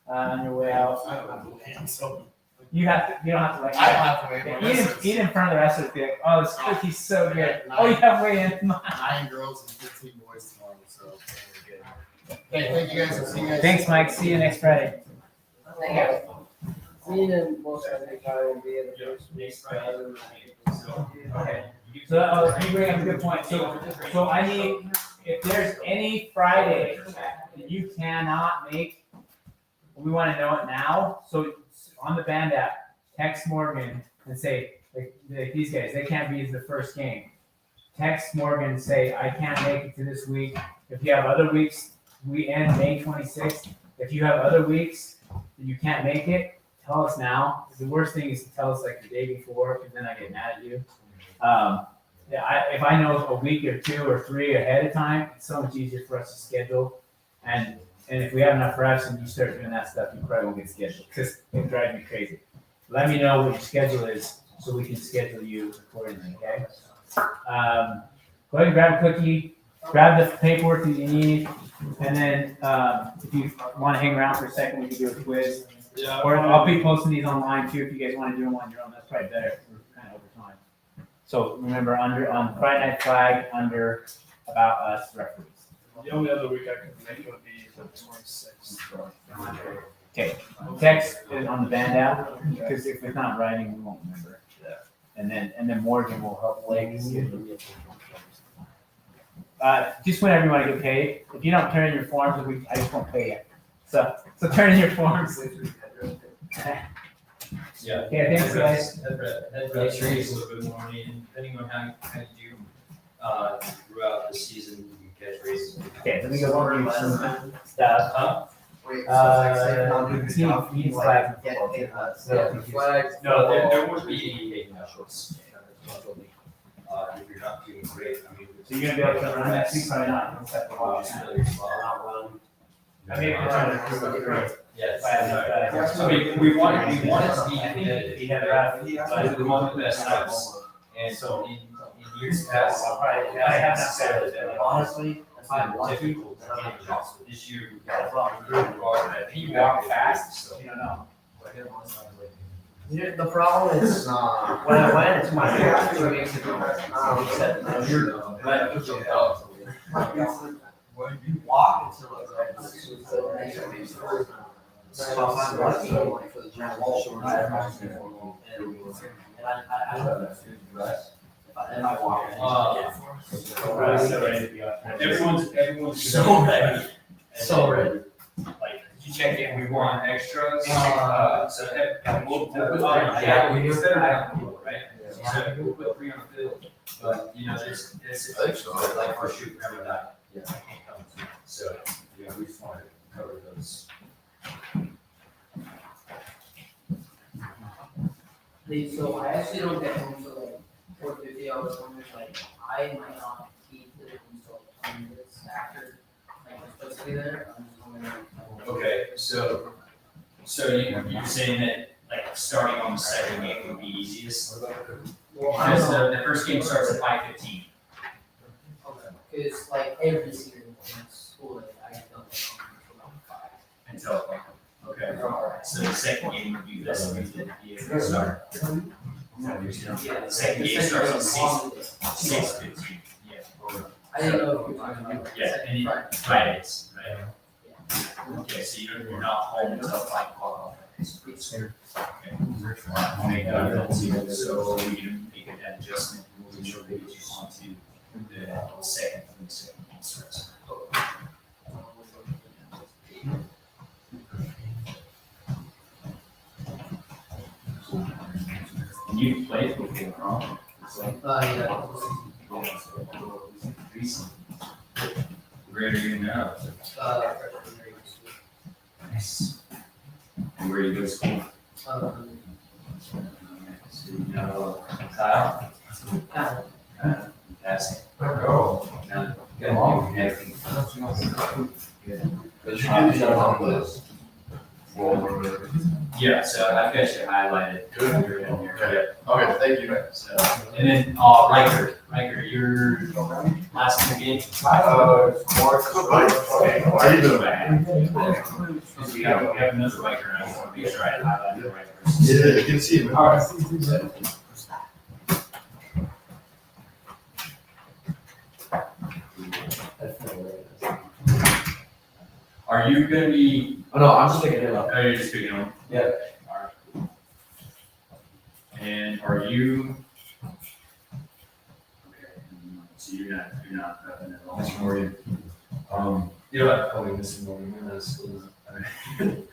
on your way out. I don't have to weigh, so. You don't have to like. I don't have to weigh in. Eat in front of the rest of the thing. Oh, this cookie's so good. Oh, you have weigh in. 9 girls and 15 boys tomorrow, so we're good. Hey, thank you guys. I'll see you guys. Thanks, Mike. See you next Friday. Me and most of the time will be in the first week. Okay. So you bring up a good point. So I need, if there's any Friday that you cannot make, we want to know it now. So on the band app, text Morgan and say, like these guys, they can't be the first game. Text Morgan and say, I can't make it to this week. If you have other weeks, we end May 26th. If you have other weeks that you can't make it, tell us now. The worst thing is to tell us like the day before, because then I get mad at you. If I know a week or 2 or 3 ahead of time, it's so much easier for us to schedule. And if we have enough reps and you start doing that stuff, you probably won't get scheduled because it drives me crazy. Let me know what your schedule is so we can schedule you accordingly, okay? Go ahead and grab a cookie, grab the paperwork that you need, and then if you want to hang around for a second, we can do a quiz. Yeah. Or I'll be posting these online too if you guys want to do them on your own. That's probably better. We're kind of over time. So remember, on Friday Night Flag, under About Us referees. The only other week I could make would be the 26th. Okay, text is on the band app, because if it's not writing, we won't remember. Yeah. And then Morgan will help Blake schedule. Just whenever you want to get paid. If you don't turn in your forms, I just won't pay you. So turn in your forms. Yeah. Okay, thanks, guys. That raise a little bit more money, and depending on how you do, throughout the season, you can catch raises. Okay, let me go over you some stuff. Wait, so like, say if I'm doing a team job, needs like, flags. get paid less. Yeah, Flags. No, there would be a shorts. If you're not doing great, I mean. So you're gonna be able to run next week, probably not. Except for Just really slow. I mean, we're trying to improve the grade. Yes. I We want it to be think competitive. we have it right. But we want the best numbers. And so in years past. I have not said it. Honestly, I'm lucky. Difficult to get jobs. This year, we've got a lot of really hard. You walk fast, so. You don't know. The problem is, when I went, it's my favorite 2 weeks ago. When you walk until it's so I'm lucky for the general short. And I don't know. And I walk. Everyone's so ready. So ready. Like, you check in, we want extras. So we'll put, Yeah, we do. instead of having people, right? So we'll put 3 on the field, but you know, there's like our shoot every night. Yeah. I can't come to it. So, yeah, we just wanted to cover those. So I actually don't get home till like 4:50 hours one like I might not eat until 20 minutes after like I'm supposed to be there. I'm just going to Okay, so you're saying that like starting on the second game would be easiest? Because the first game starts at 5:15. Because like every single school like, I don't get home until about 5. Until, okay, so the second game would be this week, the start. Yeah, The second game starts at 6:15, yeah. I didn't know if you were talking about. Yeah, and Friday. Fridays, right? Okay, so you're not home until 5 o'clock. Okay. I'll make that, so we can make an adjustment, we'll make sure we get you onto the second game starts. You played before, huh? Yeah. Where are you now? Nice. And where do you go to school? So you know, Kyle? Fantastic. Oh. Now, get along with everything. Yeah, so I've got you highlighted. Good. Okay, thank you. So, and then, Riker, your last 2 games? Okay, How you doing, man? We have another Riker, and I want to make sure I highlight the Riker. Yeah, you can see him. All right. Are you gonna be, Oh, no, I'm just picking it up. are you just picking them? Yeah. Alright. And are you? Okay, so you're not prepping at all? This morning, You know what? probably this morning when I was school. Can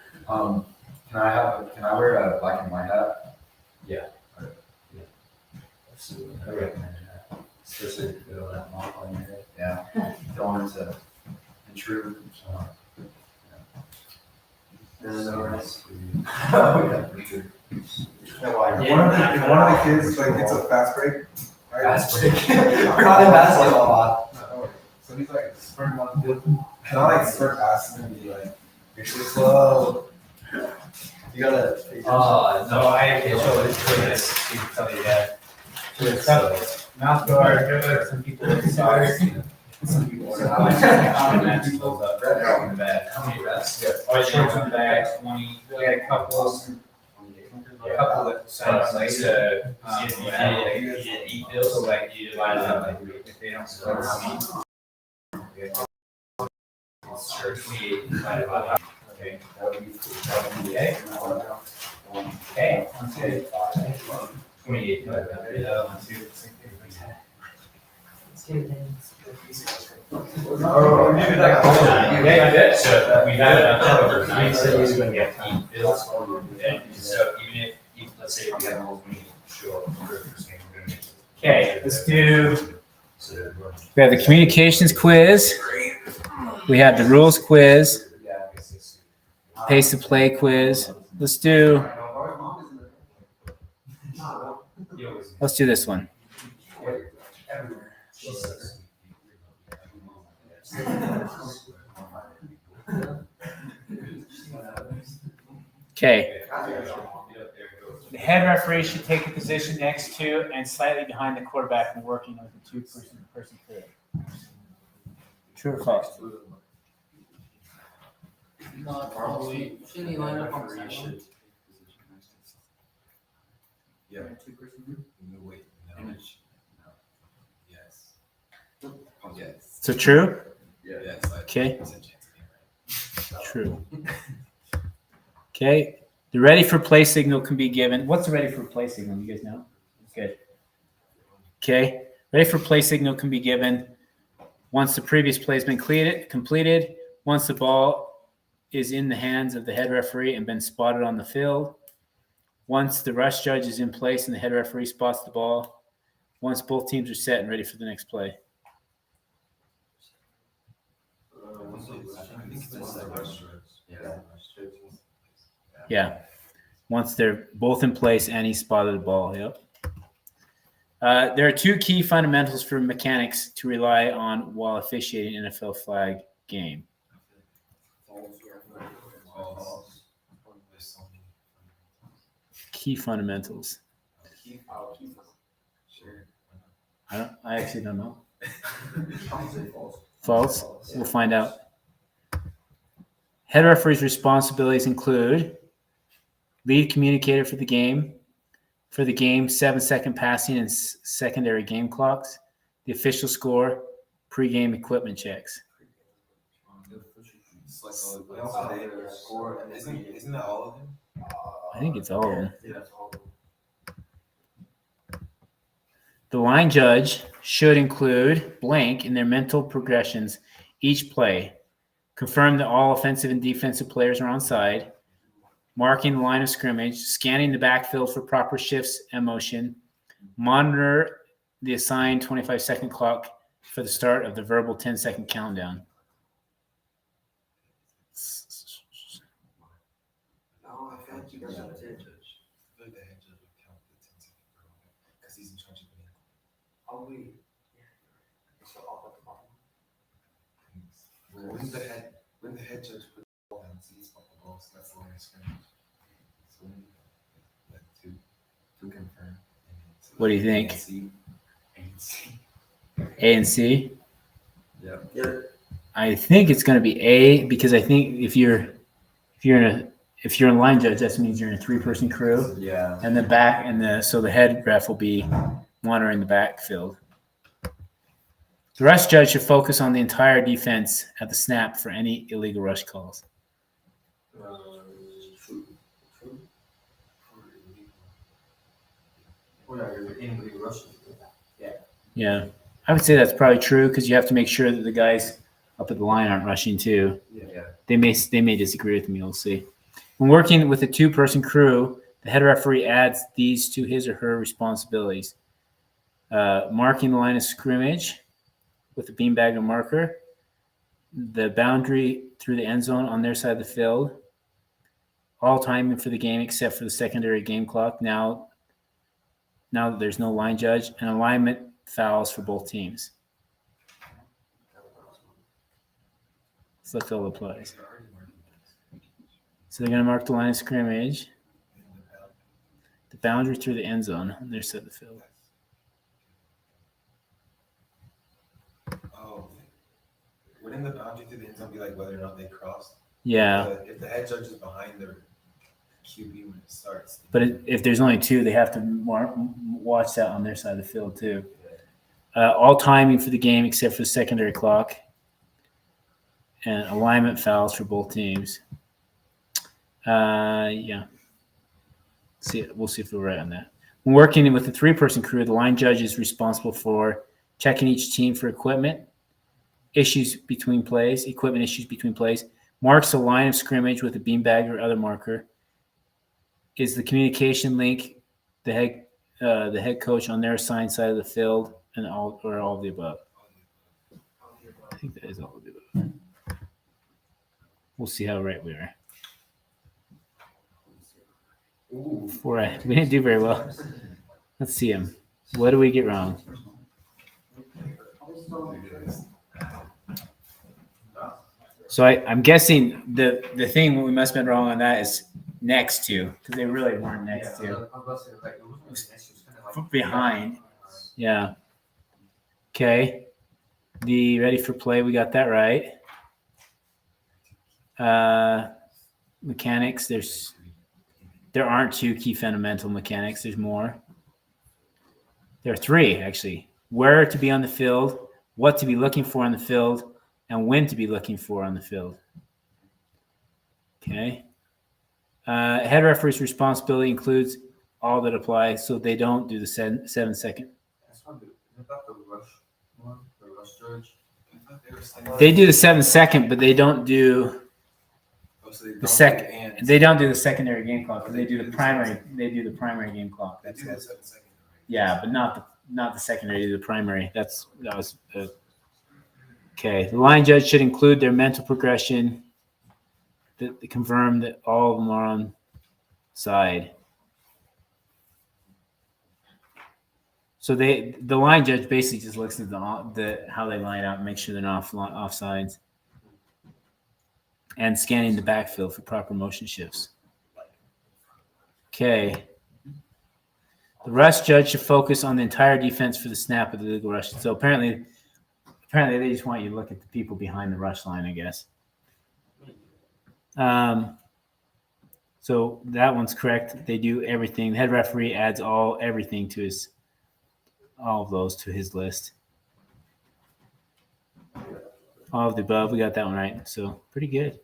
I wear a black and white hat? Yeah. Absolutely. I recommend that. Especially if you feel that mop on your head. Yeah. Don't want it to intrude. Oh, yeah, for sure. If one of the kids like gets a fast break, right? Fast break. We're not in basketball a lot. So he's like sprinting on the field. Can I like sprint past him and be like, you're too slow? You gotta. No, I can't show it. It's really nice. You can tell you that. So it's tough. Mouth guard, some people inside. Some people are out. How many reps? Oh, shorts in the back, 20. We had a couple that signed like You did 8 bills, so like you divide it up, like if they don't score, sure, 28 divided by, okay, that would be 8. Okay, 28 divided by 3, that one too. Yeah, I did. So we had it over 9, so he's going to get 8 bills. And so even if let's say if you have an old meeting, show up for the first game, we're gonna make it. Okay, let's do. So that we're- We have the communications quiz. We have the rules quiz. Yeah, I guess it's- Pace of play quiz. Let's do. Let's do this one. Okay. The head referee should take a position next to and slightly behind the quarterback when working with a two-person crew. True or false? Probably. Shouldn't he line up on the Referee sideline? should- Yeah. Wait, no. Yes. Yes. So true? Yes. Okay. True. Okay. The ready for play signal can be given. What's the ready for play signal? You guys know? Good. Okay. Ready for play signal can be given once the previous play has been completed, once the ball is in the hands of the head referee and been spotted on the field, once the rush judge is in place and the head referee spots the ball, once both teams are set and ready for the next play. Yeah. Once they're both in place and he spotted the ball. Yep. There are two key fundamentals for mechanics to rely on while officiating an NFL flag game. Key fundamentals. I actually don't know. False. We'll find out. Head referee's responsibilities include lead communicator for the game, 7-second passing and secondary game clocks, the official score, pregame equipment checks. Isn't that all of them? I think it's all of them. The line judge should include blank in their mental progressions each play, confirm that all offensive and defensive players are on side, marking the line of scrimmage, scanning the backfield for proper shifts and motion, monitor the assigned 25-second clock for the start of the verbal 10-second countdown. When the head judge put the ball down, sees the ball, so that's the line of scrimmage. So to confirm. What do you think? A and C. A and C? Yeah. I think it's going to be A because I think if you're in line judge, that means you're in a three-person crew, Yeah. and so the head ref will be monitoring the backfield. The rush judge should focus on the entire defense at the snap for any illegal rush calls. Yeah, I would say that's probably true because you have to make sure that the guys up at the line aren't rushing too. Yeah. They may disagree with me. We'll see. When working with a two-person crew, the head referee adds these to his or her responsibilities: marking the line of scrimmage with a beanbag or marker, the boundary through the end zone on their side of the field, all timing for the game except for the secondary game clock. Now that there's no line judge, and alignment fouls for both teams. So that's all applies. So they're going to mark the line of scrimmage, the boundary through the end zone on their side of the field. Oh, wouldn't the boundary through the end zone be like whether or not they crossed? Yeah, If the head judge is behind their QB when it starts. but if there's only two, they have to watch that on their side of the field too. All timing for the game except for the secondary clock, and alignment fouls for both teams. Yeah. We'll see if we're right on that. When working with a three-person crew, the line judge is responsible for checking each team for equipment issues between plays, marks the line of scrimmage with a beanbag or other marker, is the communication link the head coach on their assigned side of the field, and all of the above? I think that is all of the above. We'll see how right we are. We didn't do very well. Let's see him. What do we get wrong? So I'm guessing the thing we must have been wrong on that is next to, because they really weren't next to. Behind. Yeah. Okay. The ready for play, we got that right. Mechanics, there aren't 2 key fundamental mechanics. There's more. There are 3, actually. Where to be on the field, what to be looking for on the field, and when to be looking for on the field. Okay. Head referee's responsibility includes all that apply, so they don't do the 7-second. They do the 7-second, but they don't do the second. They don't do the secondary game clock. They do the primary. They do the primary game clock. That's it. Yeah, but not the secondary. The primary. That was okay. The line judge should include their mental progression. That confirm that all of them are on side. So the line judge basically just looks at the how they line up and make sure they're not off sides, and scanning the backfield for proper motion shifts. Okay. The rush judge should focus on the entire defense for the snap of the legal rush. So apparently they just want you to look at the people behind the rush line, I guess. So that one's correct. They do everything. The head referee adds everything to all of those to his list. All of the above, we got that one right. So pretty good.